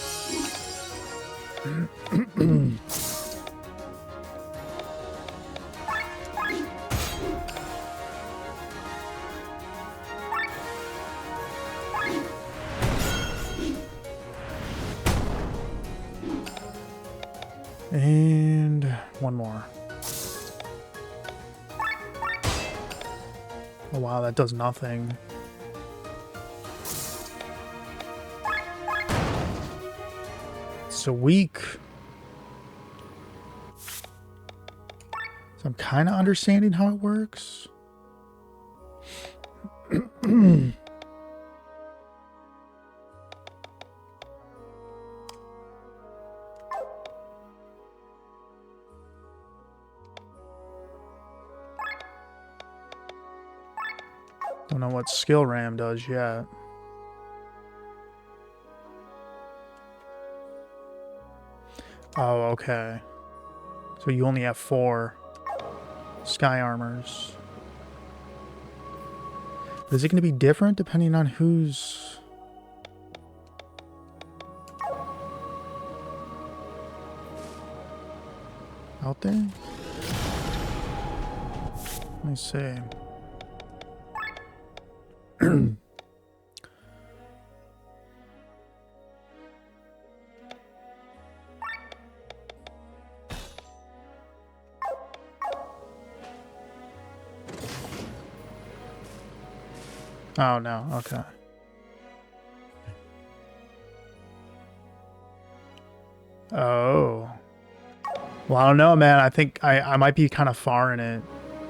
Speaker 1: And one more. Oh wow, that does nothing. So weak. So I'm kind of understanding how it works. Don't know what skill RAM does yet. Oh, okay. So you only have 4 sky armors. Is it going to be different depending on who's... out there? Let me see. Oh, no. Okay. Oh. Well, I don't know, man. I think I might be kind of far in it.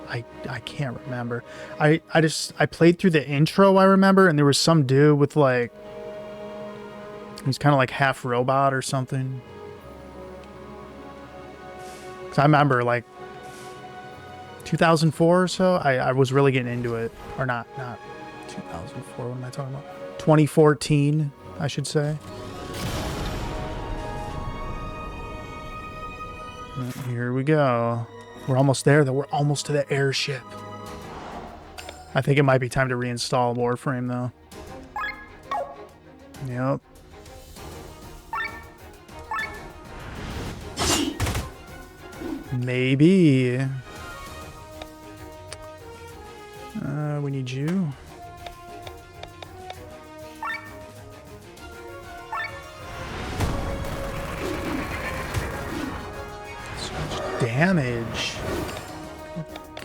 Speaker 1: I can't remember. I played through the intro, I remember, and there was some dude with like... he's kind of like half robot or something. 'Cause I remember like 2004 or so, I was really getting into it. Or not 2004, what am I talking about? 2014, I should say. Here we go. We're almost there, though. We're almost to the airship. I think it might be time to reinstall Warframe, though. Yep. Maybe. We need you. So much damage.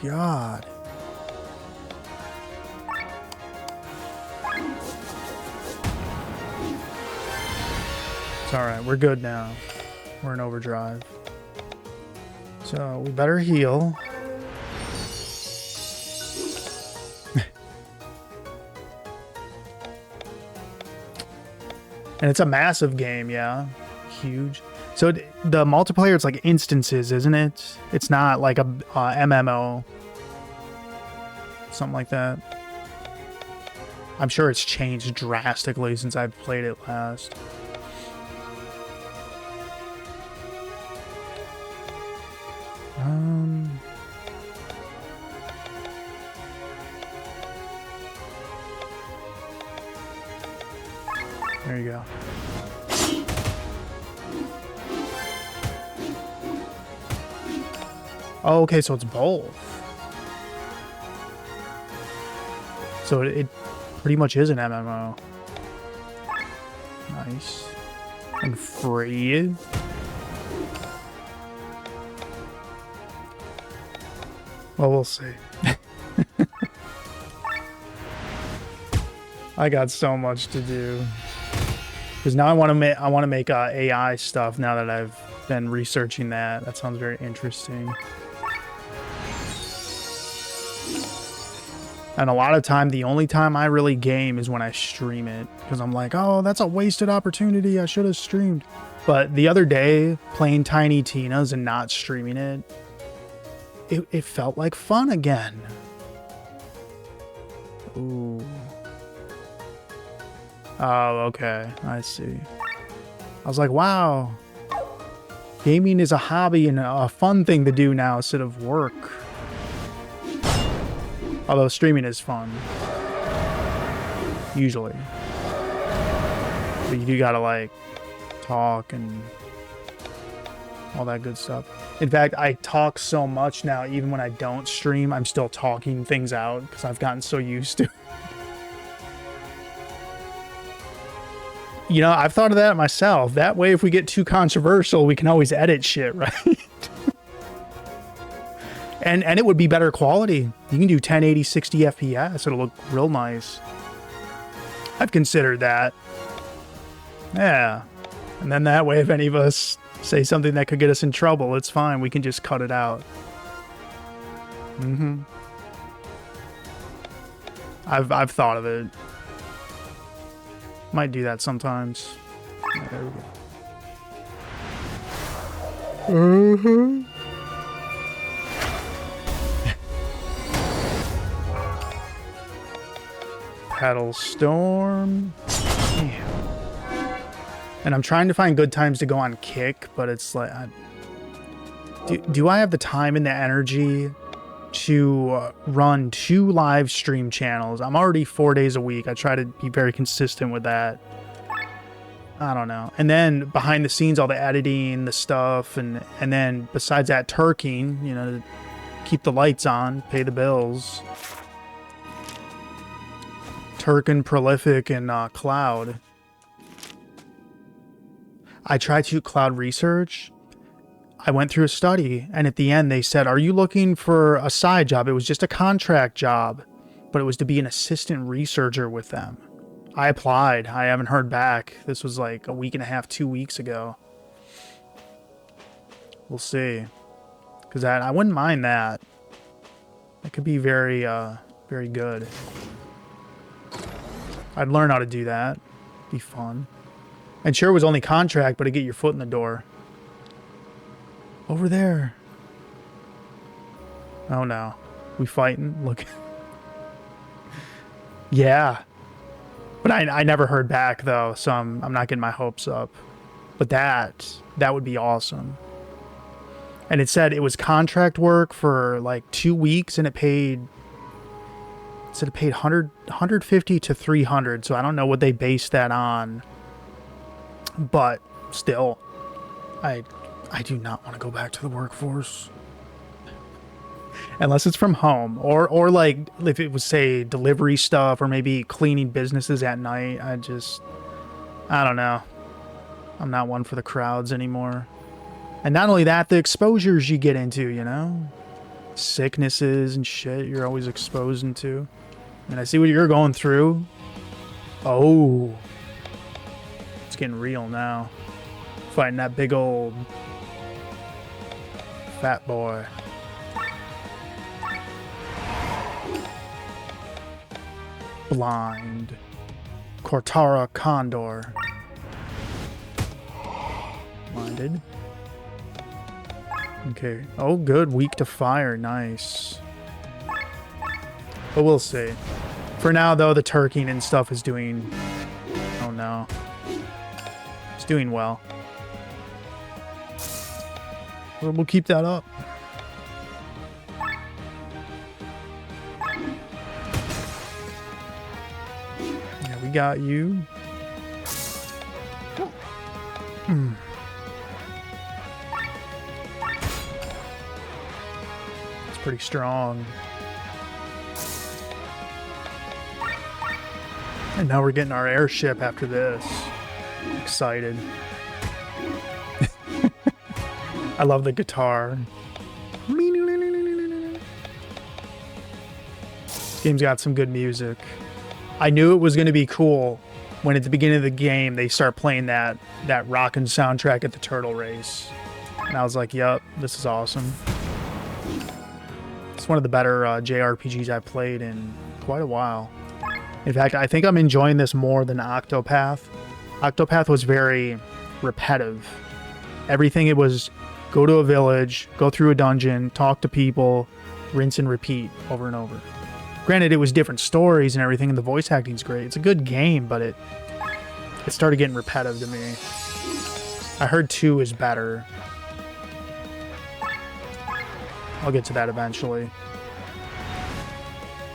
Speaker 1: God. It's alright, we're good now. We're in overdrive. So we better heal. And it's a massive game, yeah. Huge. So the multiplayer, it's like instances, isn't it? It's not like a MMO. Something like that. I'm sure it's changed drastically since I've played it last. There you go. Oh, okay, so it's both. So it pretty much is an MMO. Nice. And free. Well, we'll see. I got so much to do. Because now I want to make AI stuff. Now that I've been researching that, that sounds very interesting. And a lot of time, the only time I really game is when I stream it, because I'm like, oh, that's a wasted opportunity. I should have streamed. But the other day, playing Tiny Tina's and not streaming it, it felt like fun again. Ooh. Oh, okay. I see. I was like, wow. Gaming is a hobby and a fun thing to do now instead of work. Although streaming is fun. Usually. But you do gotta, like, talk and all that good stuff. In fact, I talk so much now, even when I don't stream, I'm still talking things out because I've gotten so used to it. You know, I've thought of that myself. That way, if we get too controversial, we can always edit shit, right? and it would be better quality. You can do 1080, 60 FPS. It'll look real nice. I've considered that. Yeah. And then that way, if any of us say something that could get us in trouble, it's fine. We can just cut it out. Mm-hmm. I've thought of it. Might do that sometimes. Yeah, there we go. Mm-hmm. Paddle Storm. Damn. And I'm trying to find good times to go on Kick, but it's like, do I have the time and the energy to run 2 live stream channels? I'm already 4 days a week. I try to be very consistent with that. I don't know. And then behind the scenes, all the editing, the stuff, and then besides that, turking, you know, to keep the lights on, pay the bills. Turkin, Prolific, and Cloud. I tried to Cloud Research. I went through a study, and at the end they said, are you looking for a side job? It was just a contract job, but it was to be an assistant researcher with them. I applied. I haven't heard back. This was like a week and a half, 2 weeks ago. We'll see. Because I wouldn't mind that. It could be very, very good. I'd learn how to do that. Be fun. And sure, it was only contract, but to get your foot in the door. Over there. Oh no. We fighting? Look. Yeah. But I never heard back though, so I'm not getting my hopes up. But that would be awesome. And it said it was contract work for like 2 weeks, and it paid 150 to 300. So I don't know what they based that on. But still, I do not want to go back to the workforce. Unless it's from home, or like if it was, say, delivery stuff, or maybe cleaning businesses at night. I don't know. I'm not one for the crowds anymore. And not only that, the exposures you get into, you know? Sicknesses and shit you're always exposed into. And I see what you're going through. Oh. It's getting real now. Fighting that big old fat boy. Blind. Cortara Condor. Blinded. Okay. Oh, good. Weak to fire. Nice. But we'll see. For now, though, the turking and stuff is doing... Oh, no. It's doing well. We'll keep that up. Yeah, we got you. It's pretty strong. And now we're getting our airship after this. Excited. I love the guitar. This game's got some good music. I knew it was going to be cool when at the beginning of the game they start playing that rockin' soundtrack at the turtle race. And I was like, yep, this is awesome. It's one of the better JRPGs I've played in quite a while. In fact, I think I'm enjoying this more than Octopath. Octopath was very repetitive. Everything it was... Go to a village, go through a dungeon, talk to people, rinse and repeat over and over. Granted, it was different stories and everything, and the voice acting's great. It's a good game, but it started getting repetitive to me. I heard 2 is better. I'll get to that eventually.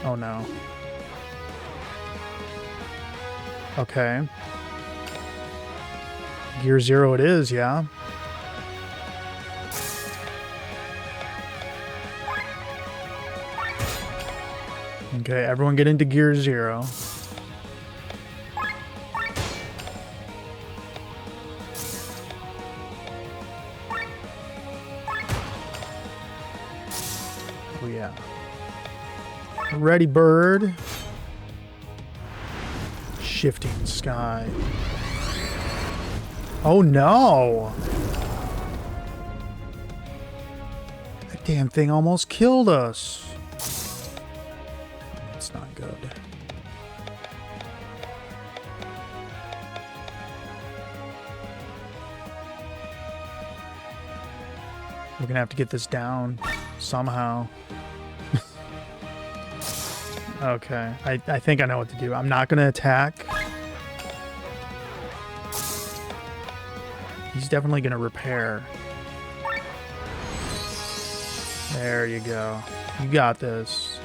Speaker 1: Oh no. Okay. Gear 0 it is, yeah. Okay, everyone get into Gear 0. Oh yeah. Ready, bird. Shifting sky. Oh no! That damn thing almost killed us. That's not good. We're gonna have to get this down somehow. Okay, I think I know what to do. I'm not gonna attack. He's definitely gonna repair. There you go. You got this.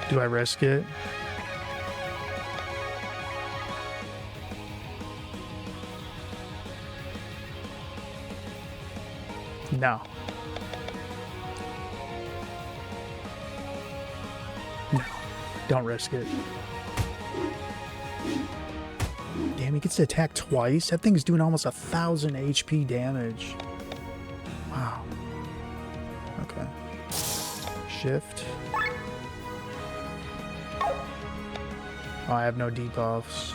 Speaker 1: Do I risk it? No. No. Don't risk it. Damn, he gets to attack twice? That thing's doing almost 1,000 HP damage. Wow. Okay. Shift. Oh, I have no debuffs.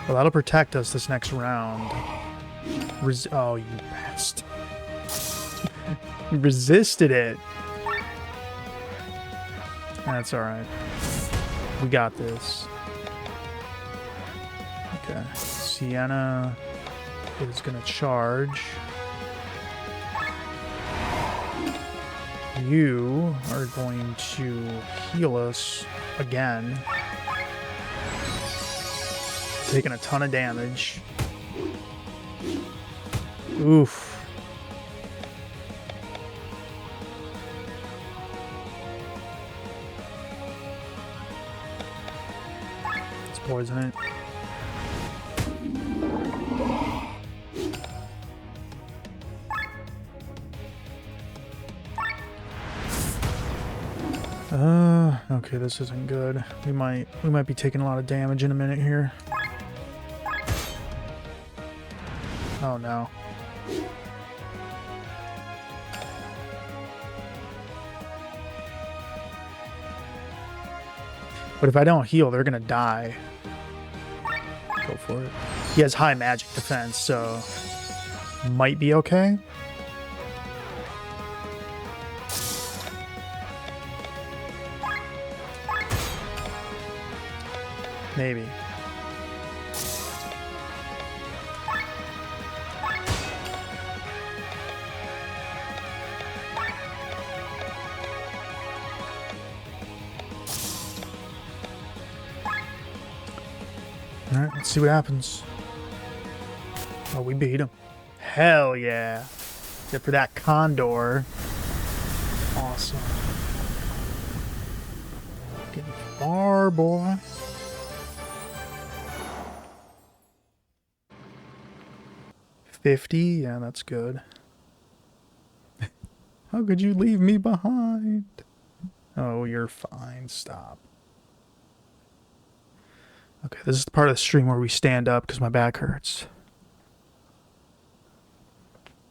Speaker 1: Well, that'll protect us this next round. Oh, you bastard. You resisted it. That's alright. We got this. Okay. Sienna is gonna charge. You are going to heal us again. Taking a ton of damage. Oof. Let's poison it. Okay, this isn't good. We might be taking a lot of damage in a minute here. Oh no. But if I don't heal, they're gonna die. Go for it. He has high magic defense, so might be okay. Maybe. Alright, let's see what happens. Oh, we beat him. Hell yeah. Except for that condor. Awesome. Getting far, boy. $50? Yeah, that's good. How could you leave me behind? Oh, you're fine. Stop. Okay, this is the part of the stream where we stand up because my back hurts.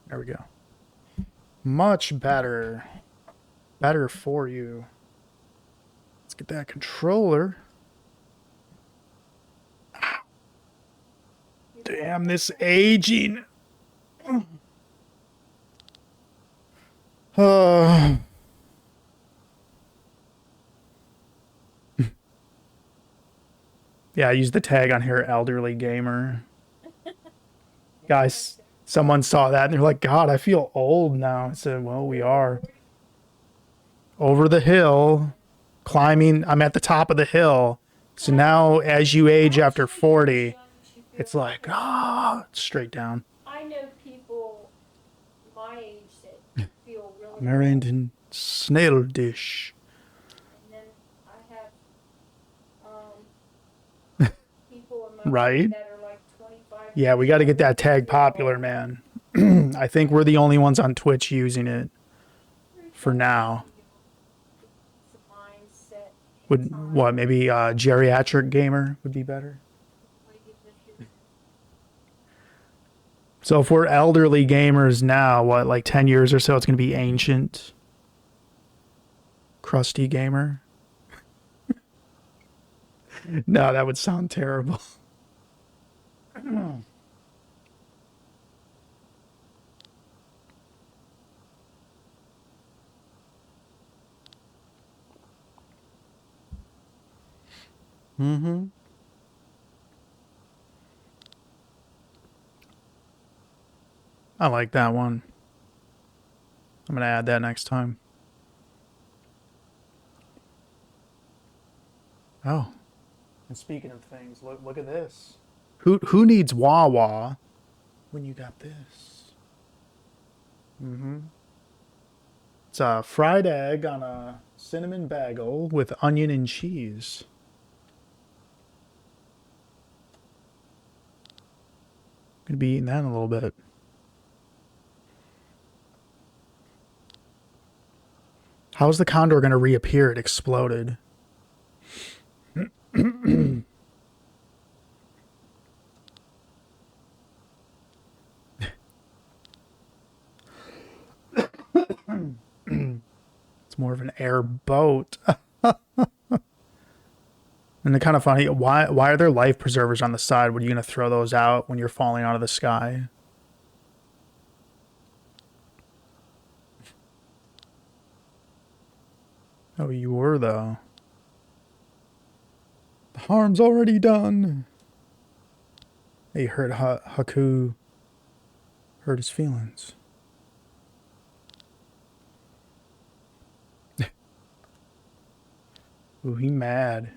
Speaker 1: There we go. Much better. Better for you. Let's get that controller. Damn, this aging. Yeah, I used the tag on here, elderly gamer. Guys, someone saw that and they're like, God, I feel old now. I said, well, we are. Over the hill, climbing. I'm at the top of the hill. So now as you age after 40, it's like, straight down.
Speaker 2: I know people my age that feel really
Speaker 1: American snail dish.
Speaker 2: and then I have people in my
Speaker 1: Right?
Speaker 2: life that are like 25.
Speaker 1: Yeah, we got to get that tag popular, man. I think we're the only ones on Twitch using it for now.
Speaker 2: It's a mindset.
Speaker 1: Would what? Maybe geriatric gamer would be better. So if we're elderly gamers now, what, like 10 years or so, it's going to be ancient, crusty gamer? No, that would sound terrible. Mm-hmm. I like that one. I'm gonna add that next time. Oh. And speaking of things, look at this. Who needs Wawa when you got this? Mm-hmm. It's a fried egg on a cinnamon bagel with onion and cheese. Gonna be eating that in a little bit. How's the condor gonna reappear? It exploded. It's more of an air boat. And they're kind of funny. Why are there life preservers on the side? What are you gonna throw those out when you're falling out of the sky? Oh, you were though. The harm's already done. He hurt Haku. Hurt his feelings. Ooh, he mad.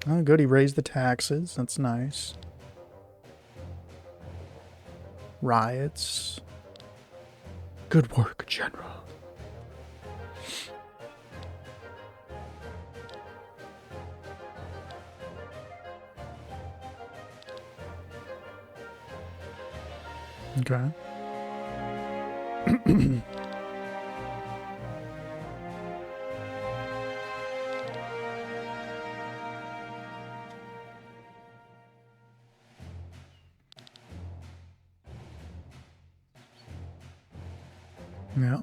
Speaker 1: Oh, good. He raised the taxes. That's nice. Riots. Good work, General. Okay. Yeah.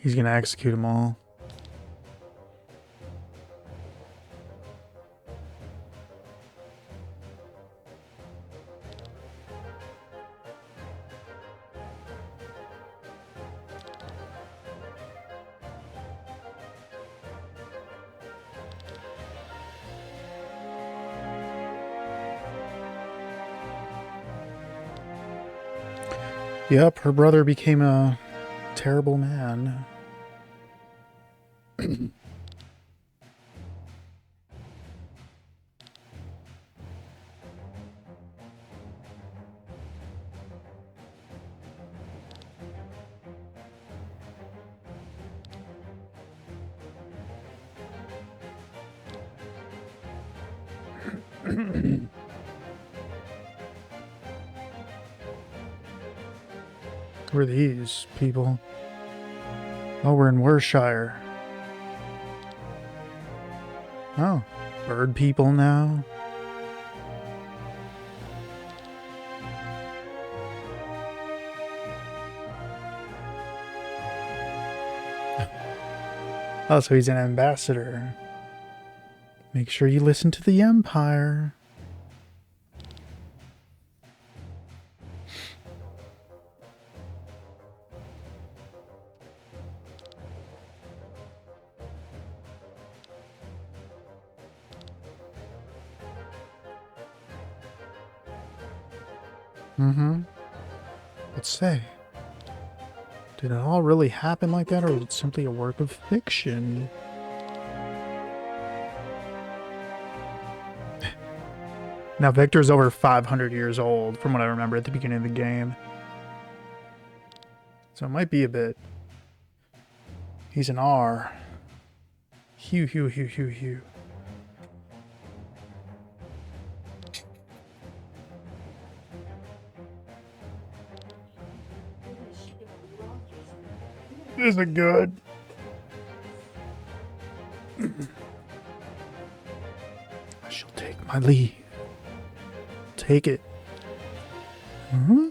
Speaker 1: He's gonna execute them all. Yep, her brother became a terrible man. Who are these people? Oh, we're in Worcestershire. Oh, bird people now. Oh, so he's an ambassador. Make sure you listen to the Empire. Mm-hmm. Let's say, did it all really happen like that, or was it simply a work of fiction? Now, Victor's over 500 years old, from what I remember at the beginning of the game. So it might be a bit. He's an R. Hugh. This is good. I shall take my leave. Take it. Mm-hmm.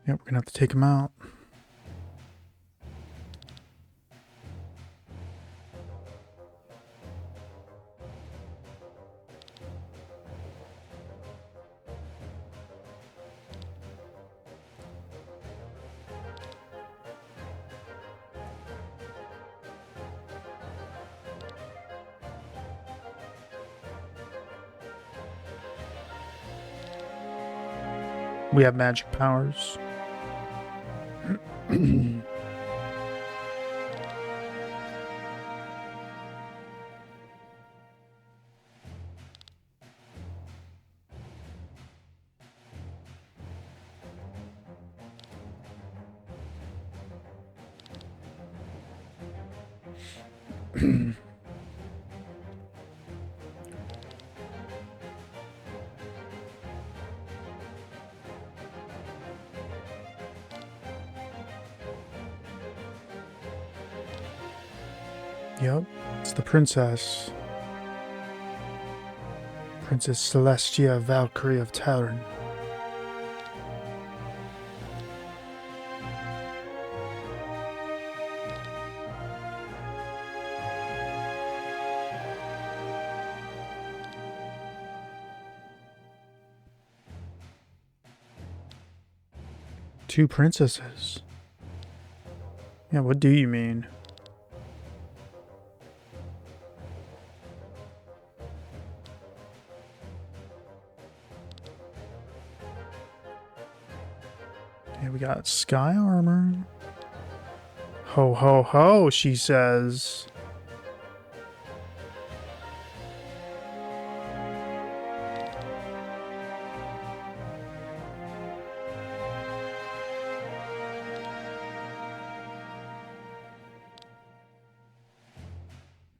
Speaker 1: Yep, we're gonna have to take him out. We have magic powers. Yep, it's the princess. Princess Celestia Valkyrie of Talon. Two princesses. Yeah, what do you mean? Yeah, we got sky armor. Ho ho ho, she says.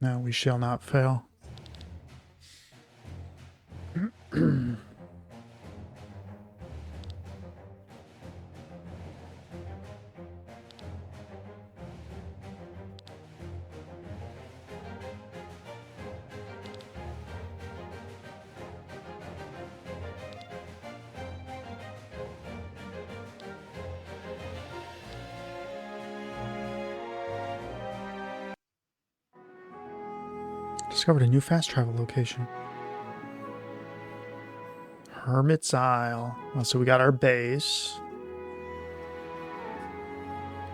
Speaker 1: No, we shall not fail. Discovered a new fast travel location. Hermit's Isle. Oh, so we got our base.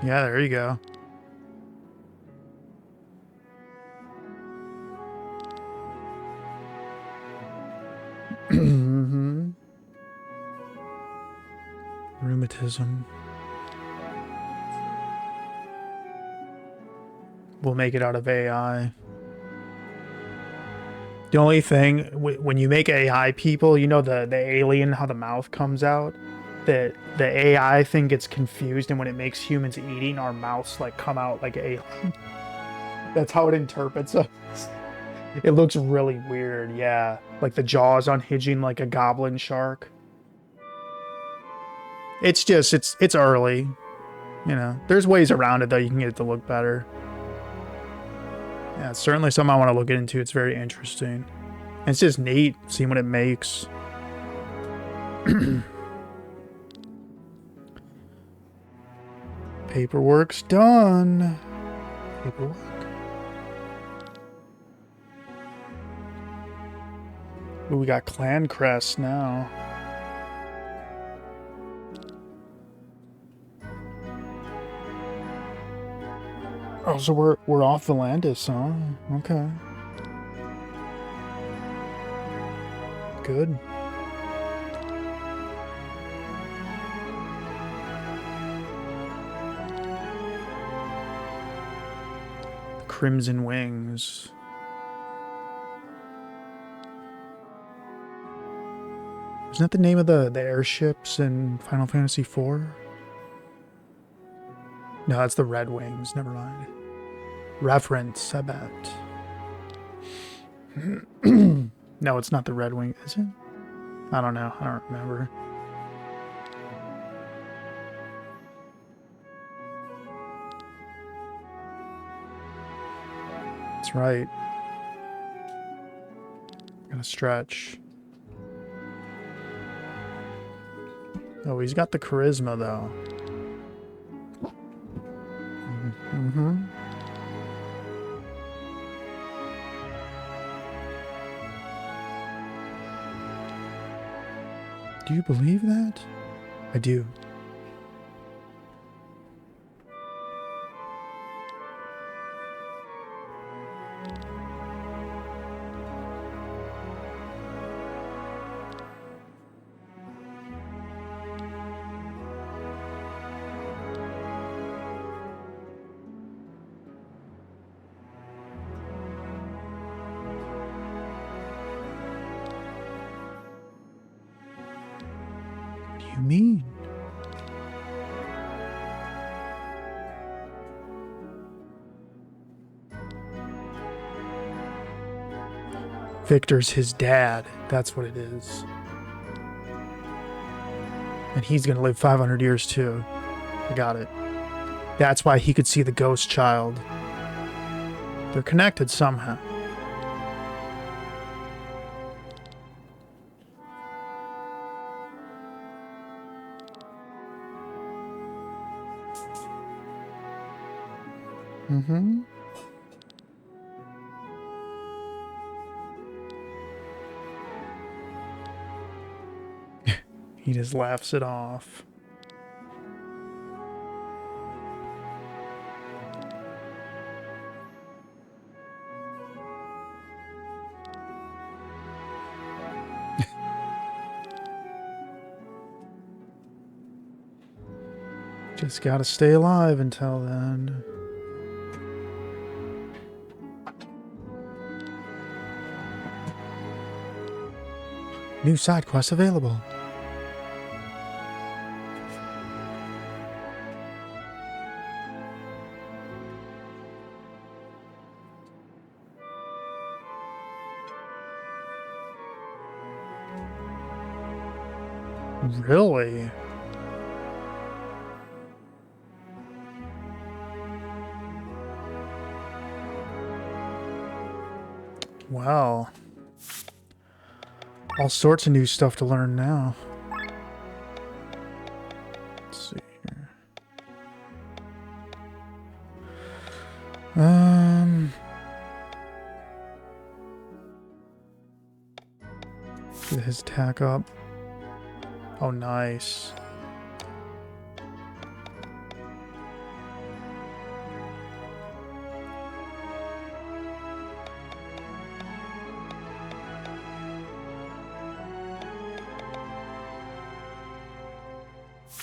Speaker 1: Yeah, there you go. Mm-hmm. Rheumatism. We'll make it out of AI. The only thing, when you make AI people, you know the alien, how the mouth comes out? The AI thing gets confused, and when it makes humans eating, our mouths like come out like alien. That's how it interprets us. It looks really weird, yeah. Like the jaws unhinging like a goblin shark. It's just, it's early. You know, there's ways around it though. You can get it to look better. Yeah, it's certainly something I want to look into. It's very interesting. And it's just neat seeing what it makes. Paperwork's done. Paperwork. Ooh, we got clan crests now. Oh, so we're off the Landis, huh? Okay. Good. Crimson Wings. Isn't that the name of the airships in Final Fantasy IV? No, that's the Red Wings. Never mind. Reference, I bet. No, it's not the Red Wing, is it? I don't know. I don't remember. That's right. Gotta stretch. Oh, he's got the charisma, though. Mm-hmm. Do you believe that? I do. What do you mean? Victor's his dad. That's what it is. And he's gonna live 500 years too. I got it. That's why he could see the ghost child. They're connected somehow. Mm-hmm. He just laughs it off. Just gotta stay alive until then. New side quests available. Really? Wow. All sorts of new stuff to learn now. Let's see here. Get his attack up. Oh, nice.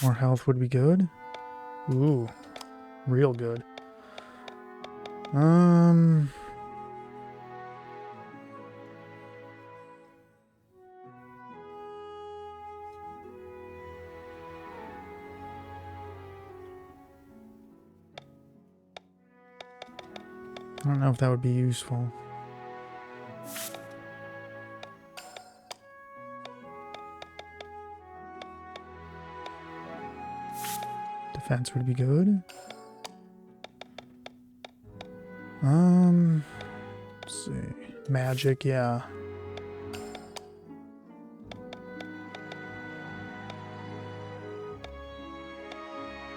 Speaker 1: More health would be good. Ooh, real good. I don't know if that would be useful. Defense would be good. Let's see. Magic, yeah.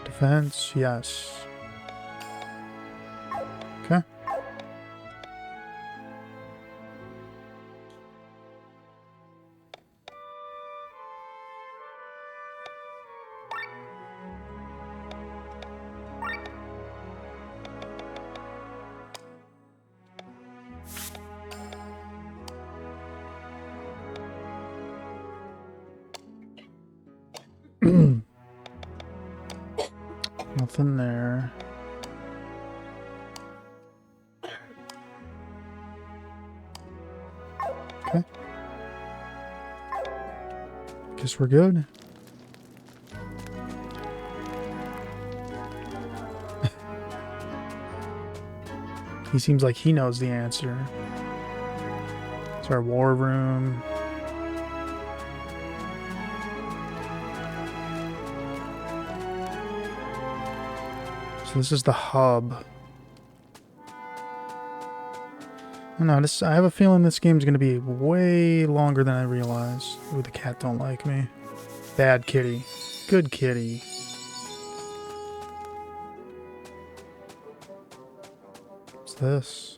Speaker 1: Defense, yes. Okay. Nothing there. Okay. Guess we're good. He seems like he knows the answer. It's our war room. So this is the hub. No, I have a feeling this game's going to be way longer than I realized. Ooh, the cat don't like me. Bad kitty. Good kitty. What's this?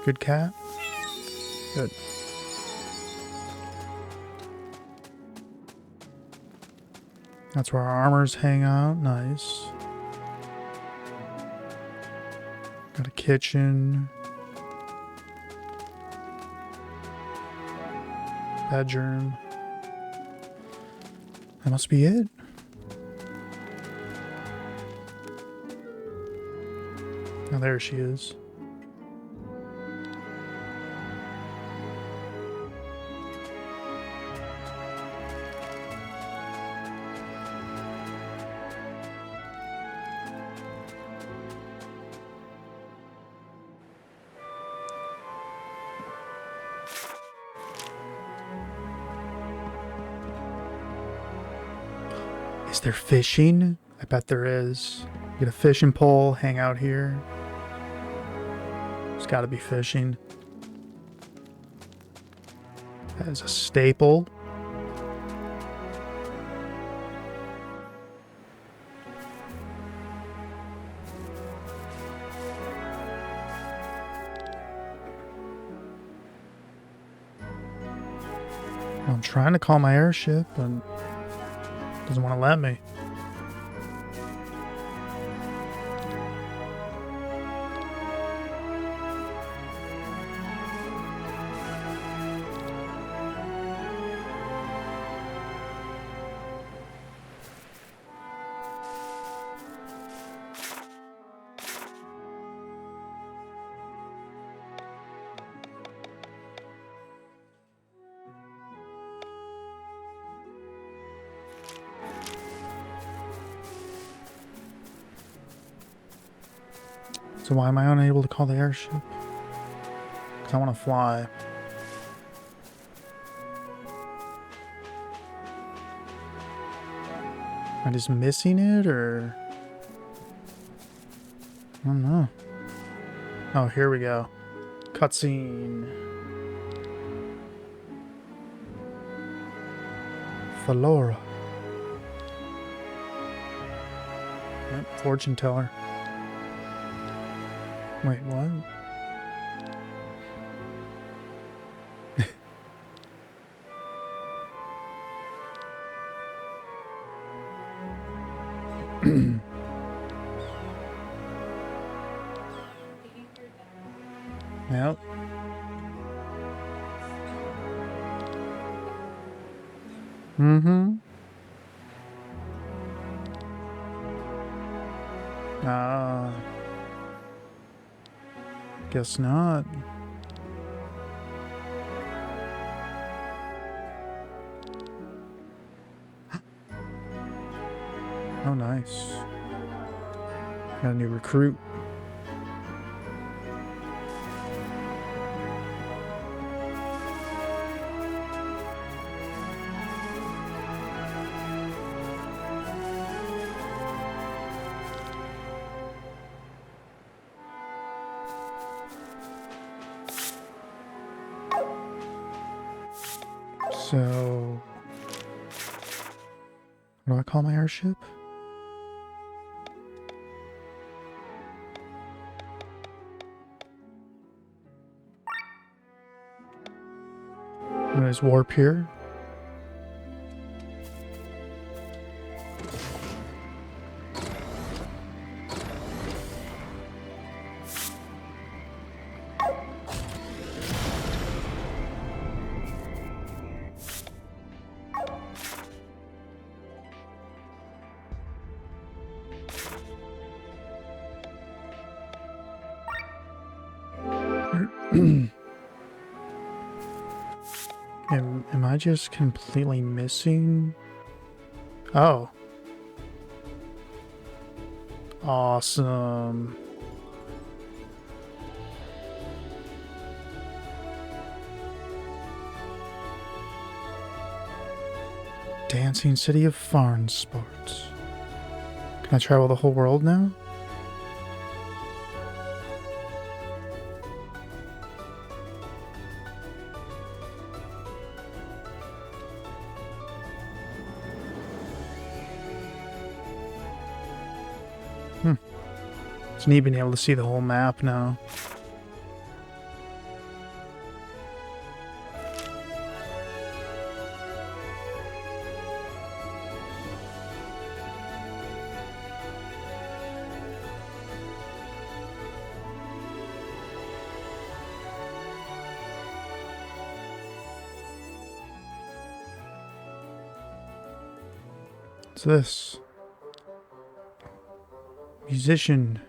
Speaker 1: Good cat? Good. That's where our armors hang out. Nice. Got a kitchen. Bedroom. That must be it. Oh, there she is. Is there fishing? I bet there is. Get a fishing pole, hang out here. There's got to be fishing. That is a staple. I'm trying to call my airship, but doesn't want to let me. So why am I unable to call the airship? Because I want to fly. Am I just missing it, or? I don't know. Oh, here we go. Cutscene. Falora. Yep, fortune teller. Wait, what? Yep. Mm-hmm. Guess not. Oh, nice. Got a new recruit. So, what do I call my airship? Nice warp here. Am I just completely missing? Oh. Awesome. Dancing City of Farnsport. Can I travel the whole world now? It's neat being able to see the whole map now. What's this? Musician.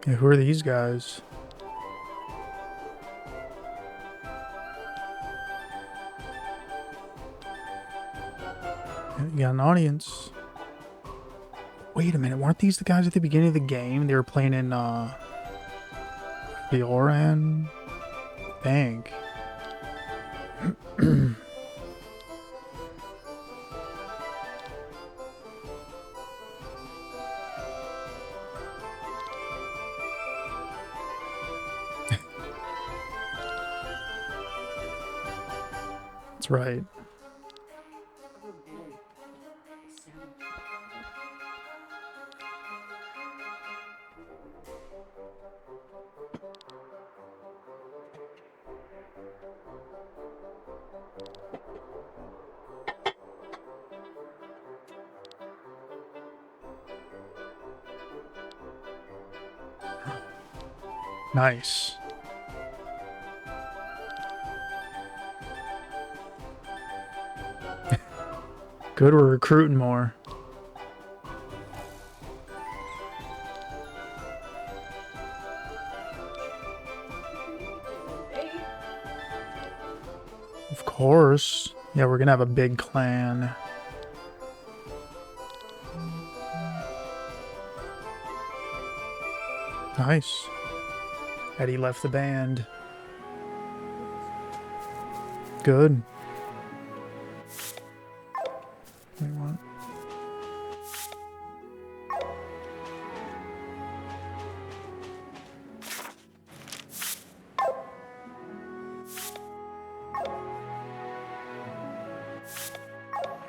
Speaker 1: Yeah, who are these guys? Yeah, you got an audience. Wait a minute, weren't these the guys at the beginning of the game? They were playing in Fioran Bank. That's right. Nice. Good, we're recruiting more. Of course. Yeah, we're gonna have a big clan. Nice. Eddie left the band. Good. Wait, what?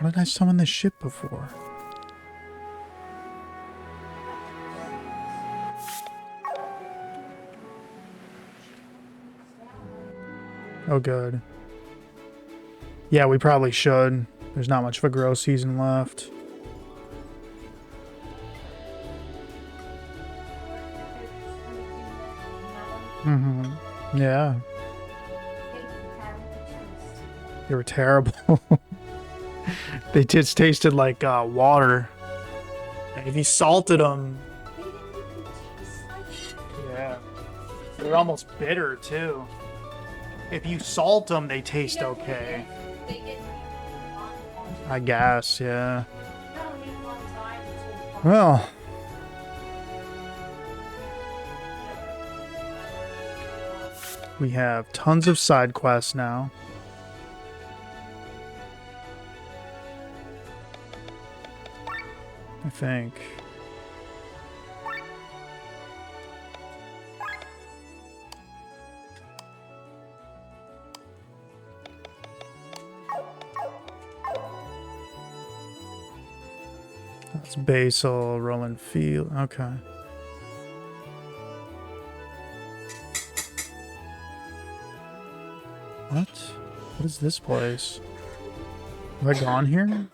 Speaker 1: Why did I summon this ship before? Oh, good. Yeah, we probably should. There's not much of a grow season left. Mm-hmm. Yeah. They were terrible. They just tasted like water. And if you salted them... Yeah. They're almost bitter, too. If you salt them, they taste okay. I guess, yeah. Well. We have tons of side quests now. I think. That's Basil, Roland Field. Okay. What? What is this place? Have I gone here?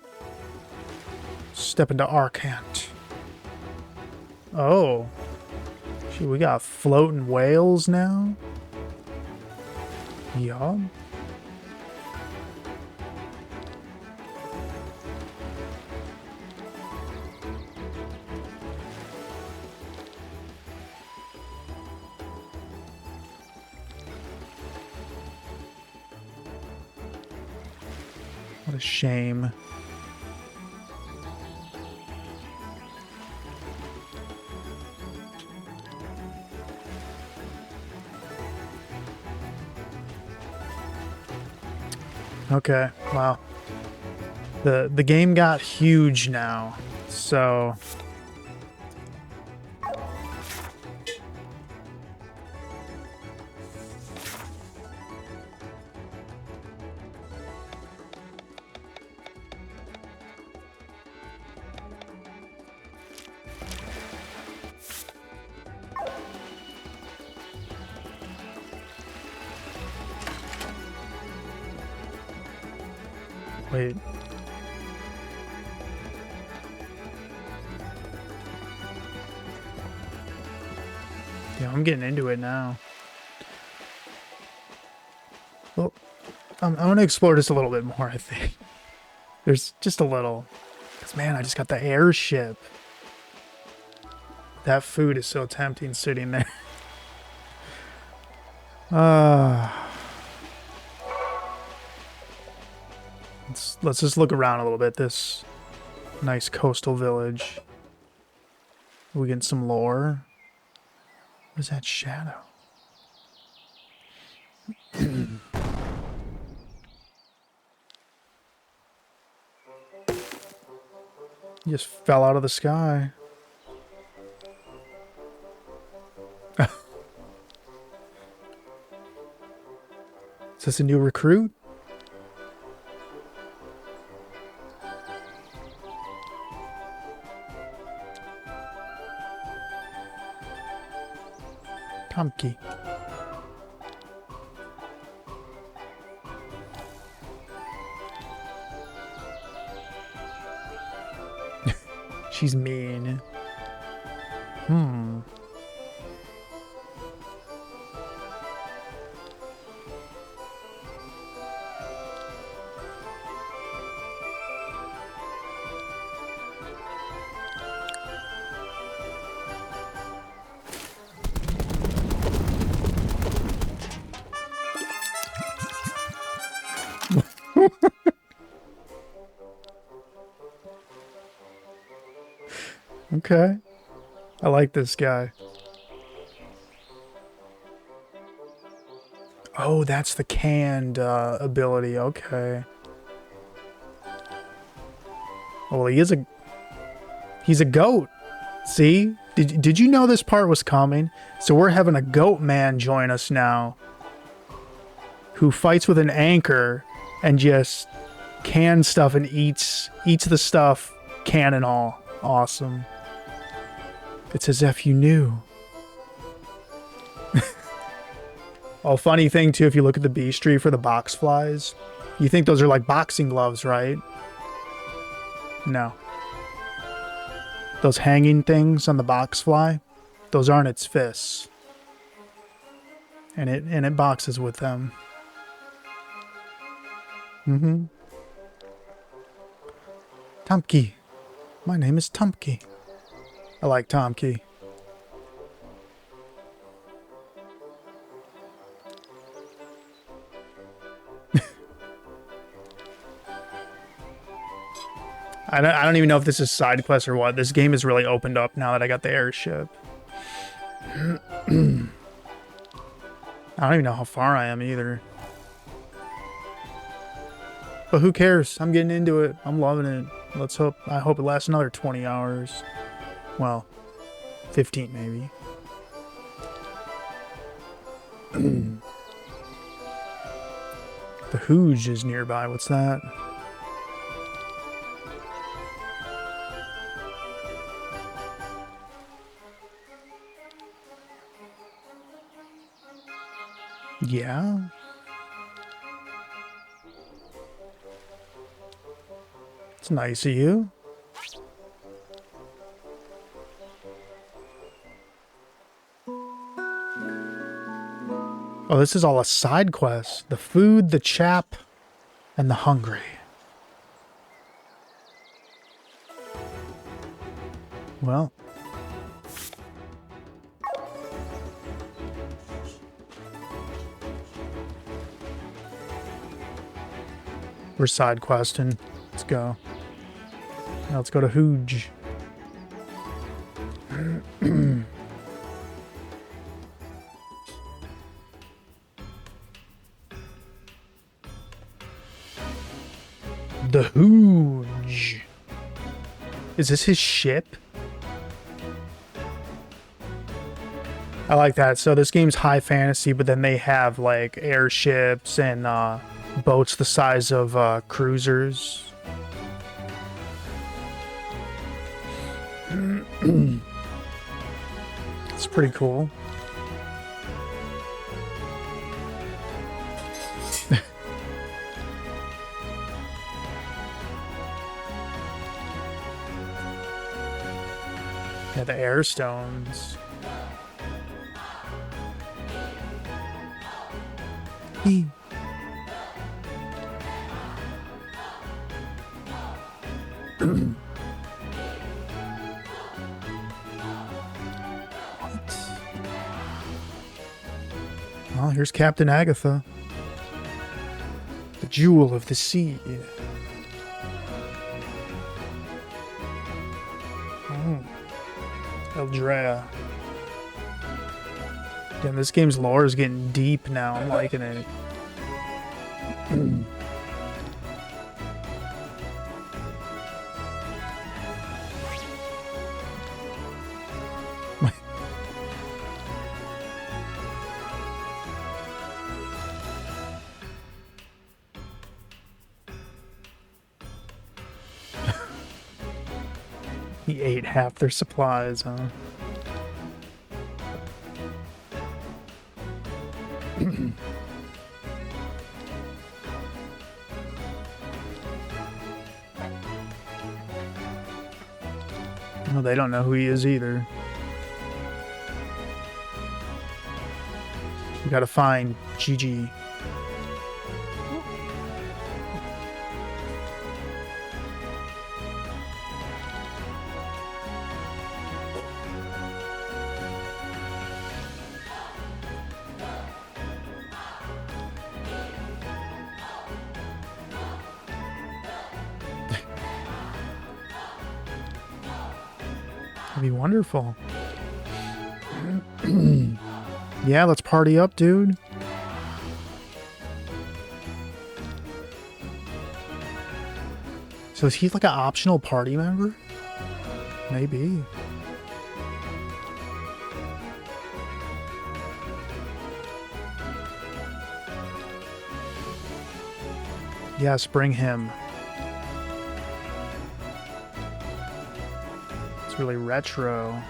Speaker 1: Step into Arcant. Oh. Gee, we got floating whales now? Yup. What a shame. Okay, wow. The game got huge now, so wait. Yeah, I'm getting into it now. Well, I want to explore this a little bit more, I think. There's just a little. Because, man, I just got the airship. That food is so tempting sitting there. Let's just look around a little bit. This nice coastal village. We get some lore. What is that shadow? He just fell out of the sky. Is this a new recruit? Tomki. She's mean. Okay. I like this guy. Oh, that's the canned ability. Okay. Well, he's a goat. See? Did you know this part was coming? So we're having a goat man join us now, who fights with an anchor and just cans stuff and eats the stuff, can and all. Awesome. It's as if you knew. Oh, funny thing too, if you look at the bestiary for the box flies, you think those are like boxing gloves, right? No. Those hanging things on the box fly, those aren't its fists. And it boxes with them. Tomki. My name is Tomki. I like Tomki. I don't even know if this is side quest or what. This game is really opened up now that I got the airship. I don't even know how far I am either. But who cares? I'm getting into it. I'm loving it. Let's hope. I hope it lasts another 20 hours. Well, 15 maybe. The Hooge is nearby. What's that? Yeah. It's nice of you. Oh, this is all a side quest. The food, the chap, and the hungry. Well. We're side questing. Let's go. Now let's go to Hooge. The Hooge. Is this his ship? I like that. So this game's high fantasy, but then they have like airships and boats the size of cruisers. It's pretty cool. Yeah, the air stones. Oh, here's Captain Agatha. The jewel of the sea. Oh. Eldrea. Damn, this game's lore is getting deep now. I'm liking it. He ate half their supplies, huh? No, they don't know who he is either. We gotta find Gigi. That'd be wonderful. Yeah, let's party up, dude. So is he like an optional party member? Maybe. Yes, bring him. It's really retro.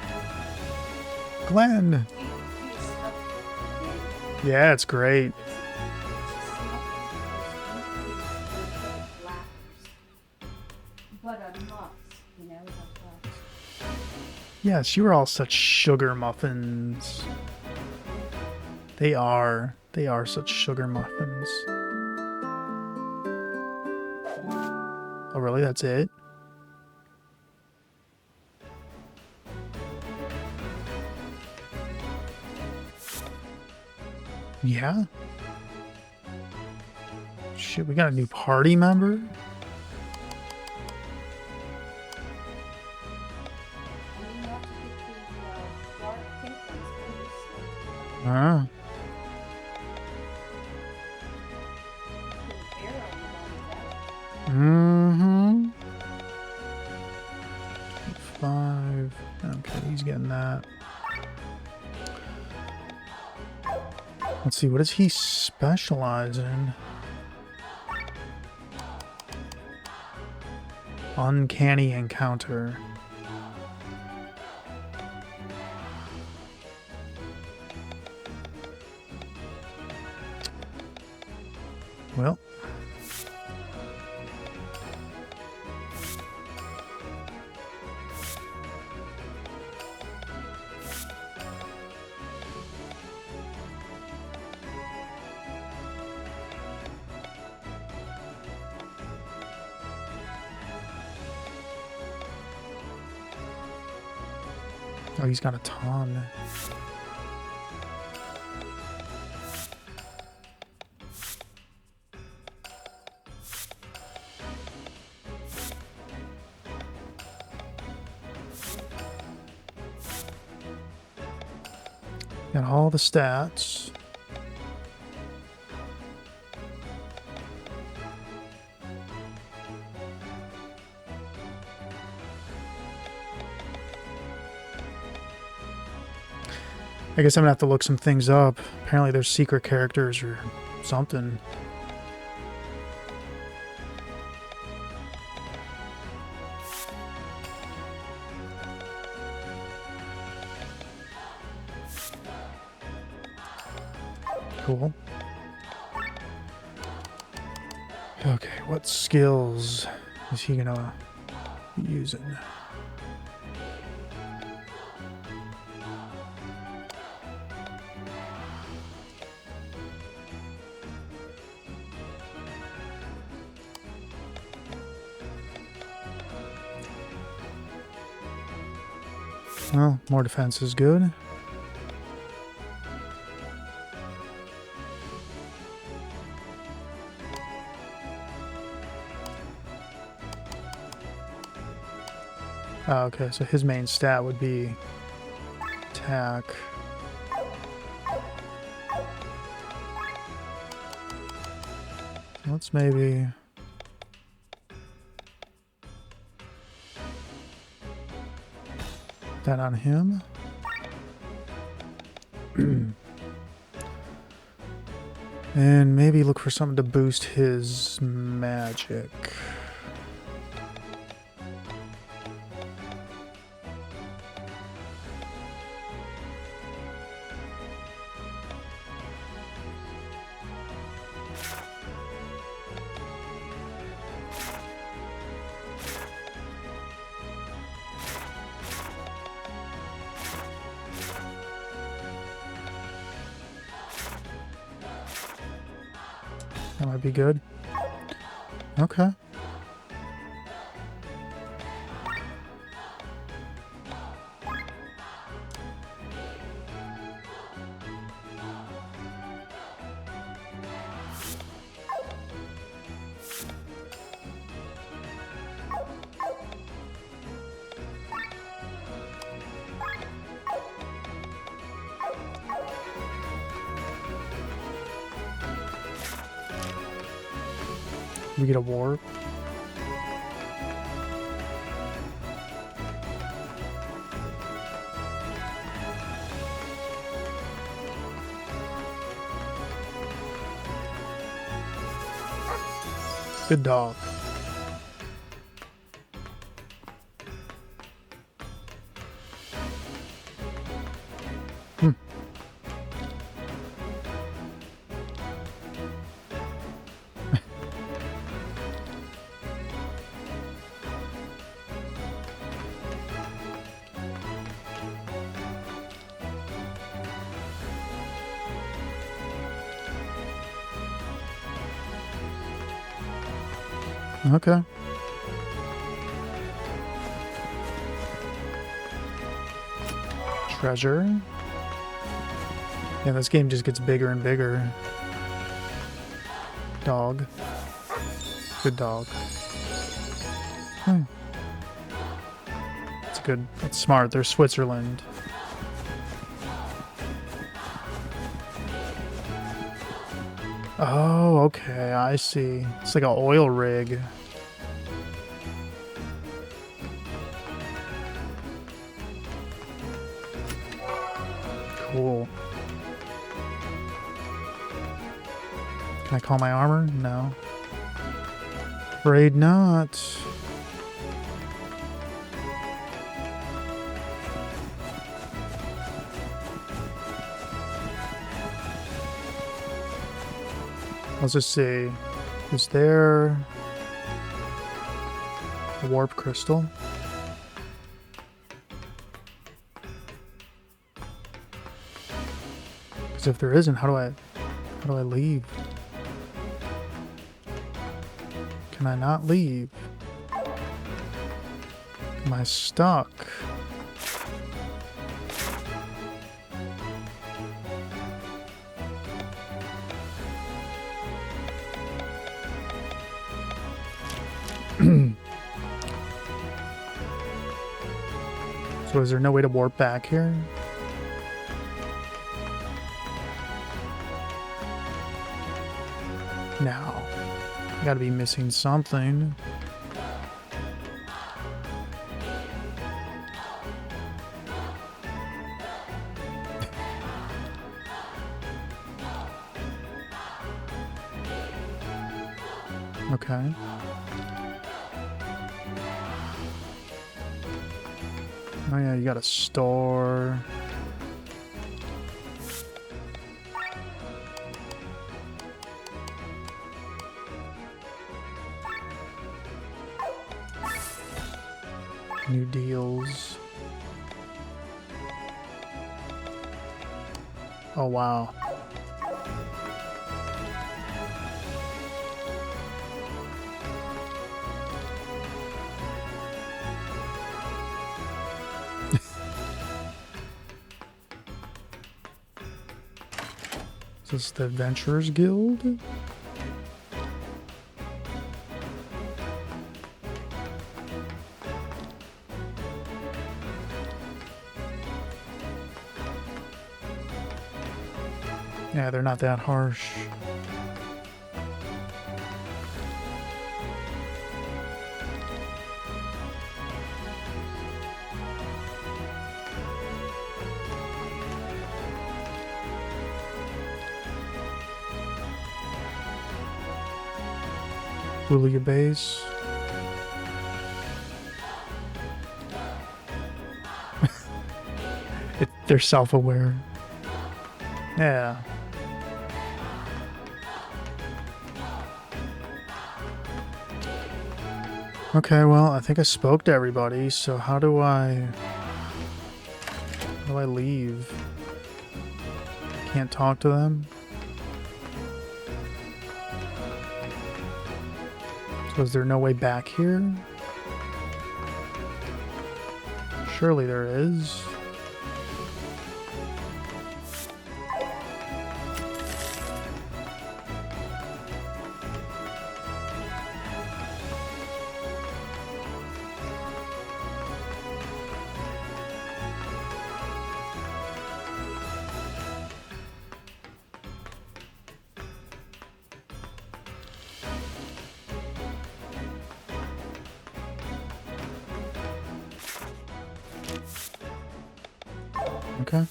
Speaker 1: Glenn. Yeah, it's great.
Speaker 2: But a must, you know,
Speaker 1: Yes, you are all such sugar muffins. They are. They are such sugar muffins. Oh, really? That's it? Yeah? Shit, we got a new party member? Huh? Mm-hmm. 5. Okay, he's getting that. Let's see, what does he specialize in? Uncanny encounter. Well. Oh, he's got a ton. Got all the stats. I guess I'm gonna have to look some things up. Apparently there's secret characters or something. Cool. Okay, what skills is he gonna be using? Well, more defense is good. Oh, okay, so his main stat would be attack. Let's maybe... that on him. And maybe look for something to boost his magic. That might be good. Okay. We get a warp. Good dog. Okay. Treasure. Yeah, this game just gets bigger and bigger. Dog. Good dog. It's good. It's smart. They're Switzerland. Oh, okay. I see. It's like an oil rig. Cool. Can I call my armor? No. Afraid not. Let's just see. Is there a warp crystal? Because if there isn't, how do I leave? Can I not leave? Am I stuck? So is there no way to warp back here? No. I gotta be missing something. Okay. Oh yeah, you got a store. New deals. Oh wow. Is this the Adventurers Guild? Yeah, they're not that harsh. Julia base. They're self-aware. Yeah. Okay, well, I think I spoke to everybody, so how do I leave? Can't talk to them? So is there no way back here? Surely there is. Okay.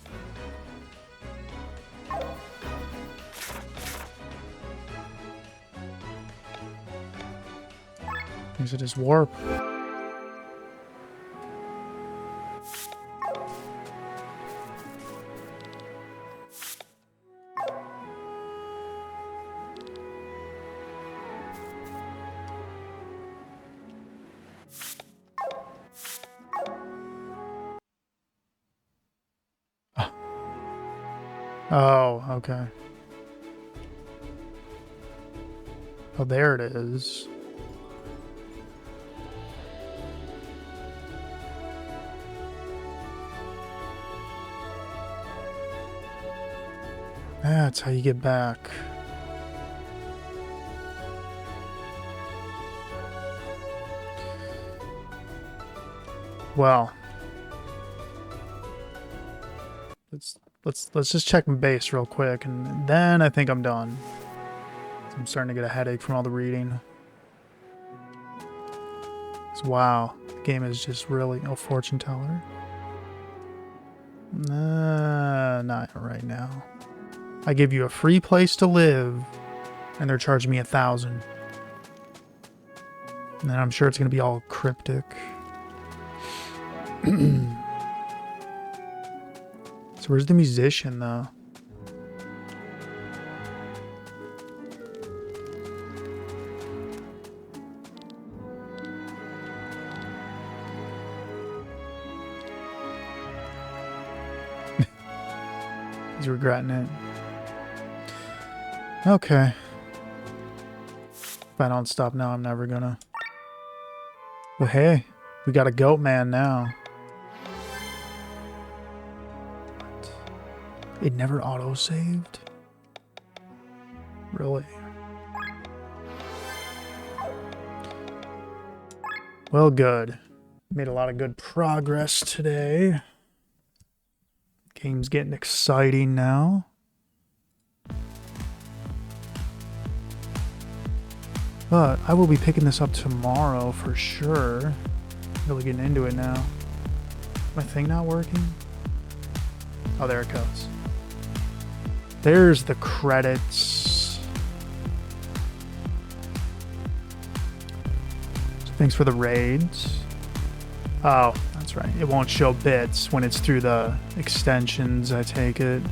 Speaker 1: Exit is warp. Oh, okay. Oh, there it is. That's how you get back. Well, let's just check my base real quick, and then I think I'm done. I'm starting to get a headache from all the reading. Wow, the game is just really fortune teller. Not right now. I give you a free place to live, and they're charging me 1,000. And I'm sure it's gonna be all cryptic. So where's the musician, though? He's regretting it. Okay. If I don't stop now, I'm never gonna. But hey, we got a goat man now. What? It never auto-saved? Really? Well, good. Made a lot of good progress today. Game's getting exciting now. But I will be picking this up tomorrow for sure. Really getting into it now. My thing not working? Oh, there it goes. There's the credits. Thanks for the raids. Oh, that's right. It won't show bits when it's through the extensions, I take it.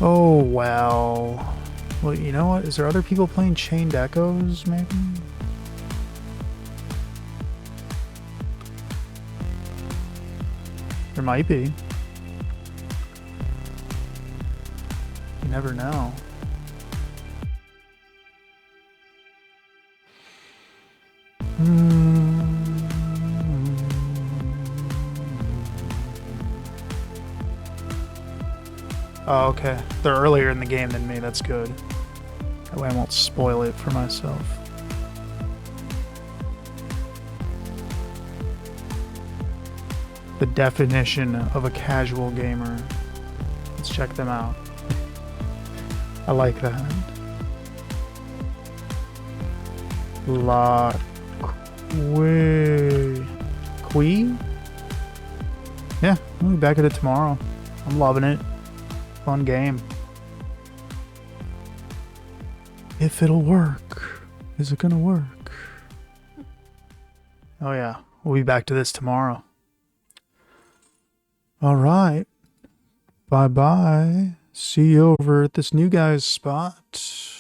Speaker 1: Oh, well. Well, you know what? Is there other people playing Chained Echoes, maybe? There might be. You never know. Oh, okay. They're earlier in the game than me. That's good. That way I won't spoil it for myself. The definition of a casual gamer. Let's check them out. I like that. La Quee? Yeah, I'll be back at it tomorrow. I'm loving it. Fun game. If it'll work. Is it gonna work? Oh yeah, we'll be back to this tomorrow. All right. Bye-bye. See you over at this new guy's spot.